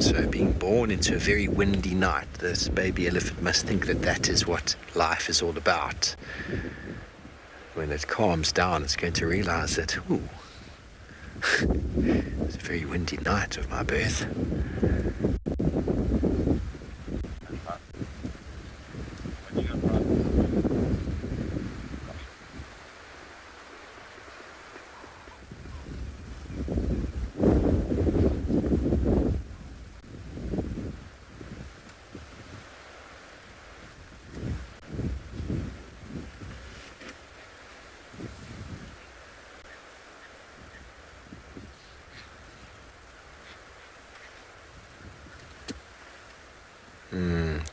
So being born into a very windy night, this baby elephant must think that that is what life is all about. When it calms down, it's going to realize that, ooh, it's a very windy night of my birth.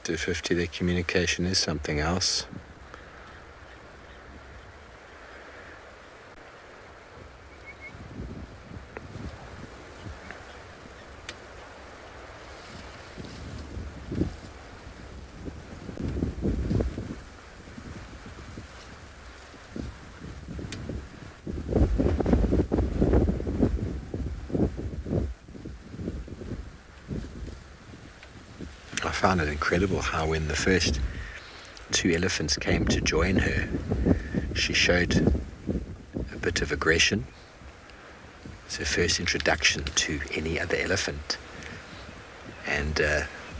To 50, their communication is something else. found it incredible how when the first 2 elephants came to join her, she showed a bit of aggression. It's her first introduction to any other elephant. And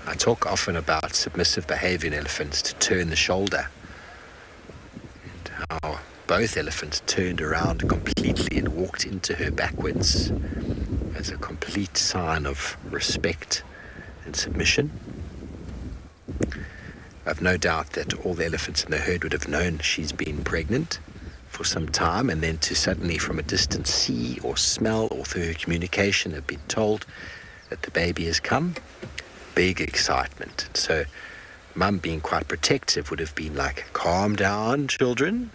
I talk often about submissive behavior in elephants, to turn the shoulder, and how both elephants turned around completely and walked into her backwards as a complete sign of respect and submission. I've no doubt that all the elephants in the herd would have known she's been pregnant for some time, and then to suddenly from a distance see or smell or through her communication have been told that the baby has come. Big excitement. So Mum, being quite protective, would have been like, calm down, children.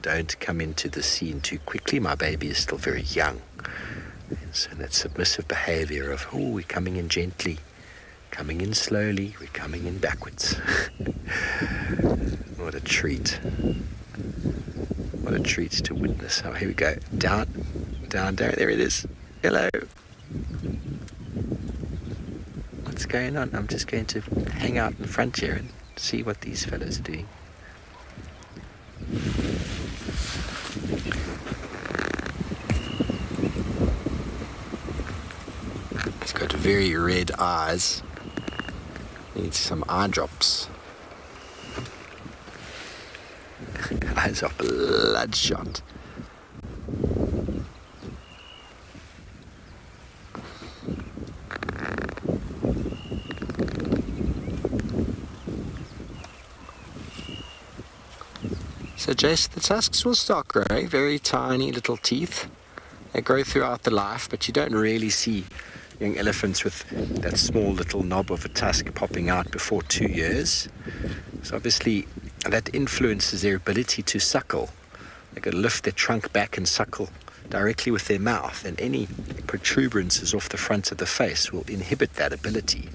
Don't come into the scene too quickly. My baby is still very young. And so that submissive behavior of, oh, we're coming in gently, coming in slowly, we're coming in backwards. What a treat. What a treat to witness. Oh, here we go. Down, down, down. There it is. Hello. What's going on? I'm just going to hang out in front here and see what these fellows are doing. He's got very red eyes. Needs some eye drops. Eyes are bloodshot. So Jace, the tusks will start growing, very tiny little teeth. They grow throughout the life, but you don't really see young elephants with that small little knob of a tusk popping out before 2 years. So obviously that influences their ability to suckle. They've got to lift their trunk back and suckle directly with their mouth, and any protuberances off the front of the face will inhibit that ability.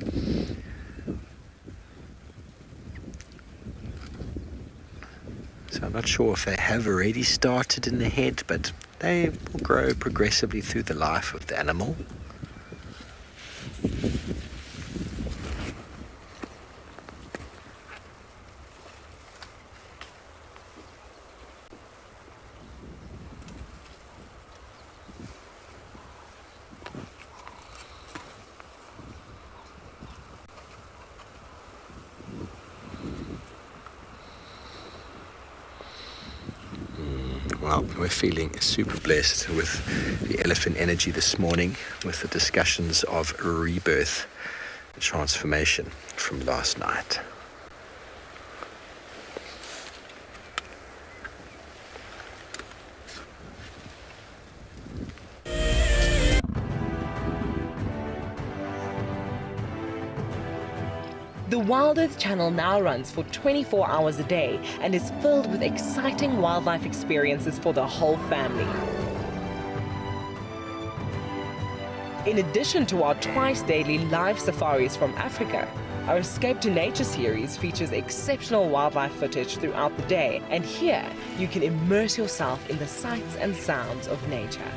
So I'm not sure if they have already started in the head, but they will grow progressively through the life of the animal. Well, we're feeling super blessed with the elephant energy this morning, with the discussions of rebirth, transformation from last night. The WildEarth Channel now runs for 24 hours a day and is filled with exciting wildlife experiences for the whole family. In addition to our twice-daily live safaris from Africa, our Escape to Nature series features exceptional wildlife footage throughout the day, and here you can immerse yourself in the sights and sounds of nature.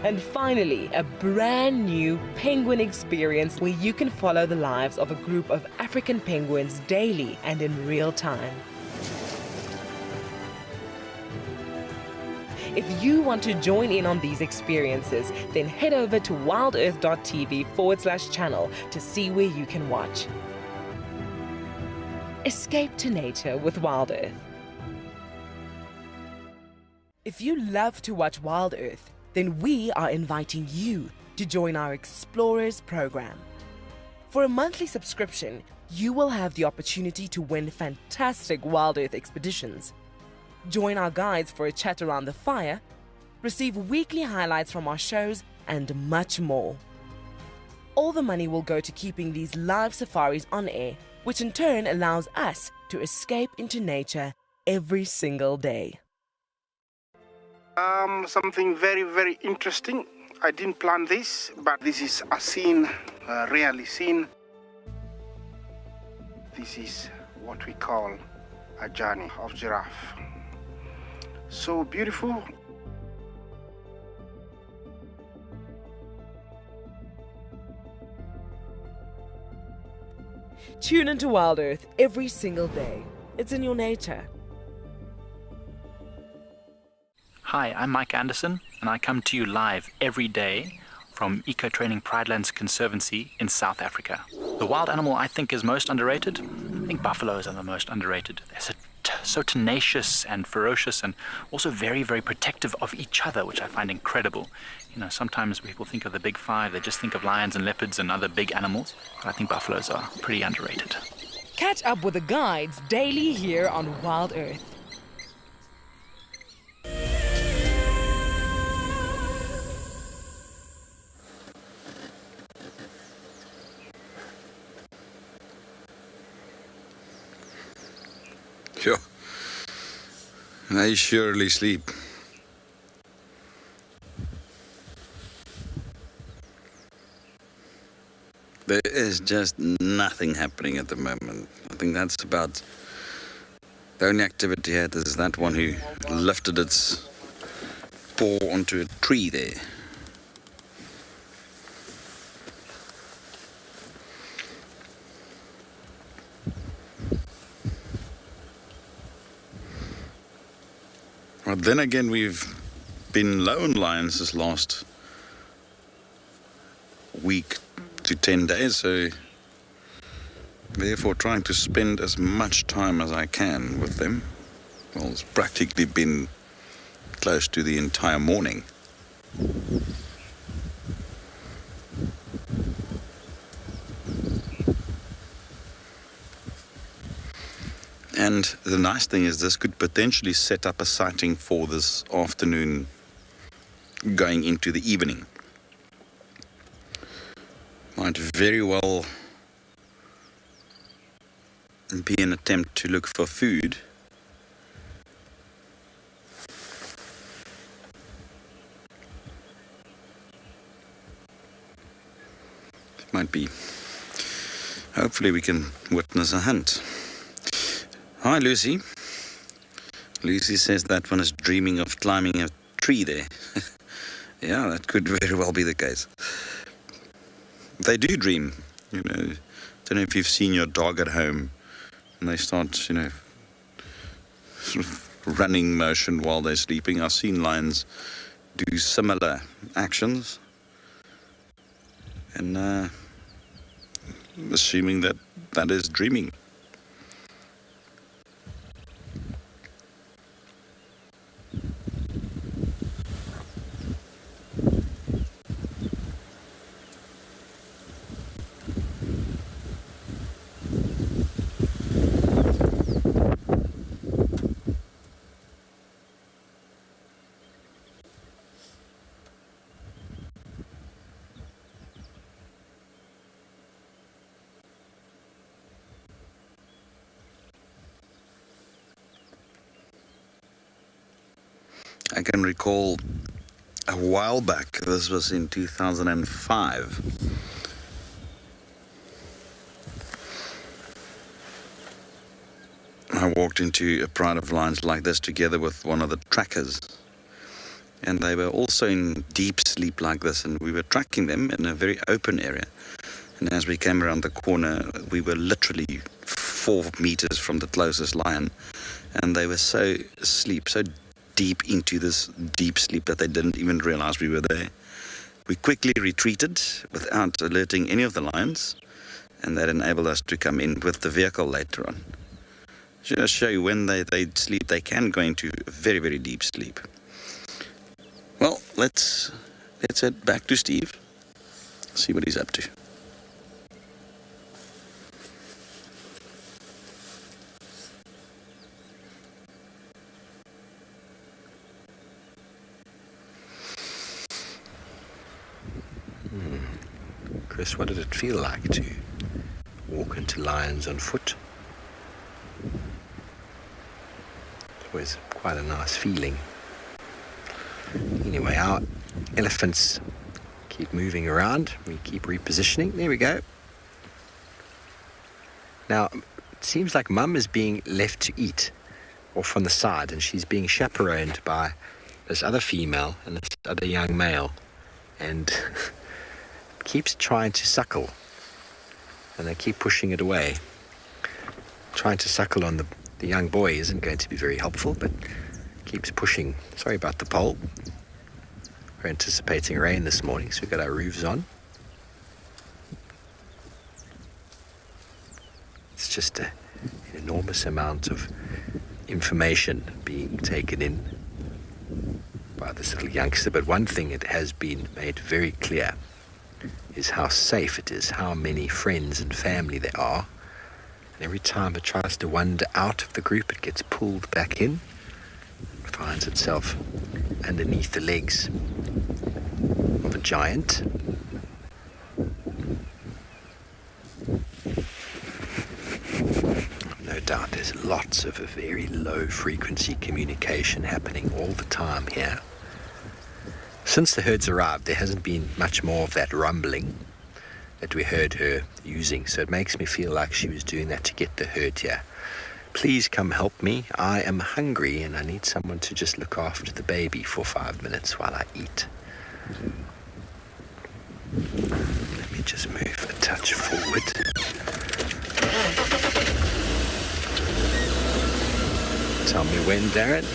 And finally, a brand new penguin experience where you can follow the lives of a group of African penguins daily and in real time. If you want to join in on these experiences, then head over to wildearth.tv/channel to see where you can watch. Escape to nature with WildEarth. If you love to watch WildEarth, then we are inviting you to join our Explorers program. For a monthly subscription, you will have the opportunity to win fantastic WildEarth expeditions, join our guides for a chat around the fire, receive weekly highlights from our shows, and much more. All the money will go to keeping these live safaris on air, which in turn allows us to escape into nature every single day. Something very, very interesting. I didn't plan this, but this is a scene rarely seen. This is what we call a journey of giraffe. So beautiful. Tune into Wild Earth every single day. It's in your nature. Hi, I'm Mike Anderson, and I come to you live every day from Eco Training Pridelands Conservancy in South Africa. The wild animal I think is most underrated. I think buffaloes are the most underrated. They're so tenacious and ferocious, and also very, very protective of each other, which I find incredible. You know, sometimes people think of the big five, they just think of lions and leopards and other big animals, but I think buffaloes are pretty underrated. Catch up with the guides daily here on Wild Earth. Sure. They surely sleep. There is just nothing happening at the moment. I think that's about the only activity here is that one who lifted its paw onto a tree there. But then again, we've been low on lions this last week to 10 days, so therefore trying to spend as much time as I can with them. Well, it's practically been close to the entire morning. And the nice thing is this could potentially set up a sighting for this afternoon going into the evening. Might very well be an attempt to look for food. It might be. Hopefully we can witness a hunt. Hi, Lucy. Lucy says that one is dreaming of climbing a tree there. Yeah, that could very well be the case. They do dream, you know. Don't know if you've seen your dog at home and they start, you know, sort of running motion while they're sleeping. I've seen lions do similar actions. And assuming that that is dreaming. I can recall a while back, this was in 2005, I walked into a pride of lions like this together with one of the trackers, and they were also in deep sleep like this, and we were tracking them in a very open area, and as we came around the corner we were literally 4 meters from the closest lion, and they were so asleep, so deep into this deep sleep that they didn't even realize we were there. We quickly retreated without alerting any of the lions, and that enabled us to come in with the vehicle later on. Just show you when they sleep, they can go into a very, very deep sleep. Well, let's head back to Steve, see what he's up to. Chris, what did it feel like to walk into lions on foot? It's always quite a nice feeling. Anyway, our elephants keep moving around. We keep repositioning. There we go. Now, it seems like Mum is being left to eat off on the side, and she's being chaperoned by this other female and this other young male, and keeps trying to suckle and they keep pushing it away. Trying to suckle on the young boy isn't going to be very helpful, but keeps pushing. Sorry about the pole. We're anticipating rain this morning, so we've got our roofs on. It's just an enormous amount of information being taken in by this little youngster. But one thing it has been made very clear is how safe it is, how many friends and family there are. And every time it tries to wander out of the group, it gets pulled back in, finds itself underneath the legs of a giant. No doubt there's lots of very low frequency communication happening all the time here. Since the herds arrived, there hasn't been much more of that rumbling that we heard her using, so it makes me feel like she was doing that to get the herd here. Please come help me. I am hungry and I need someone to just look after the baby for 5 minutes while I eat. Let me just move a touch forward. Tell me when, Darren.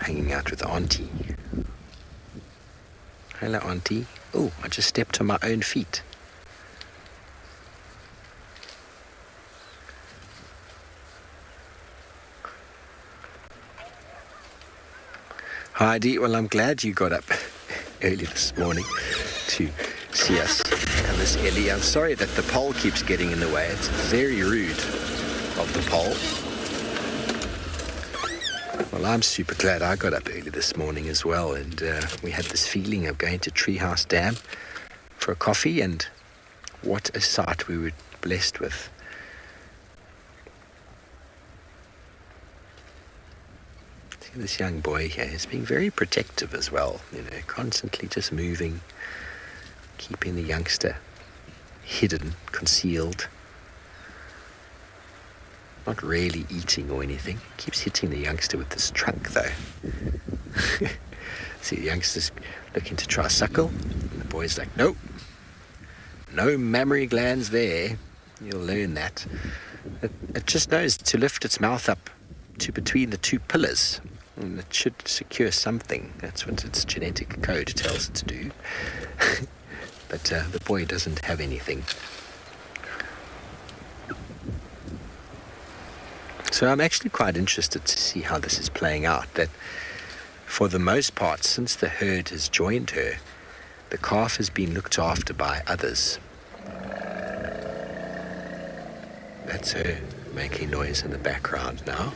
Hanging out with Auntie. Hello, Auntie. Oh, I just stepped on my own feet. Heidi, well, I'm glad you got up early this morning to see us and this Ellie. I'm sorry that the pole keeps getting in the way. It's very rude of the pole. Well, I'm super glad I got up early this morning as well, and we had this feeling of going to Treehouse Dam for a coffee, and what a sight we were blessed with. See this young boy here, he's being very protective as well, you know, constantly just moving, keeping the youngster hidden, concealed. Not really eating or anything. Keeps hitting the youngster with this trunk though. See, the youngster's looking to try suckle, and the boy's like, nope, no mammary glands there. You'll learn that. It just knows to lift its mouth up to between the two pillars, and it should secure something. That's what its genetic code tells it to do. But the boy doesn't have anything. So I'm actually quite interested to see how this is playing out, that for the most part, since the herd has joined her, the calf has been looked after by others. That's her making noise in the background now.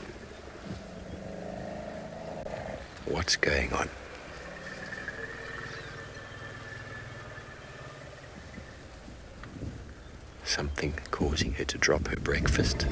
What's going on? Something causing her to drop her breakfast.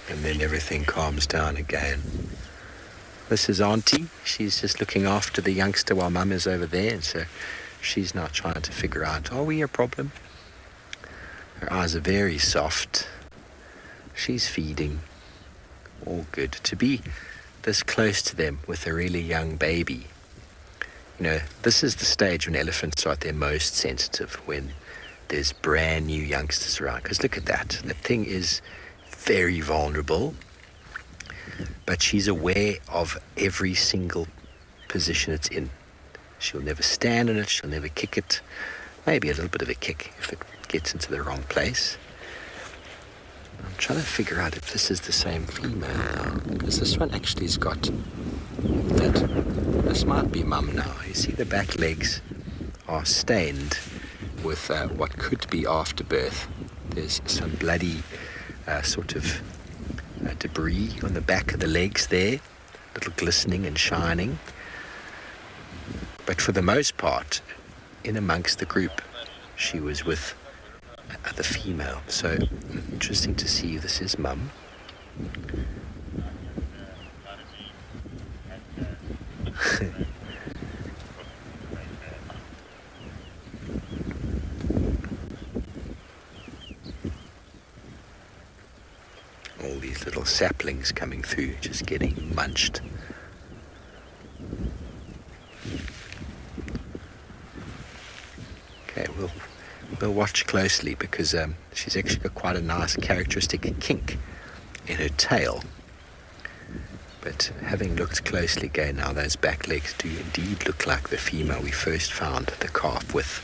And then everything calms down again. This is Auntie. She's just looking after the youngster while Mum is over there, and so she's now trying to figure out, are we a problem? Her eyes are very soft. She's feeding. All good. To be this close to them with a really young baby. You know, this is the stage when elephants are at their most sensitive, when there's brand new youngsters around. Because look at that. That thing is very vulnerable, but she's aware of every single position it's in. She'll never stand on it, she'll never kick it. Maybe a little bit of a kick if it gets into the wrong place. I'm trying to figure out if this is the same female now, because this one actually has got that. This might be Mum now. You see the back legs are stained with what could be afterbirth. There's some bloody sort of debris on the back of the legs there, a little glistening and shining. But for the most part, in amongst the group, she was with the female. So interesting to see. This is Mum. All these little saplings coming through, just getting munched. Okay, we'll watch closely because she's actually got quite a nice characteristic kink in her tail. But having looked closely again now, those back legs do indeed look like the female we first found the calf with.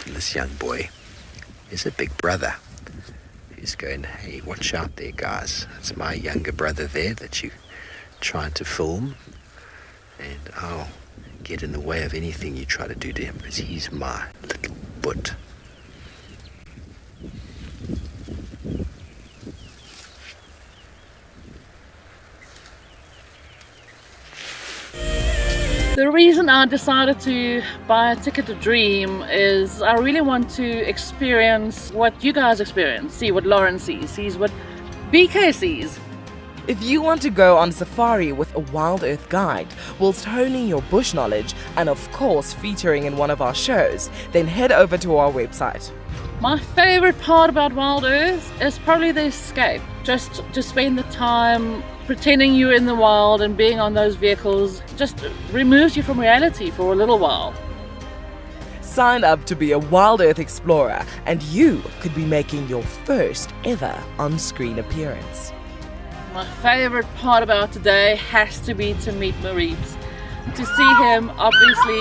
And this young boy is a big brother. He's going, hey, watch out there, guys. It's my younger brother there that you're trying to film. And I'll get in the way of anything you try to do to him because he's my little butt. The reason I decided to buy a ticket to Dream is I really want to experience what you guys experience, see what Lauren sees what BK sees. If you want to go on safari with a Wild Earth guide whilst honing your bush knowledge and of course featuring in one of our shows, then head over to our website. My favorite part about Wild Earth is probably the escape. Just to spend the time pretending you're in the wild and being on those vehicles just removes you from reality for a little while. Sign up to be a Wild Earth explorer and you could be making your first ever on-screen appearance. My favorite part about today has to be to meet Mareeves. To see him, obviously,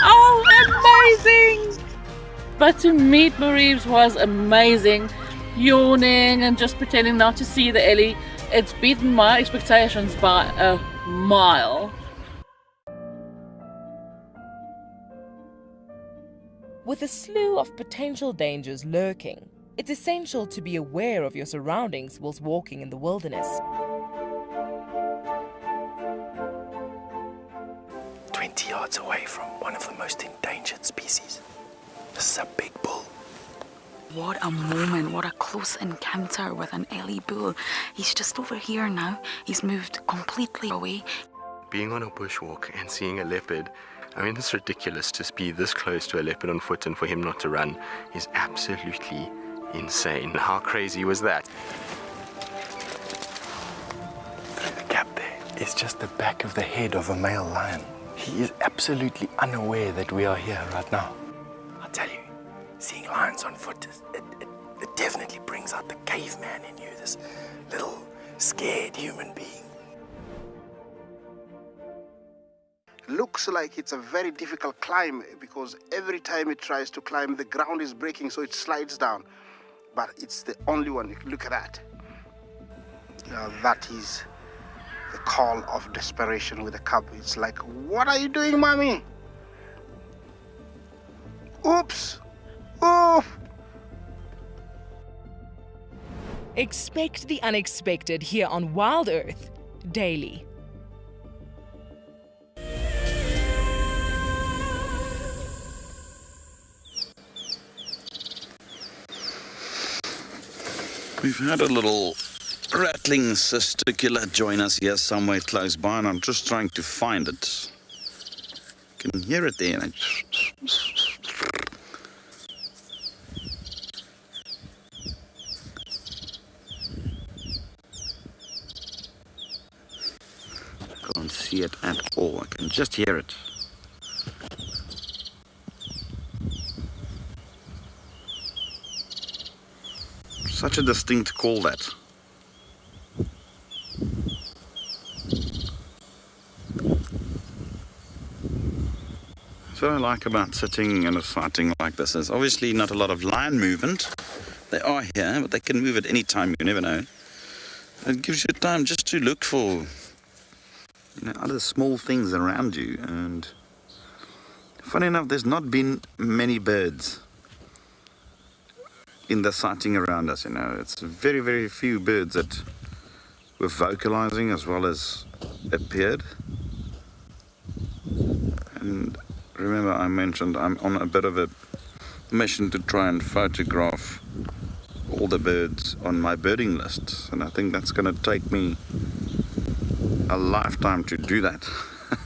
oh, amazing! But to meet Mareeves was amazing. Yawning and just pretending not to see the Ellie, it's beaten my expectations by a mile. With a slew of potential dangers lurking, it's essential to be aware of your surroundings whilst walking in the wilderness. 20 yards away from one of the most endangered species. This is a big bull. What a moment, what a close encounter with an Ellie bull. He's just over here now. He's moved completely away. Being on a bushwalk and seeing a leopard, I mean, it's ridiculous to be this close to a leopard on foot and for him not to run is absolutely insane. How crazy was that? Through the gap there is just the back of the head of a male lion. He is absolutely unaware that we are here right now. I'll tell you, seeing lions on foot, it definitely brings out the caveman in you, this little scared human being. Looks like it's a very difficult climb because every time it tries to climb, the ground is breaking, so it slides down. But it's the only one. Look at that. That is the call of desperation with a cub. It's like, what are you doing, mommy? Oops. Oof. Expect the unexpected here on Wild Earth daily. We've had a little rattling testicular join us here somewhere close by, and I'm just trying to find it. You can hear it there. I can't see it at all. I can just hear it. Such a distinct call, that. That's what I like about sitting in a sighting like this. There's obviously not a lot of lion movement. They are here, but they can move at any time. You never know. It gives you time just to look for, other small things around you. And funny enough, there's not been many birds in the sighting around us, you know. It's very, very few birds that were vocalizing as well as appeared. And remember, I mentioned I'm on a bit of a mission to try and photograph all the birds on my birding list, and I think that's going to take me a lifetime to do that.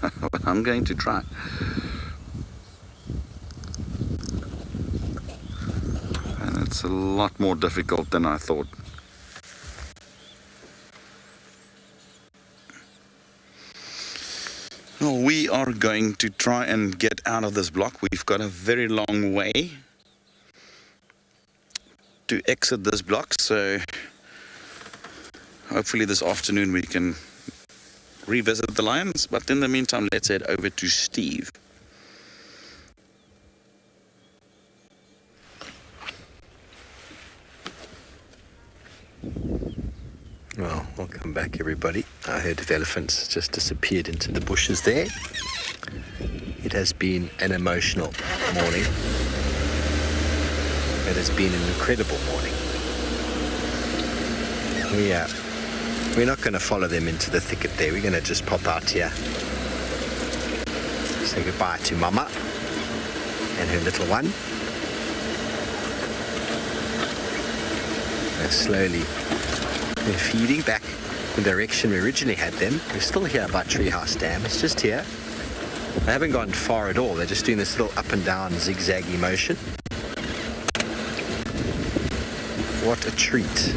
But I'm going to try. And it's a lot more difficult than I thought. Well, we are going to try and get out of this block. We've got a very long way to exit this block, so hopefully this afternoon we can revisit the lions. But in the meantime, let's head over to Steve. Well, welcome back everybody. Our herd of elephants just disappeared into the bushes there. It has been an emotional morning. It has been an incredible morning. We're not going to follow them into the thicket there. We're going to just pop out here. Say goodbye to Mama and her little one. They're slowly feeding back the direction we originally had them. We're still here by Treehouse Dam. It's just here. They haven't gone far at all. They're just doing this little up and down zigzaggy motion. What a treat.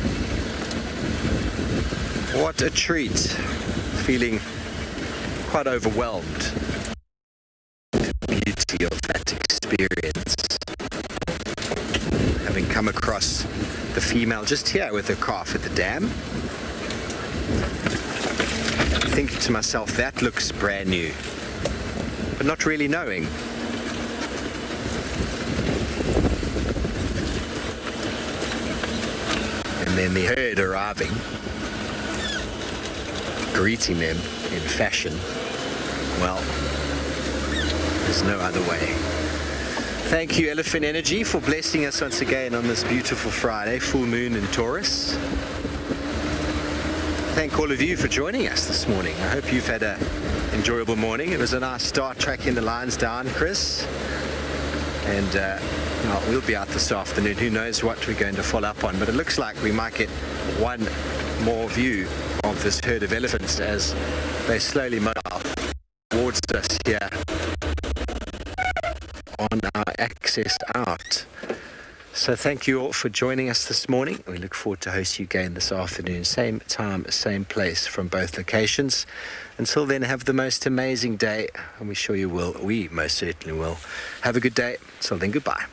What a treat. Feeling quite overwhelmed with the beauty of that experience. Having come across the female just here with her calf at the dam. Thinking to myself, that looks brand new. But not really knowing. And then the herd arriving, greeting them in fashion. Well, there's no other way. Thank you, Elephant Energy, for blessing us once again on this beautiful Friday, full moon in Taurus. Thank all of you for joining us this morning. I hope you've had an enjoyable morning. It was a nice start tracking the lions down, Chris. And well, we'll be out this afternoon. Who knows what we're going to follow up on, but it looks like we might get one more view of this herd of elephants as they slowly mobile towards us here on our access out. So thank you all for joining us this morning. We look forward to host you again this afternoon, same time, same place from both locations. Until then, have the most amazing day, and we're sure you will. We most certainly will. Have a good day. Until then, goodbye.